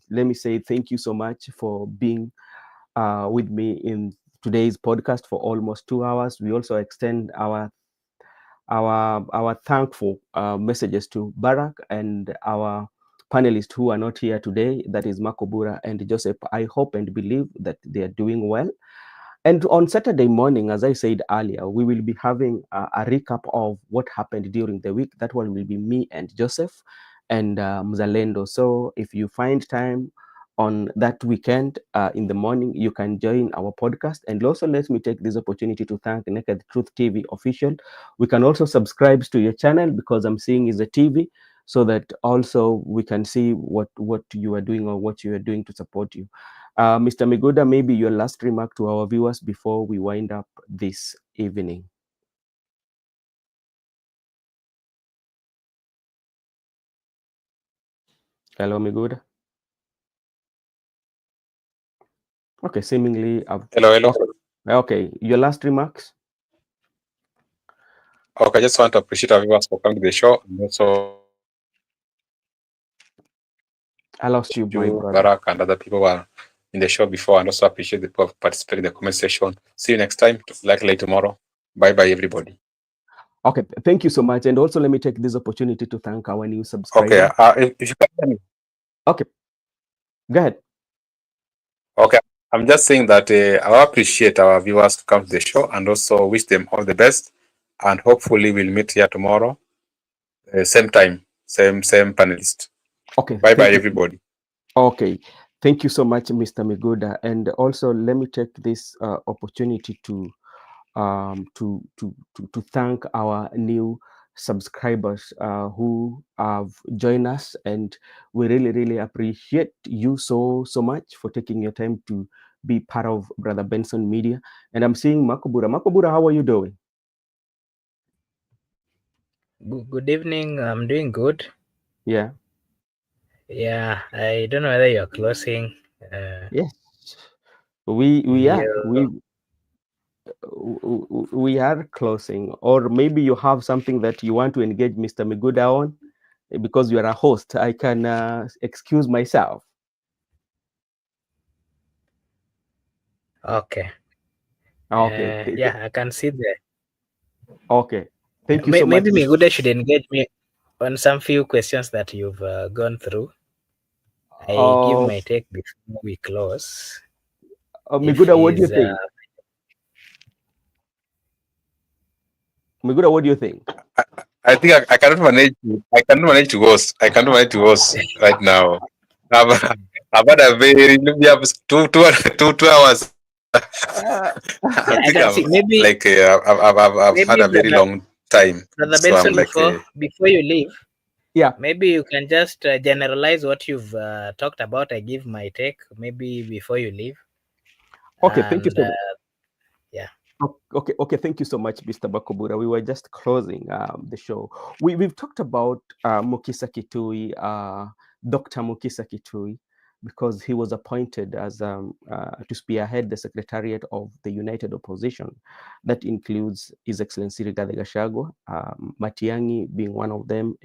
let me say thank you so much for being with me in today's podcast for almost 2 hours. We also extend our thankful messages to Barack and our panelists who are not here today, that is Makobura and Joseph. I hope and believe that they are doing well. And on Saturday morning, as I said earlier, we will be having a recap of what happened during the week. That one will be me and Joseph and Mzalendo. So if you find time on that weekend in the morning, you can join our podcast. And also let me take this opportunity to thank Naked Truth TV official. We can also subscribe to your channel because I'm seeing is a TV, so that also we can see what you are doing or what you are doing to support you. Mr. Miguda, maybe your last remark to our viewers before we wind up this evening. Hello, Miguda. Okay, seemingly I've... Hello. Okay, your last remarks? Okay, I just want to appreciate our viewers for coming to the show, and also I lost you, my brother. Barak and other people who are in the show before, and also appreciate the people who participate in the comment section. See you next time, likely tomorrow. Bye, everybody. Okay, thank you so much. And also let me take this opportunity to thank our new subscriber. Okay, if you can hear me. Okay, go ahead. Okay, I'm just saying that I appreciate our viewers to come to the show and also wish them all the best. And hopefully we'll meet here tomorrow, same time, same panelist. Okay. Bye, everybody. Okay. Thank you so much, Mr. Miguda. And also let me take this opportunity to thank our new subscribers who have joined us, and we really appreciate you so much for taking your time to be part of Brother Benson Media. And I'm seeing Makobura. Makobura, how are you doing? Good evening. I'm doing good. Yeah. Yeah, I don't know whether you're closing. Yes, we are. We are closing, or maybe you have something that you want to engage Mr. Miguda on, because you are a host. I can excuse myself. Okay. Okay. Yeah, I can see that. Okay. Thank you so much. Maybe Miguda should engage me on some few questions that you've gone through. I give my take before we close. Miguda, what do you think? Miguda, what do you think? I think I cannot manage. I cannot manage to host. I cannot manage to host right now. I've had a very two hours. I think I've had a very long time. Brother So Benson, I'm like, before you leave, yeah, maybe you can just generalize what you've talked about. I give my take maybe before you leave. Okay, thank you so much. Yeah. Okay. Thank you so much, Mr. Bakobura. We were just closing the show. We've talked about Mukhisa Kitui, Dr. Mukhisa Kitui, because he was appointed as to spearhead the Secretariat of the United Opposition. That includes His Excellency Rigathi Gachagua, Matiang'i being one of them,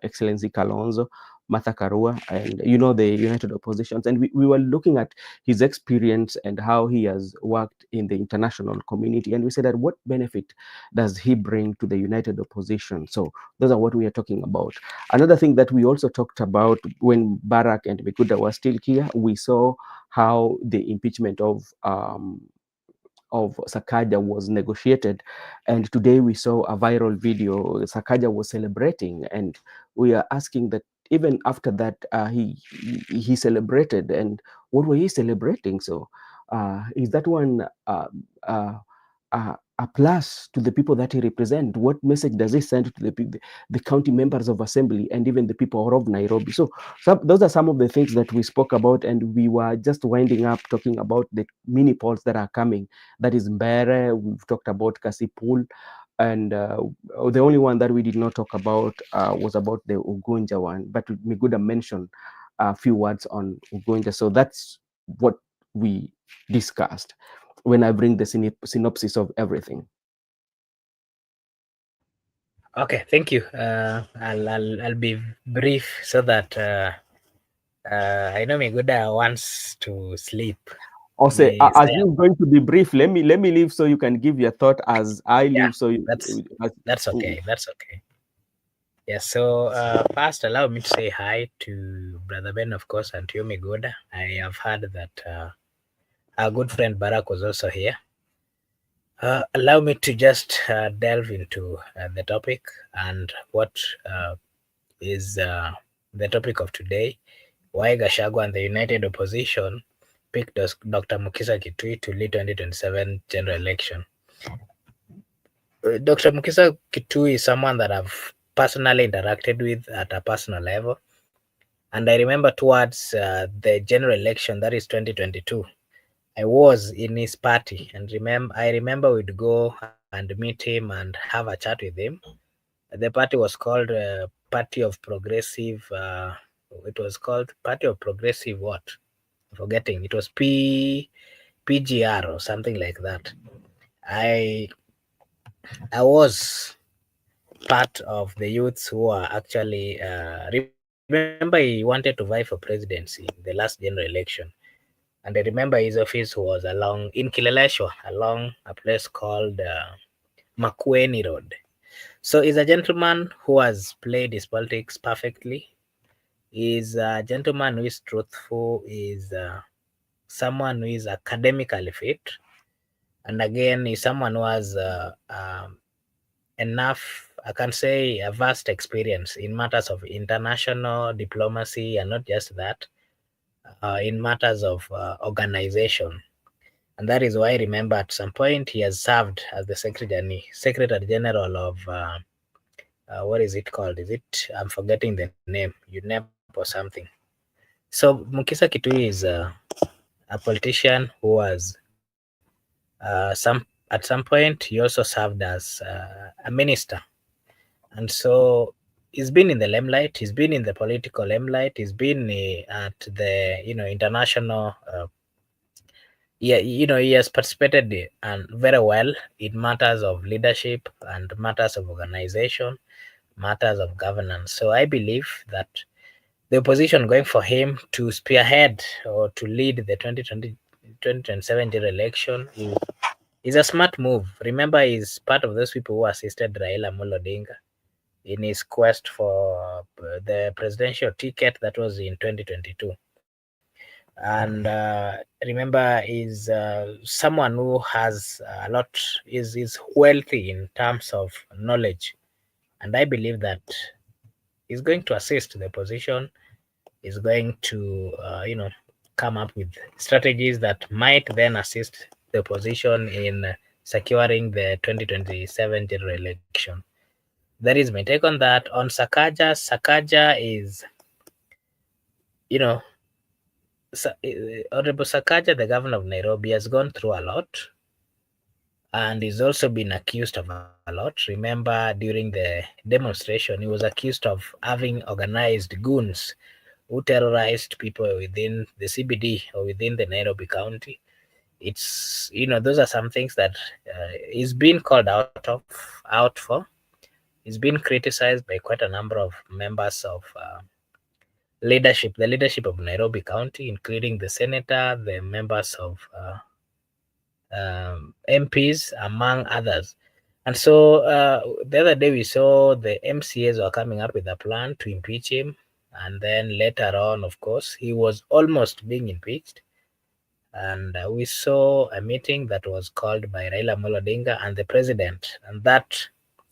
Excellency Kalonzo, Martha Karua, and the United Oppositions. And we were looking at his experience and how he has worked in the international community. And we said that what benefit does he bring to the United Opposition? So those are what we are talking about. Another thing that we also talked about when Barak and Mikuda were still here, we saw how the impeachment of Sakaja was negotiated, and today we saw a viral video. Sakaja was celebrating, and we are asking that even after that he celebrated, and what were he celebrating? So is that one a plus to the people that he represents? What message does he send to the county members of assembly and even the people of Nairobi? So those are some of the things that we spoke about, and we were just winding up talking about the mini polls that are coming. That is Mbere. We've talked about Kasipul, and the only one that we did not talk about was about the Ugunja one, but Miguda mentioned a few words on Ugunja. So that's what we discussed when I bring the synopsis of everything. Okay, thank you. I'll be brief so that I know Miguda wants to sleep. Also, as you're going to be brief, let me leave so you can give your thought as I leave. So that's okay. That's okay. Yes, so first, allow me to say hi to Brother Ben, of course, and to you, Migoda. I have heard that our good friend Barack was also here. Allow me to just delve into the topic and what is the topic of today. Why Gachagua and the United Opposition picked Dr. Mukhisa Kitui to lead 2027 general election. Dr. Mukhisa Kitui is someone that I've personally interacted with at a personal level. And I remember towards the general election, that is 2022, I was in his party, and I remember we'd go and meet him and have a chat with him. The party was called Party of Progressive. It was called Party of Progressive what? Forgetting. It was PGR or something like that. I was part of the youths who are actually remember he wanted to vie for presidency in the last general election. And I remember his office was along in Kileleshwa, along a place called Makueni Road. So he's a gentleman who has played his politics perfectly. He's a gentleman who is truthful, is someone who is academically fit. And again, he's someone who has enough, I can say, a vast experience in matters of international diplomacy, and not just that, in matters of organization. And that is why I remember at some point he has served as the Secretary General of what is it called? I'm forgetting the name, UNEP or something. So Mukisa Kitui is a politician who was at some point he also served as a minister, and so he's been in the limelight. He's been in the political limelight. He's been at the international. Yeah, he has participated and very well in matters of leadership and matters of organization, matters of governance. So I believe that the opposition going for him to spearhead or to lead the 2027 general election is a smart move. Remember, he's part of those people who assisted Raila Amolo Odinga in his quest for the presidential ticket that was in 2022. And remember, is someone who has a lot, is wealthy in terms of knowledge, and I believe that is going to assist the opposition, is going to come up with strategies that might then assist the opposition in securing the 2027 general election. That is my take on that. On Sakaja is, Honorable Sakaja, the governor of Nairobi, has gone through a lot and he's also been accused of a lot. Remember, during the demonstration, he was accused of having organized goons who terrorized people within the CBD or within the Nairobi County. It's, those are some things that he's been called out for. He's been criticized by quite a number of members of the leadership of Nairobi County, including the senator, the members of MPs, among others. And so the other day we saw the MCAs were coming up with a plan to impeach him. And then later on, of course, he was almost being impeached. And we saw a meeting that was called by Raila Amolo Odinga and the president. And that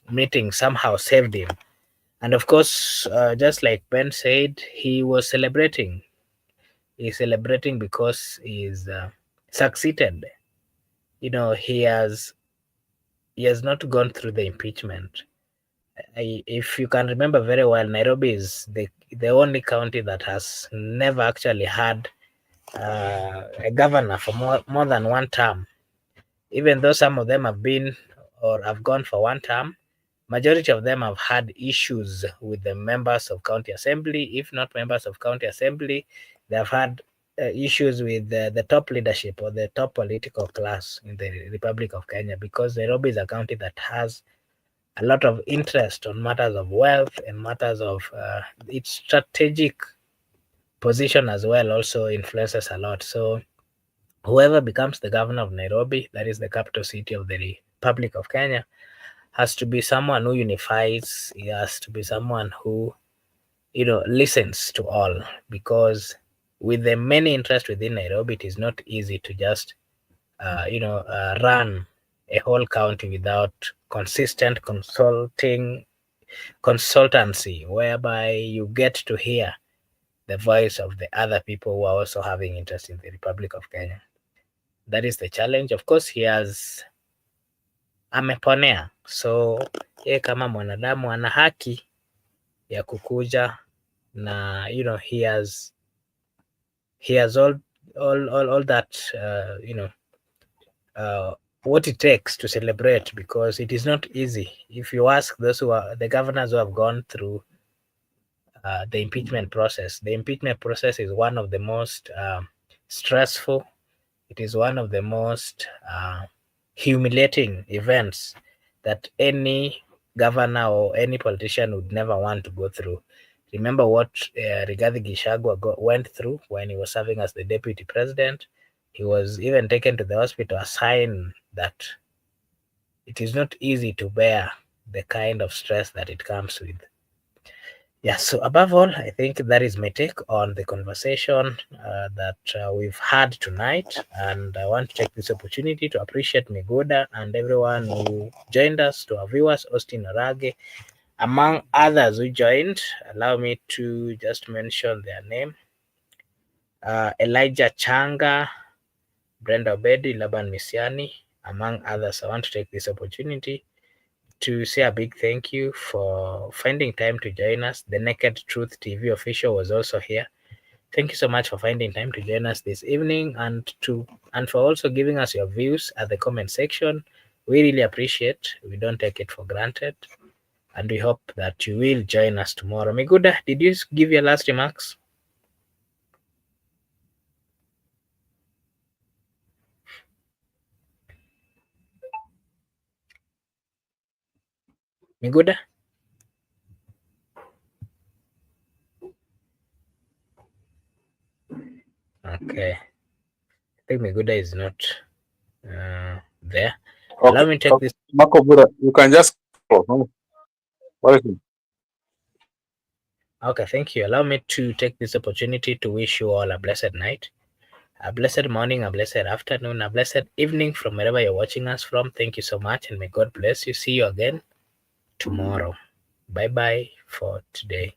meeting somehow saved him. And of course, just like Ben said, he was celebrating. He's celebrating because he's succeeded. He has not gone through the impeachment. If you can remember very well, Nairobi is the only county that has never actually had a governor for more than one term. Even though some of them have been or have gone for one term, majority of them have had issues with the members of county assembly. If not members of county assembly, they have had issues with the top leadership or the top political class in the Republic of Kenya, because Nairobi is a county that has a lot of interest on matters of wealth and matters of its strategic position as well also influences a lot. So whoever becomes the governor of Nairobi, that is the capital city of the Republic of Kenya, has to be someone who unifies. He has to be someone who, listens to all, because with the many interests within Nairobi, it is not easy to just, run a whole county without consistent consultancy, whereby you get to hear the voice of the other people who are also having interest in the Republic of Kenya. That is the challenge. Of course, ameponea, so yeye kama mwanadamu ana haki ya kukuja na he has all that what it takes to celebrate, because it is not easy. If you ask those who are the governors who have gone through the impeachment process is one of the most stressful. It is one of the most humiliating events that any governor or any politician would never want to go through. Remember what Rigathi Gachagua went through when he was serving as the deputy president. He was even taken to the hospital, a sign that it is not easy to bear the kind of stress that it comes with. Yeah, so above all, I think that is my take on the conversation that we've had tonight. And I want to take this opportunity to appreciate Miguda and everyone who joined us, to our viewers, Austin Orage, among others who joined. Allow me to just mention their name. Elijah Changa, Brenda Obedi, Laban Misiani, among others. I want to take this opportunity to say a big thank you for finding time to join us. The Naked Truth TV official was also here. Thank you so much for finding time to join us this evening, and for also giving us your views at the comment section. We really appreciate. We don't take it for granted, and we hope that you will join us tomorrow. Miguda, did you give your last remarks? Miguda? Okay. I think Miguda is not there. Okay. Allow me to take this. Marco Bura, you can just what is it? Okay, thank you. Allow me to take this opportunity to wish you all a blessed night, a blessed morning, a blessed afternoon, a blessed evening from wherever you're watching us from. Thank you so much, and may God bless you. See you again tomorrow. Bye-bye for today.